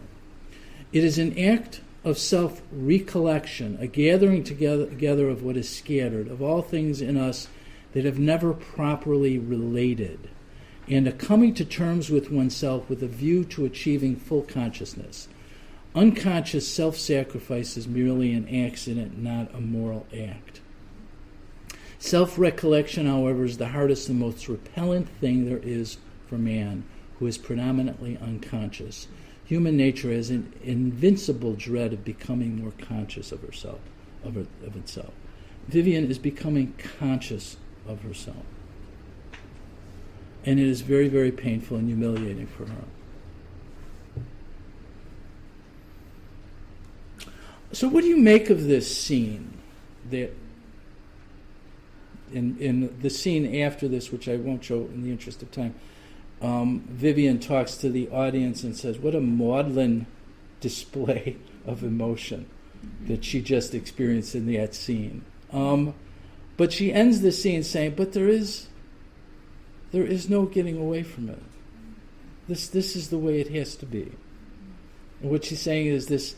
It is an act of self-recollection, a gathering together of what is scattered, of all things in us that have never properly related, and a coming to terms with oneself with a view to achieving full consciousness. Unconscious self-sacrifice is merely an accident, not a moral act. Self-recollection, however, is the hardest and most repellent thing there is for man, who is predominantly unconscious. Human nature has an invincible dread of becoming more conscious of herself, of itself. Vivian is becoming conscious of herself. And it is very, very painful and humiliating for her. So what do you make of this scene? That in the scene after this, which I won't show in the interest of time, Vivian talks to the audience and says, what a maudlin display of emotion that she just experienced in that scene. But she ends the scene saying, but there is no getting away from it. This is the way it has to be. And what she's saying is this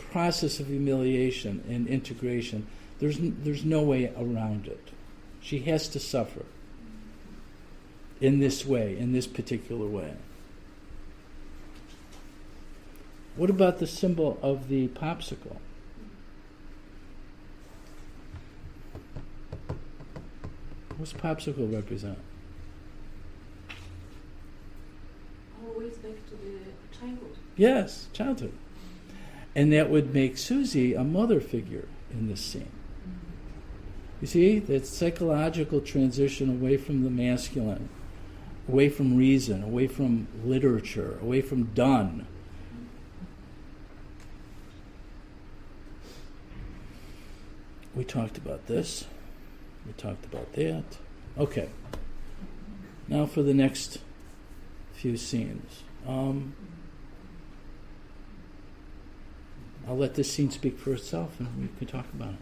process of humiliation and integration, there's no way around it. She has to suffer in this way, in this particular way. What about the symbol of the popsicle? What's popsicle represent? Always back to the childhood. Yes, childhood. And that would make Susie a mother figure in this scene. You see, that psychological transition away from the masculine, away from reason, away from literature, away from done. We talked about this. We talked about that. Okay. Now for the next few scenes. I'll let this scene speak for itself and we can talk about it.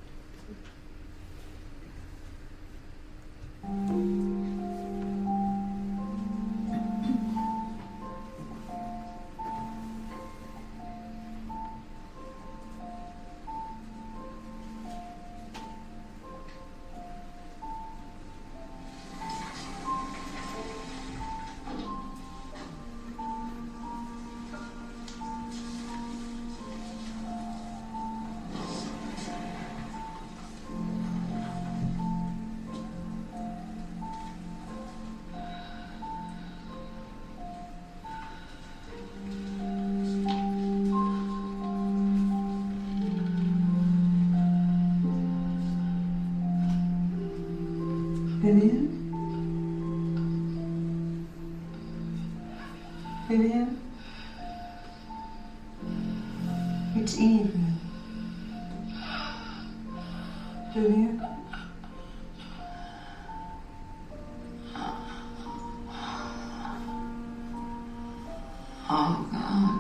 Vivian? Vivian? It's evening. Vivian? Oh, God.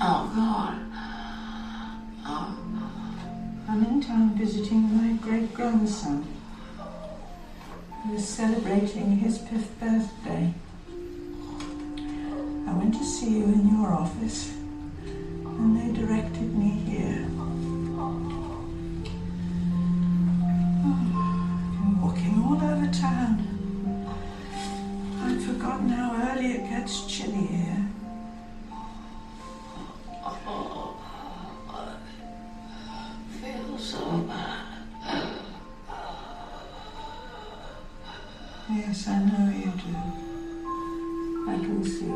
Oh, God. Oh. I'm in town visiting my great-grandson, who is celebrating his 5th birthday. I went to see you in your office, and they directed me here. I've been walking all over town. I'd forgotten how early it gets chilly here. So bad. Yes, I know you do. I can see.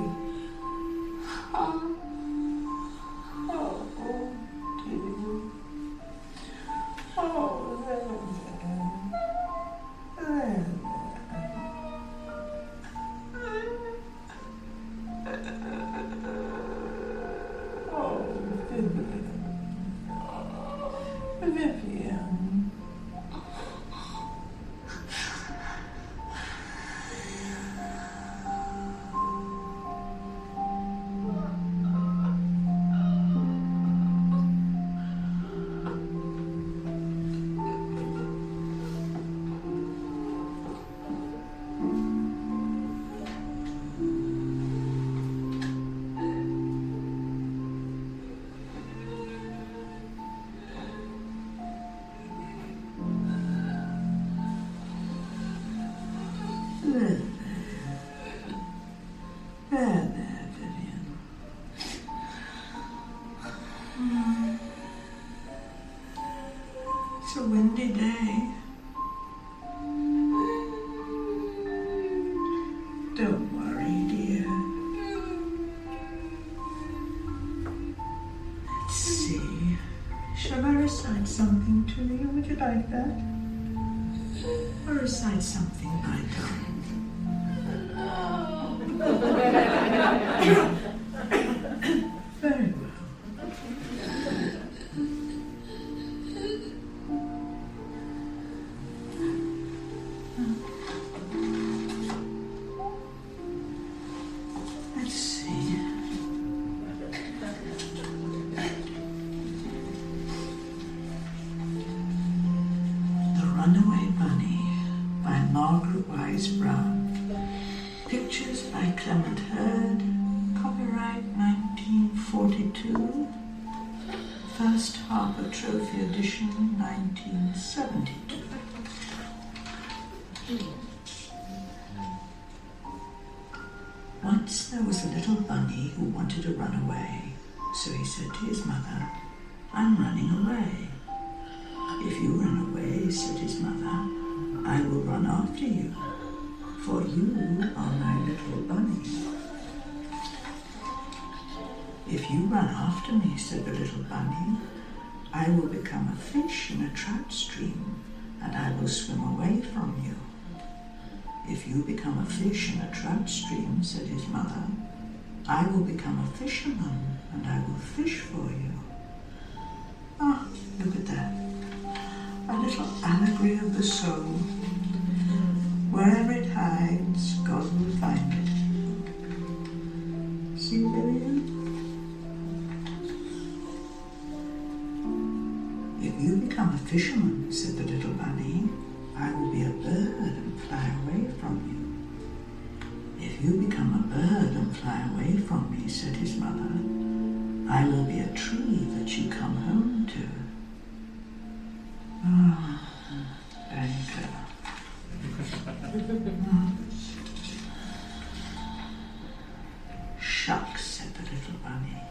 Oh, dear. Oh, there. Oh, Vivian. It's a windy day. Don't worry, dear. Let's see. Shall I recite something to you? Would you like that? Or recite something by Donald? Very well. Let's see. The Runaway Bunny by Margaret Wise Brown. Pictures by Clement Hurd. Copyright 1942. First Harper Trophy edition 1972. Once there was a little bunny who wanted to run away, so he said to his mother, "I'm running away." "If you run away," said his mother, "I will run after you, for you are my little bunny." "If you run after me," said the little bunny, "I will become a fish in a trout stream, and I will swim away from you." "If you become a fish in a trout stream," said his mother, "I will become a fisherman, and I will fish for you." Ah, look at that. A little allegory of the soul. Wherever it hides, God will find it. See, Lillian? "If you become a fisherman," said the little bunny, "I will be a bird and fly away from you." "If you become a bird and fly away from me," said his mother, "I will be a tree that you come home to." Ah, very clever. "Shucks," said the little bunny,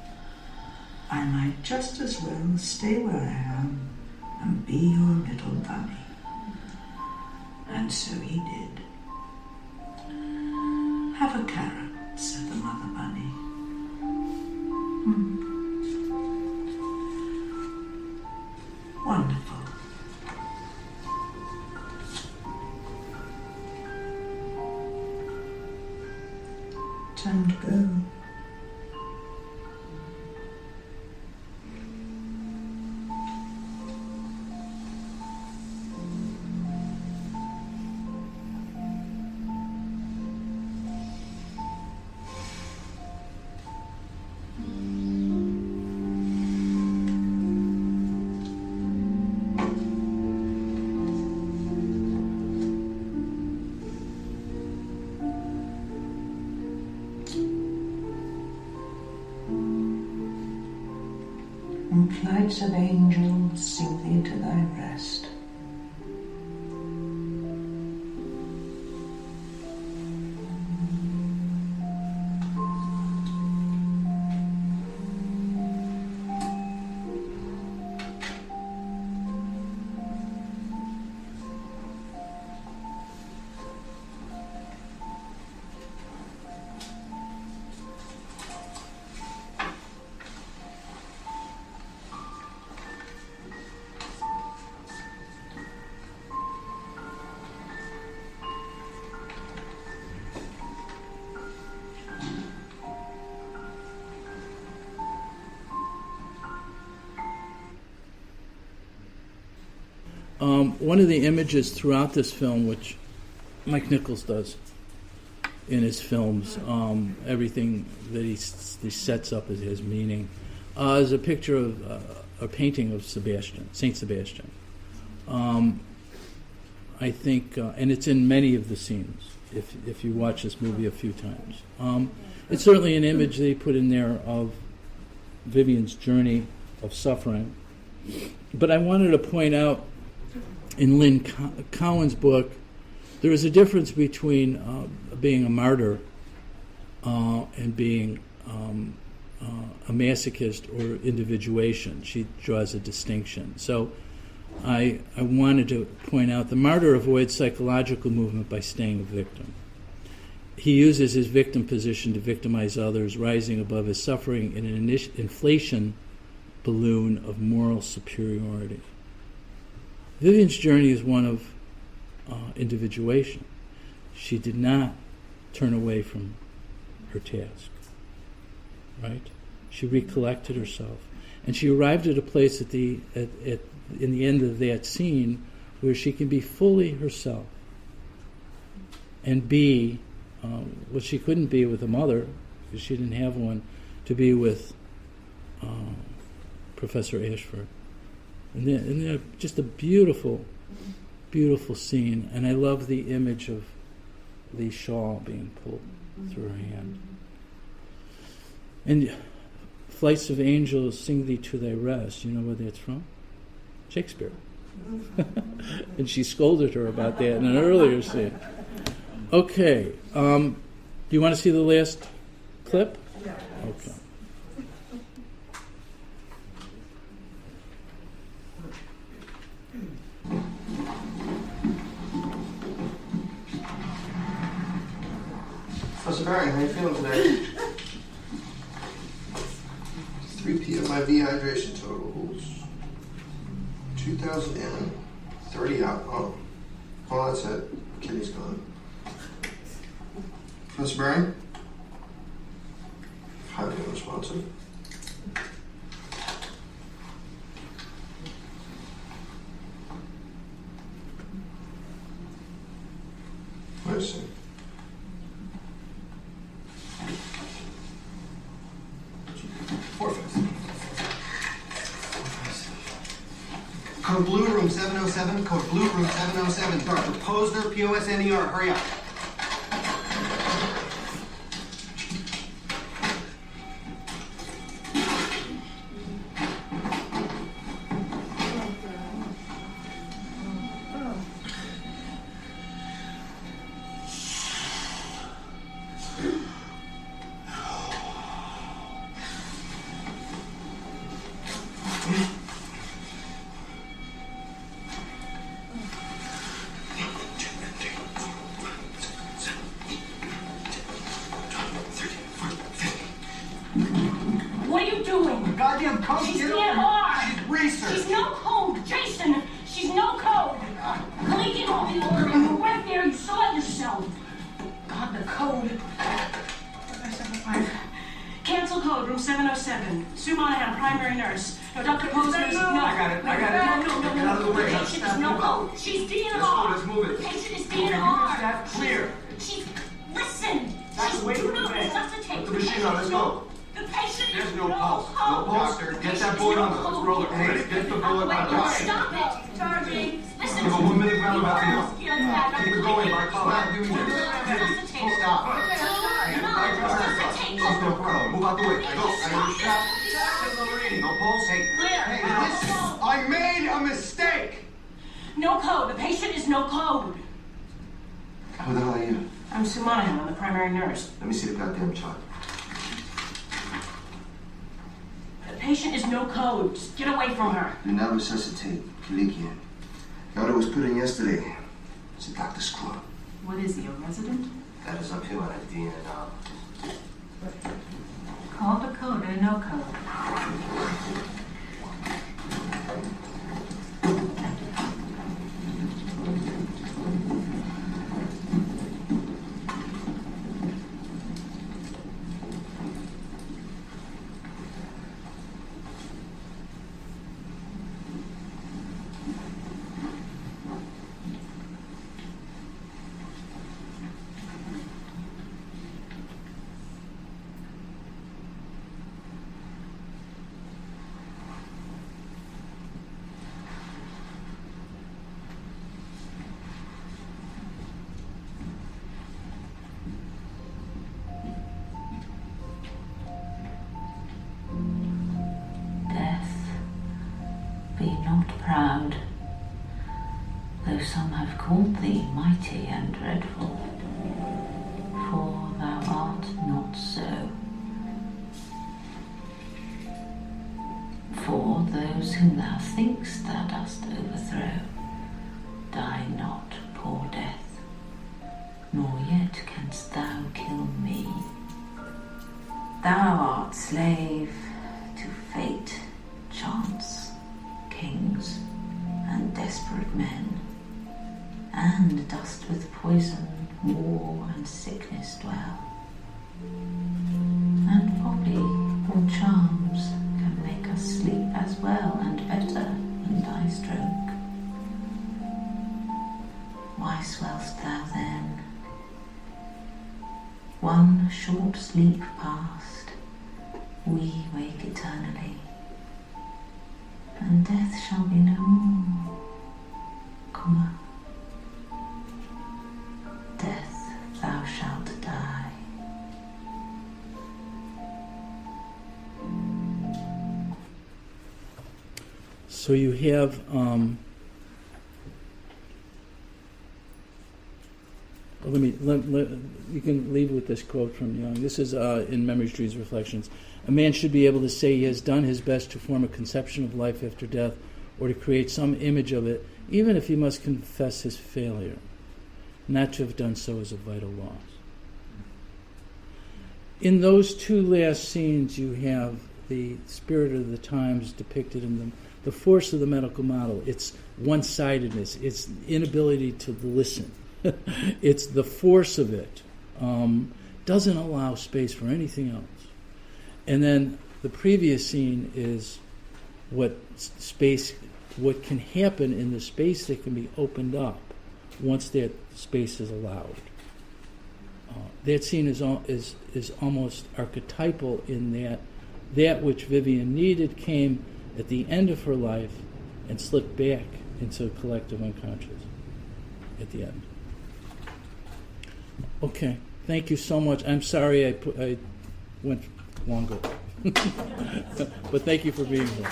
"I might just as well stay where I am and be your little bunny." And so he did. "Have a carrot," said the mother bunny. Wonderful. Time to go. And flights of angels sing thee to thy rest. One of the images throughout this film, which Mike Nichols does in his films, everything that he sets up as his meaning, is a picture of a painting of Sebastian, Saint Sebastian. I think, and it's in many of the scenes, if you watch this movie a few times. It's certainly an image they put in there of Vivian's journey of suffering. But I wanted to point out, in Lynn Cowan's book, there is a difference between being a martyr and being a masochist or individuation. She draws a distinction. So I wanted to point out the martyr avoids psychological movement by staying a victim. He uses his victim position to victimize others, rising above his suffering in an inflation balloon of moral superiority. Vivian's journey is one of individuation. She did not turn away from her task, right? She recollected herself. And she arrived at a place in the end of that scene where she can be fully herself and be what she couldn't be with a mother, because she didn't have one, to be with Professor Ashford. And they're just a beautiful, beautiful scene. And I love the image of the shawl being pulled through her hand. And Flights of Angels, Sing Thee to Thy Rest. You know where that's from? Shakespeare. And she scolded her about that in an earlier scene. Okay. Do you want to see the last clip? Yeah. Okay. Professor Barry, how are you feeling today? 3 p.m. my dehydration totals 2,030 out. Oh, that's it. Kitty's gone. Professor Barry? Highly unresponsive. I see. Code blue, room 707. Code blue, room 707. Dr. Posner, POSNER. Hurry up. Nurse. Let me see the goddamn chart. The patient is no code. Just get away from her. Do not resuscitate. Kalikian. The order was put in yesterday. It's a Dr. Scrub. What is he, a resident? That is uphill on a DNA. Called a code and a no code. Proud, though some have called thee mighty and dreadful, for thou art not so. For those whom thou think'st thou dost overthrow, die not, poor death, nor yet canst thou kill me. Thou art slave to fate, chance, kings, and desperate men, and dost with poison, war, and sickness dwell. And folly or charms can make us sleep as well and better than thy stroke. Why swell'st thou then? One short sleep past, we wake eternally, and death shall be no more. Comma. Death, thou shalt die. So you have you can leave with this quote from Jung. This is in Memories, Dreams, Reflections. A man should be able to say he has done his best to form a conception of life after death, or to create some image of it, even if he must confess his failure. Not to have done so is a vital loss. In those two last scenes, you have the spirit of the times depicted in the force of the medical model. It's one-sidedness. It's inability to listen. It's the force of it. Doesn't allow space for anything else. And then the previous scene is what can happen in the space that can be opened up once that space is allowed. That scene is almost archetypal in that which Vivian needed came at the end of her life and slipped back into collective unconscious at the end. Okay, thank you so much. I'm sorry I went longer, but thank you for being here.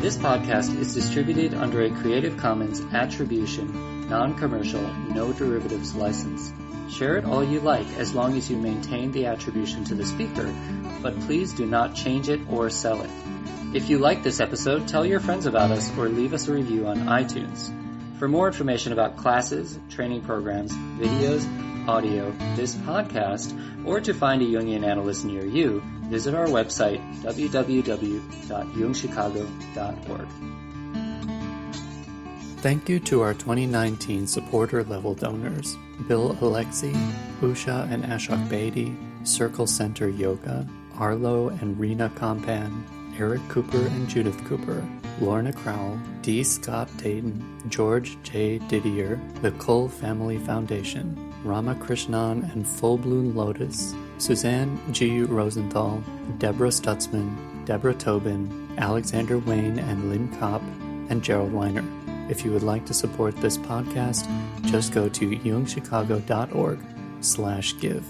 This podcast is distributed under a Creative Commons Attribution, Non-Commercial, No Derivatives license. Share it all you like as long as you maintain the attribution to the speaker, but please do not change it or sell it. If you like this episode, tell your friends about us or leave us a review on iTunes. For more information about classes, training programs, videos, audio, this podcast, or to find a Jungian Analyst near you, visit our website, www.jungchicago.org. Thank you to our 2019 supporter level donors, Bill Alexi, Usha and Ashok Bedi, Circle Center Yoga, Arlo and Rena Compan, Eric Cooper and Judith Cooper, Lorna Crowell, D. Scott Dayton, George J. Didier, the Kull Family Foundation, Ramakrishnan and Full Bloom Lotus, Suzanne G. Rosenthal, Deborah Stutzman, Deborah Tobin, Alexander Wayne and Lynn Kopp, and Gerald Weiner. If you would like to support this podcast, just go to jungchicago.org/give.